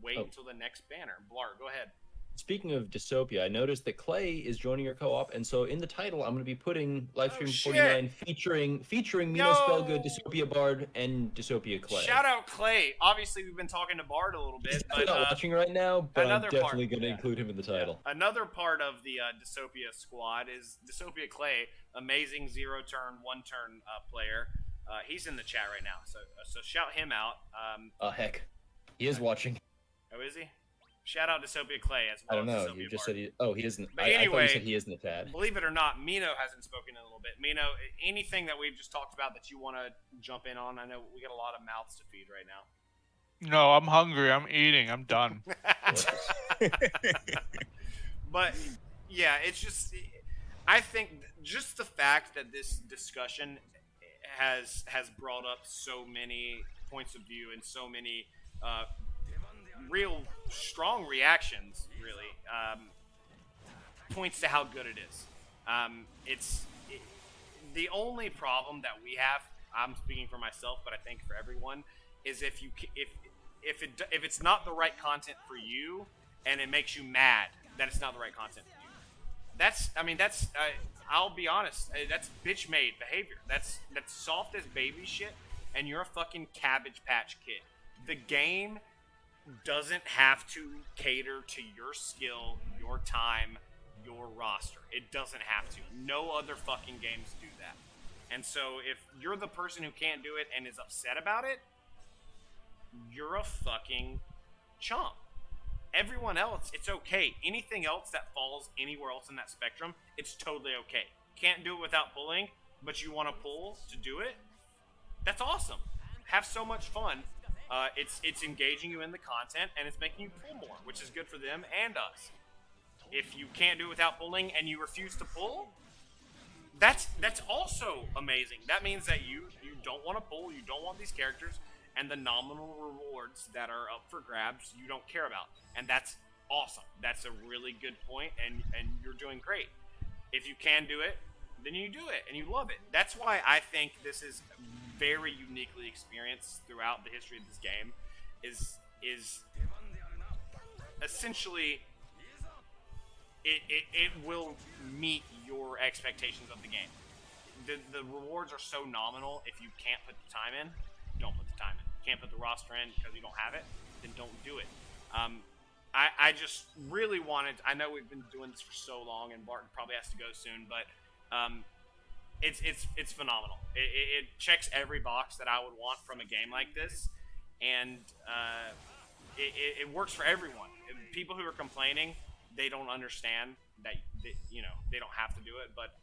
wait until the next banner. Blar, go ahead. Speaking of Dissopia, I noticed that Clay is joining your co-op, and so in the title, I'm going to be putting Lifestream 49 featuring Mino, Spelgud, Dissopia Bard, and Dissopia Clay. Shout out Clay. Obviously, we've been talking to Bard a little bit. He's not watching right now, but I'm definitely going to include him in the title. Yeah. Another part of the Dissopia squad is Dissopia Clay, amazing 0-turn, 1-turn player. He's in the chat right now, so shout him out. Heck, he is watching. Oh, is he? Shout out Dissopia Clay as well. I don't know. You just said he. Oh, he isn't. But anyway, I thought you said he is in the chat. Believe it or not, Mino hasn't spoken in a little bit. Mino, anything that we've just talked about that you want to jump in on? I know we got a lot of mouths to feed right now. No, I'm hungry. I'm eating. I'm done. But yeah, it's just. I think just the fact that this discussion has brought up so many points of view and so many. Real strong reactions really points to how good it is. The only problem that we have, I'm speaking for myself, but I think for everyone, is if it's not the right content for you and it makes you mad that it's not the right content for you. I'll be honest, that's bitch made behavior. That's soft as baby shit, and you're a fucking Cabbage Patch Kid. The game doesn't have to cater to your skill, your time, your roster. It doesn't have to. No other fucking games do that. And so if you're the person who can't do it and is upset about it, you're a fucking chump. Everyone else, it's okay. Anything else that falls anywhere else in that spectrum, it's totally okay. Can't do it without pulling, but you want to pull to do it? That's awesome. Have so much fun. It's engaging you in the content, and it's making you pull more, which is good for them and us. If you can't do it without pulling and you refuse to pull, that's also amazing. That means that you don't want to pull, you don't want these characters, and the nominal rewards that are up for grabs you don't care about. And that's awesome. That's a really good point, and you're doing great. If you can do it, then you do it, and you love it. That's why I think this is very uniquely experienced throughout the history of this game, is essentially it will meet your expectations of the game. The rewards are so nominal if you can't put the time in can't put the roster in because you don't have it, then don't do it. I just really wanted. I know we've been doing this for so long, and Barton probably has to go soon, but it's phenomenal. It checks every box that I would want from a game like this, and it works for everyone. People who are complaining, they don't understand that they don't have to do it. But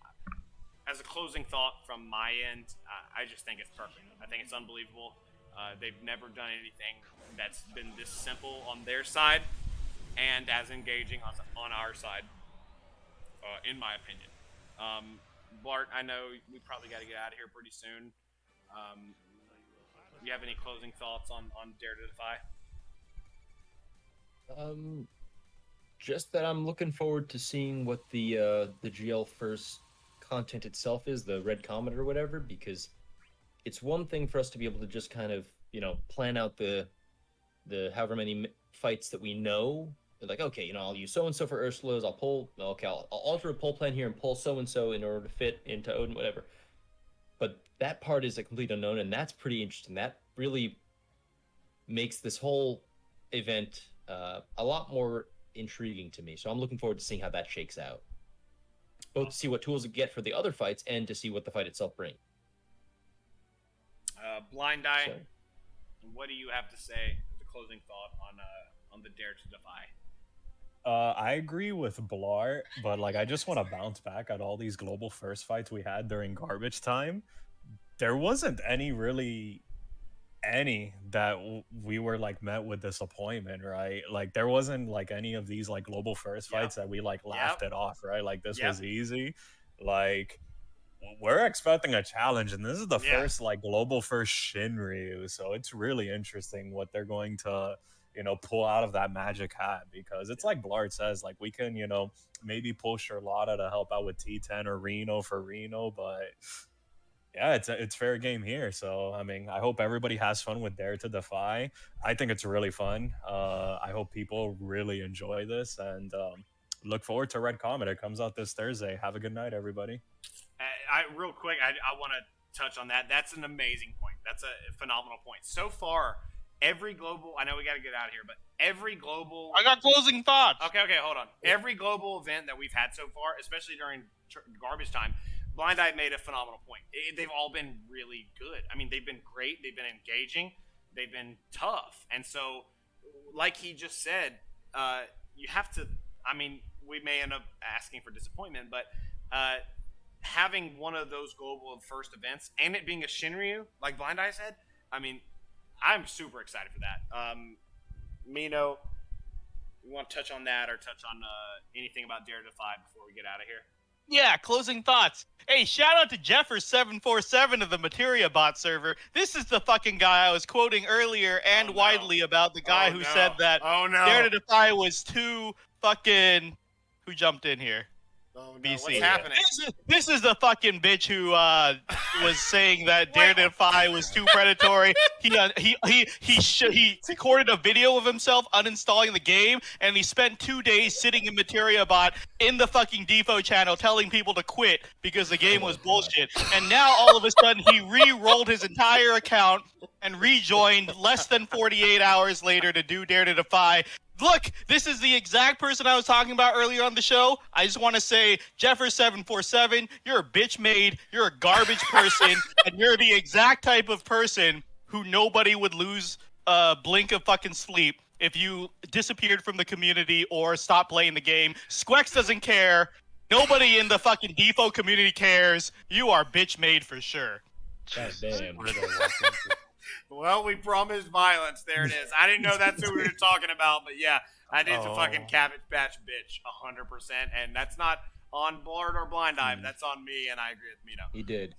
as a closing thought from my end, I just think it's perfect. I think it's unbelievable. They've never done anything that's been this simple on their side and as engaging on our side, in my opinion. Bl'Art, I know we probably got to get out of here pretty soon. Do you have any closing thoughts on Dare to Defy? Just that I'm looking forward to seeing what the GL first content itself is, the Red Comet or whatever, because it's one thing for us to be able to just kind of, plan out the however many fights that we know. Like, okay, I'll use so-and-so for Ursula's, I'll alter a pull plan here and pull so-and-so in order to fit into Odin, whatever. But that part is a complete unknown, and that's pretty interesting. That really makes this whole event a lot more intriguing to me. So I'm looking forward to seeing how that shakes out. Both to see what tools we get for the other fights and to see what the fight itself brings. Blind Eye, what do you have to say as a closing thought on the Dare to Defy? I agree with Bl'Art, but I just want to bounce back at all these global first fights we had during garbage time. There wasn't any that we were met with disappointment, right? There wasn't any of these global first fights that we laughed it off, right? This was easy. We're expecting a challenge, and this is the first global first Shinryu, so it's really interesting what they're going to pull out of that magic hat, because it's like Bl'Art says, we can maybe pull Charlotta to help out with T10 or Reno for Reno, but yeah, it's fair game here. So I hope everybody has fun with Dare to Defy. I think it's really fun. I hope people really enjoy this, and look forward to Red Comet. It comes out this Thursday. Have a good night, everybody. Real quick, I want to touch on that. That's an amazing point. That's a phenomenal point. So far, every global, I know we got to get out of here, but every global... I got closing thoughts. Okay, hold on. Every global event that we've had so far, especially during garbage time, Blind Eye made a phenomenal point. They've all been really good. They've been great. They've been engaging. They've been tough. And so, like he just said, you have to... we may end up asking for disappointment, but having one of those global first events and it being a Shinryu, like Blind Eye said, I'm super excited for that. Mino, you want to touch on that or touch on anything about Dare to Defy before we get out of here? Yeah, closing thoughts. Hey, shout out to Jeffers747 of the Materia bot server. This is the fucking guy I was quoting earlier and widely about, the guy who said that Dare to Defy was too fucking... Who jumped in here? Oh, no. BC. What's happening? This is the fucking bitch who was saying that Dare to Defy was too predatory. He recorded a video of himself uninstalling the game, and he spent 2 days sitting in Materia bot in the fucking Defo channel telling people to quit because the game was bullshit. And now all of a sudden he re-rolled his entire account and rejoined less than 48 hours later to do Dare to Defy. Look, this is the exact person I was talking about earlier on the show. I just want to say, Jeffers747, you're a bitch made, you're a garbage person, and you're the exact type of person who nobody would lose a blink of fucking sleep if you disappeared from the community or stopped playing the game. Squex doesn't care. Nobody in the fucking Defo community cares. You are bitch made for sure. God damn. Well, we promised violence. There it is. I didn't know that's who we were talking about, but yeah, I did a fucking Cabbage Patch bitch, 100%, and that's not on Bl'Art or Blind Eye, that's on me, and I agree with Mino. He did.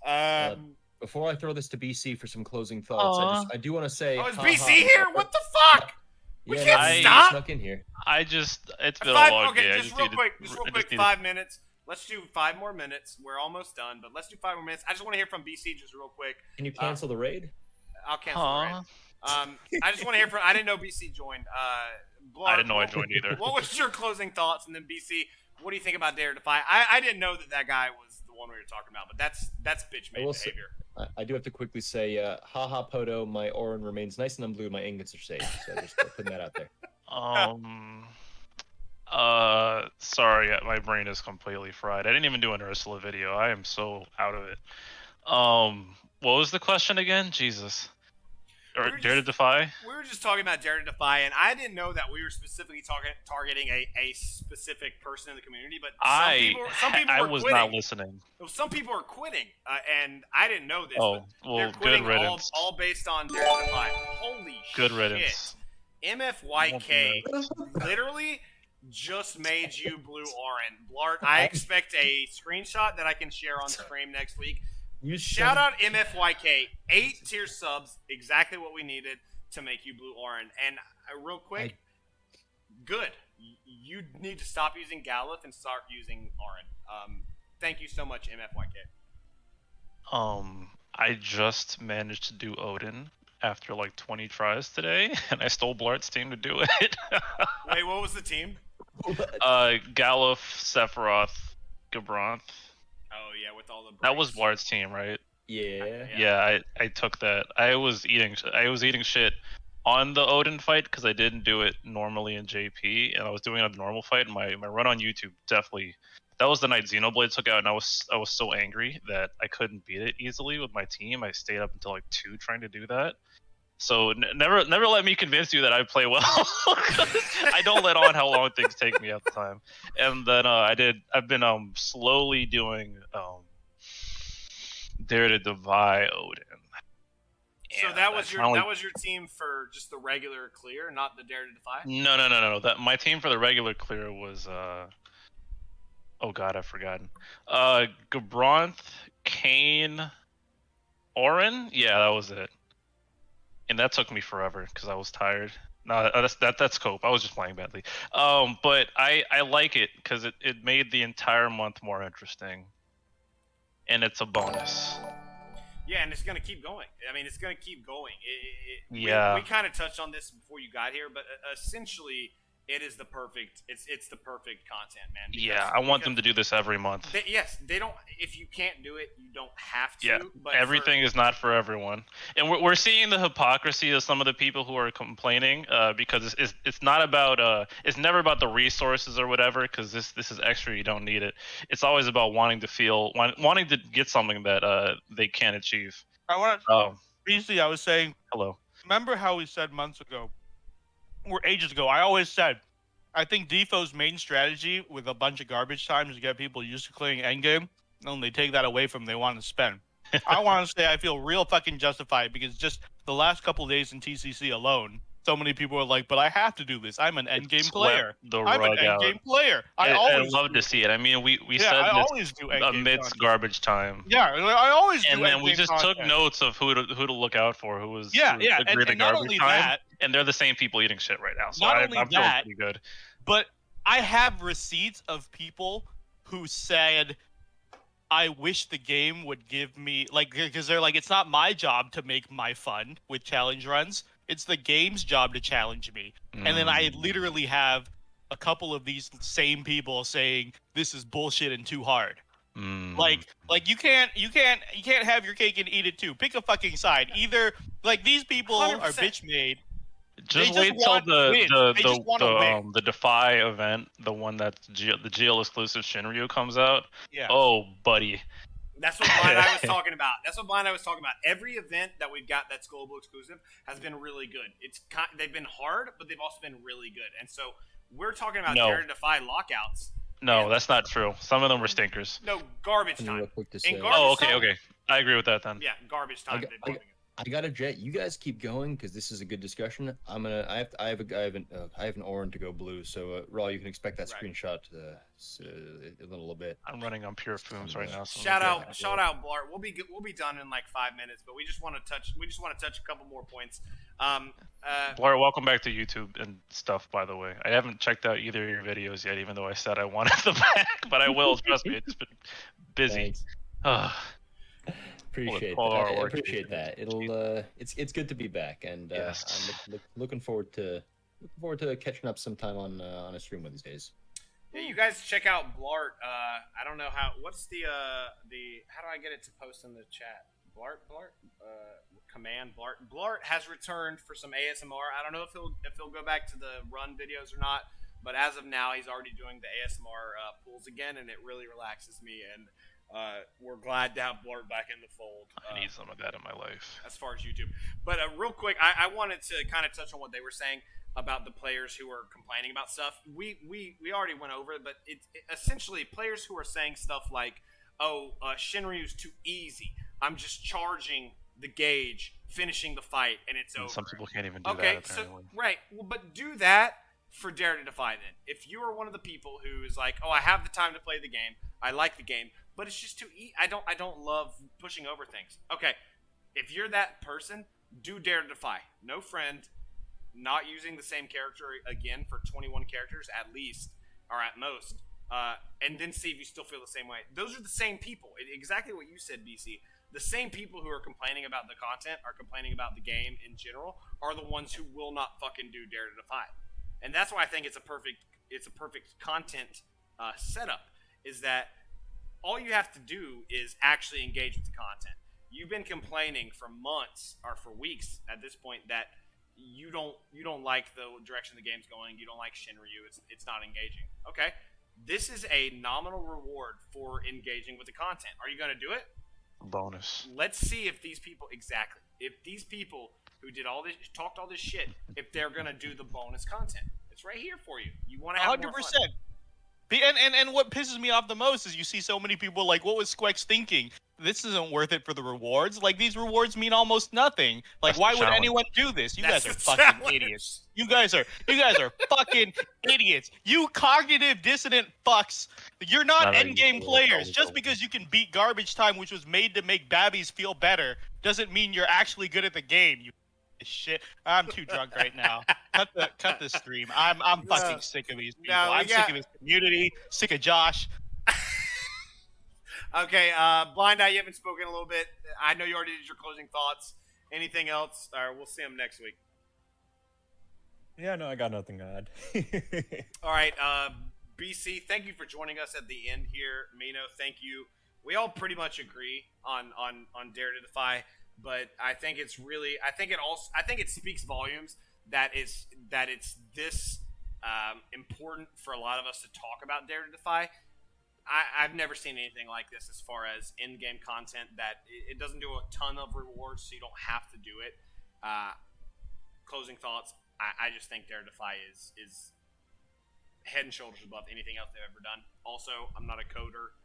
Before I throw this to BC for some closing thoughts, I do want to say... Oh, is BC here? What the fuck? We can't stop. stop. In here. It's been a long day. Okay, just real quick, 5 minutes. Let's do 5 more minutes. We're almost done, but let's do 5 more minutes. I just want to hear from BC just real quick. Can you cancel the raid? I'll cancel the raid. I just want to hear from... I didn't know BC joined. Bl'Art, I didn't know I joined either. What was your closing thoughts? And then BC, what do you think about Dare to Defy? I didn't know that guy was the one we were talking about, but that's bitch made behavior. I do have to quickly say, haha, Poto, my Orin remains nice and unblue. My ingots are safe. So just putting that out there. Sorry, my brain is completely fried. I didn't even do an Ursula video. I am so out of it. What was the question again? Jesus. Or Dare to Defy? We were just talking about Dare to Defy, and I didn't know that we were specifically targeting a specific person in the community, but some people I were was quitting. not listening. Some people are quitting, and I didn't know this. Oh, but well, they're quitting good riddance. all based on Dare to Defy. Holy Good shit. riddance. MFYK literally just made you Blue Orin. Blart, I expect a screenshot that I can share on stream next week. Shout out MFYK, 8 tier subs, exactly what we needed to make you Blue Orin. And real quick, good. You need to stop using Galuf and start using Orin. Thank you so much, MFYK. I just managed to do Odin after like 20 tries today, and I stole Blart's team to do it. Wait, what was the team? Galuf, Sephiroth, Gaubranth. Oh yeah, with all the breaks. That was Blart's team, right? Yeah. I took that. I was eating shit on the Odin fight because I didn't do it normally in JP, and I was doing a normal fight. And my run on YouTube definitely. That was the night Xenoblade took out, and I was so angry that I couldn't beat it easily with my team. I stayed up until like 2 trying to do that. So never let me convince you that I play well. I don't let on how long things take me at the time. And then I've been slowly doing Dare to Defy Odin. So that was your team for just the regular clear, not the Dare to Defy? No. That my team for the regular clear was oh god, I've forgotten. Gaubranth, Kane, Orin? Yeah, that was it. And that took me forever because I was tired. No, that's cope. I was just playing badly. But I like it because it made the entire month more interesting. And it's a bonus. Yeah, and it's gonna keep going. I mean, it's gonna keep going. Yeah. We kind of touched on this before you got here, but essentially, it is the perfect. It's the perfect content, man. Yeah, I want them to do this every month. They don't. If you can't do it, you don't have to. Yeah, but everything is not for everyone, and we're seeing the hypocrisy of some of the people who are complaining because it's not about it's never about the resources or whatever, because this is extra, you don't need it. It's always about wanting to get something that they can't achieve. I want to. Briefly, I was saying. Hello. Remember how we said months ago, or ages ago? I always said, I think Defo's main strategy with a bunch of garbage time is to get people used to clearing endgame, and they take that away from they want to spend. I want to say I feel real fucking justified because just the last couple of days in TCC alone, so many people are like, but I have to do this. I'm an endgame player. I'm an endgame player. I love to see it. I mean, we said I this always do amidst garbage time. Yeah, I always do. And then we just content. took notes of who to look out for, who was and the not garbage only time, that, and they're the same people eating shit right now. So not I'm only feeling that, pretty good. But I have receipts of people who said, I wish the game would give me, like, because they're like, it's not my job to make my fun with challenge runs. It's the game's job to challenge me. And then I literally have a couple of these same people saying, this is bullshit and too hard. Like you can't have your cake and eat it too. Pick a fucking side. Either, like, these people 100%. are bitch made. Just wait till the Defy event, the one that's the GL exclusive Shinryu comes out. Yeah. Oh, buddy. That's what Blind I was talking about. Every event that we've got that's global exclusive has been really good. They've been hard, but they've also been really good. And so we're talking about Dare to Defy lockouts. No, that's not true. Some of them were stinkers. No, garbage time. Real quick to say, Okay. I agree with that then. Yeah, garbage time. I got a jet. You guys keep going because this is a good discussion. I have an Orin to go blue. So Raw, you can expect that screenshot in a little bit. I'm running on pure fumes right now. So shout out, Blart. We'll be done in like 5 minutes, but we just want to touch a couple more points. Blart, welcome back to YouTube and stuff. By the way, I haven't checked out either of your videos yet, even though I said I wanted them back, but I will. Trust me, it's been busy. Appreciate that. It's good to be back, and yes. I'm looking forward to catching up sometime on a stream one of these days. Yeah, you guys check out Bl'Art. I don't know what's the how do I get it to post in the chat? Bl'Art, command Bl'Art. Bl'Art has returned for some ASMR. I don't know if he'll go back to the run videos or not, but as of now, he's already doing the ASMR pulls again, and it really relaxes me. And we're glad to have Bl'Art back in the fold. I need some of that in my life. As far as YouTube, but real quick, I wanted to kind of touch on what they were saying about the players who are complaining about stuff. We already went over it, but it's essentially players who are saying stuff like, "Oh, Shinryu's too easy. I'm just charging the gauge, finishing the fight, and it's over." Some people can't even do okay, that, apparently. so right, well, but do that for Dare to Defy. Then, if you are one of the people who is like, "Oh, I have the time to play the game. I like the game, but it's just too easy. I don't love pushing over things." Okay, if you're that person, do Dare to Defy. No friend. Not using the same character again for 21 characters at least, or at most, and then see if you still feel the same way. Those are the same people. Exactly what you said, BC. The same people who are complaining about the content, are complaining about the game in general, are the ones who will not fucking do Dare to Defy. And that's why I think it's a perfect content setup, is that all you have to do is actually engage with the content. You've been complaining for months, or for weeks at this point, that you don't like the direction the game's going. You don't like Shinryu. It's not engaging. Okay, this is a nominal reward for engaging with the content. Are you going to do it? Bonus. Let's see if these people if these people who did all this, talked all this shit, if they're going to do the bonus content. It's right here for you. You want to have 100%. And what pisses me off the most is you see so many people like, what was Squex thinking? This isn't worth it for the rewards. Like, these rewards mean almost nothing. Like, That's why the would challenge. anyone do this? You That's guys are the fucking challenge. idiots. You guys are fucking idiots. You cognitive dissonant fucks. You're not Not endgame really. players. Just because you can beat Garbage Time, which was made to make Babbies feel better, doesn't mean you're actually good at the game. You shit. I'm too drunk right now. Cut the stream. I'm fucking sick of these people. I'm sick of this community. Sick of Josh. Okay, Blind Eye, you haven't spoken a little bit. I know you already did your closing thoughts. Anything else? We'll see him next week. Yeah, no, I got nothing to add. All right, BC, thank you for joining us at the end here. Mino, thank you. We all pretty much agree on Dare to Defy, but I think it speaks volumes that it's this important for a lot of us to talk about Dare to Defy. I've never seen anything like this as far as in-game content, that it doesn't do a ton of rewards, so you don't have to do it. Closing thoughts, I just think Dare to Defy is head and shoulders above anything else they've ever done. Also, I'm not a coder,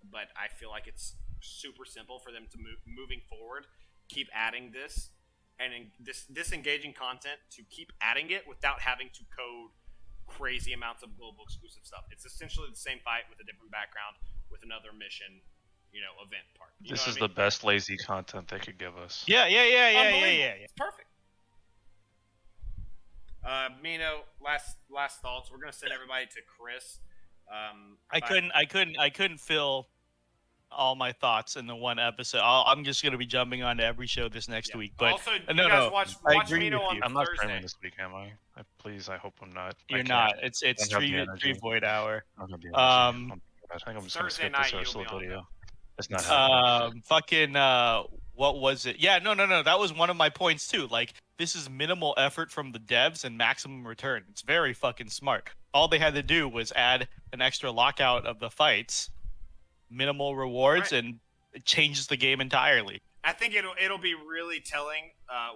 but I feel like it's super simple for them to moving forward, keep adding this, and this engaging content, to keep adding it without having to code crazy amounts of global exclusive stuff. It's essentially the same fight with a different background, with another mission, event part. This is the best lazy content they could give us. Yeah. Unbelievable. It's perfect. Mino, last thoughts. We're gonna send everybody to Chris. I couldn't fill all my thoughts in the one episode. I'm just gonna be jumping onto every show this next week. But also, you no, guys no, watch I agree Mino with on you. I'm not Thursday. streaming this week, am I? I hope I'm not. I You're can't. not. It's I don't have the Tree energy. Void Hour. I don't have the energy. I think I'm just gonna Thursday skip night this you'll rest of be the on video. It's not happening. What was it? Yeah, no. That was one of my points too. Like, this is minimal effort from the devs and maximum return. It's very fucking smart. All they had to do was add an extra lockout of the fights, minimal rewards, Right. and it changes the game entirely. I think it'll be really telling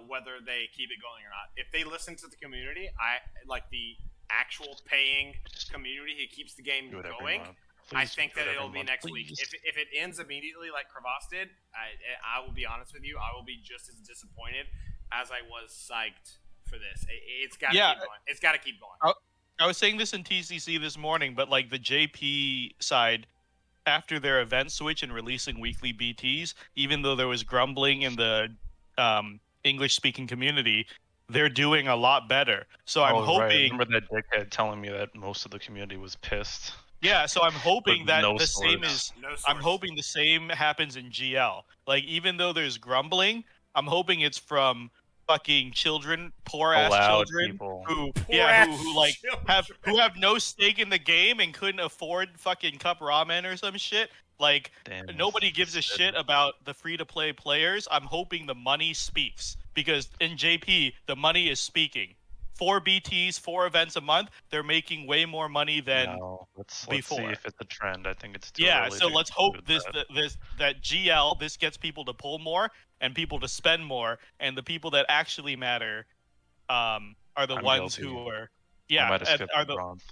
whether they keep it going or not. If they listen to the community, I like the actual paying community who keeps the game Do it every going. month. I Please think do it that every it'll be month, next week. please. If it ends immediately like Crevasse did, I will be honest with you, I will be just as disappointed as I was psyched for this. It's got to keep going. It's got to keep going. I was saying this in TCC this morning, but like the JP side, after their event switch and releasing weekly BTs, even though there was grumbling in the English-speaking community, they're doing a lot better. So I'm Right. hoping. Remember that dickhead telling me that most of the community was pissed? Yeah, so I'm hoping With that no the same source. is. No source. I'm hoping the same happens in GL. Like, even though there's grumbling, I'm hoping it's from fucking children, poor ass Allowed children people. who Poor-ass who like children. who have no stake in the game and couldn't afford fucking cup ramen or some shit. Like Damn, nobody gives a shit about the free to play players. I'm hoping the money speaks because in JP the money is speaking. 4 BTs, 4 events a month, they're making way more money than No, let's see before. if it's a trend. I think it's too yeah. early So to let's hope conclude that GL this gets people to pull more and people to spend more, and the people that actually matter are the I'm ones guilty. who are I might have skipped are the the bronze.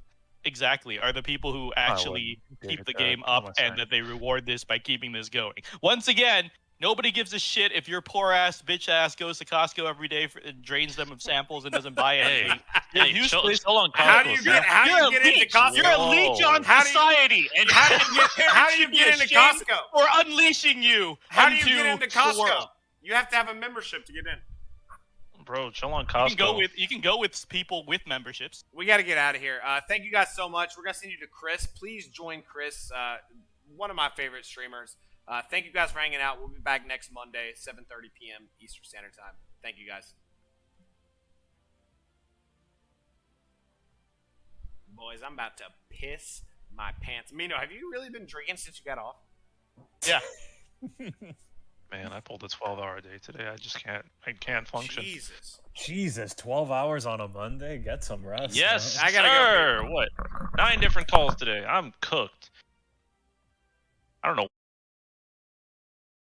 exactly are the people who actually Dig keep it the back. game What am up I and saying? that they reward this by keeping this going. Once again, nobody gives a shit if your poor ass bitch ass goes to Costco every day and drains them of samples and doesn't buy anything. Hey, You're chill useless. on How do Costco, you son. get into leech. Costco? You're a leech on How do you- society, and How do you get into Costco? for unleashing you. How do you onto get into the world. Costco? You have to have a membership to get in. Bro, chill on You Costco. can go with people with memberships. We got to get out of here. Thank you guys so much. We're going to send you to Chris. Please join Chris, one of my favorite streamers. Thank you guys for hanging out. We'll be back next Monday, 7:30 p.m. Eastern Standard Time. Thank you guys. Boys, I'm about to piss my pants. Mino, have you really been drinking since you got off? Yeah. Man, I pulled a 12-hour day today. I can't function. Jesus. 12 hours on a Monday? Get some rest. Yes, I gotta go. sir. What? 9 different calls today. I'm cooked. I don't know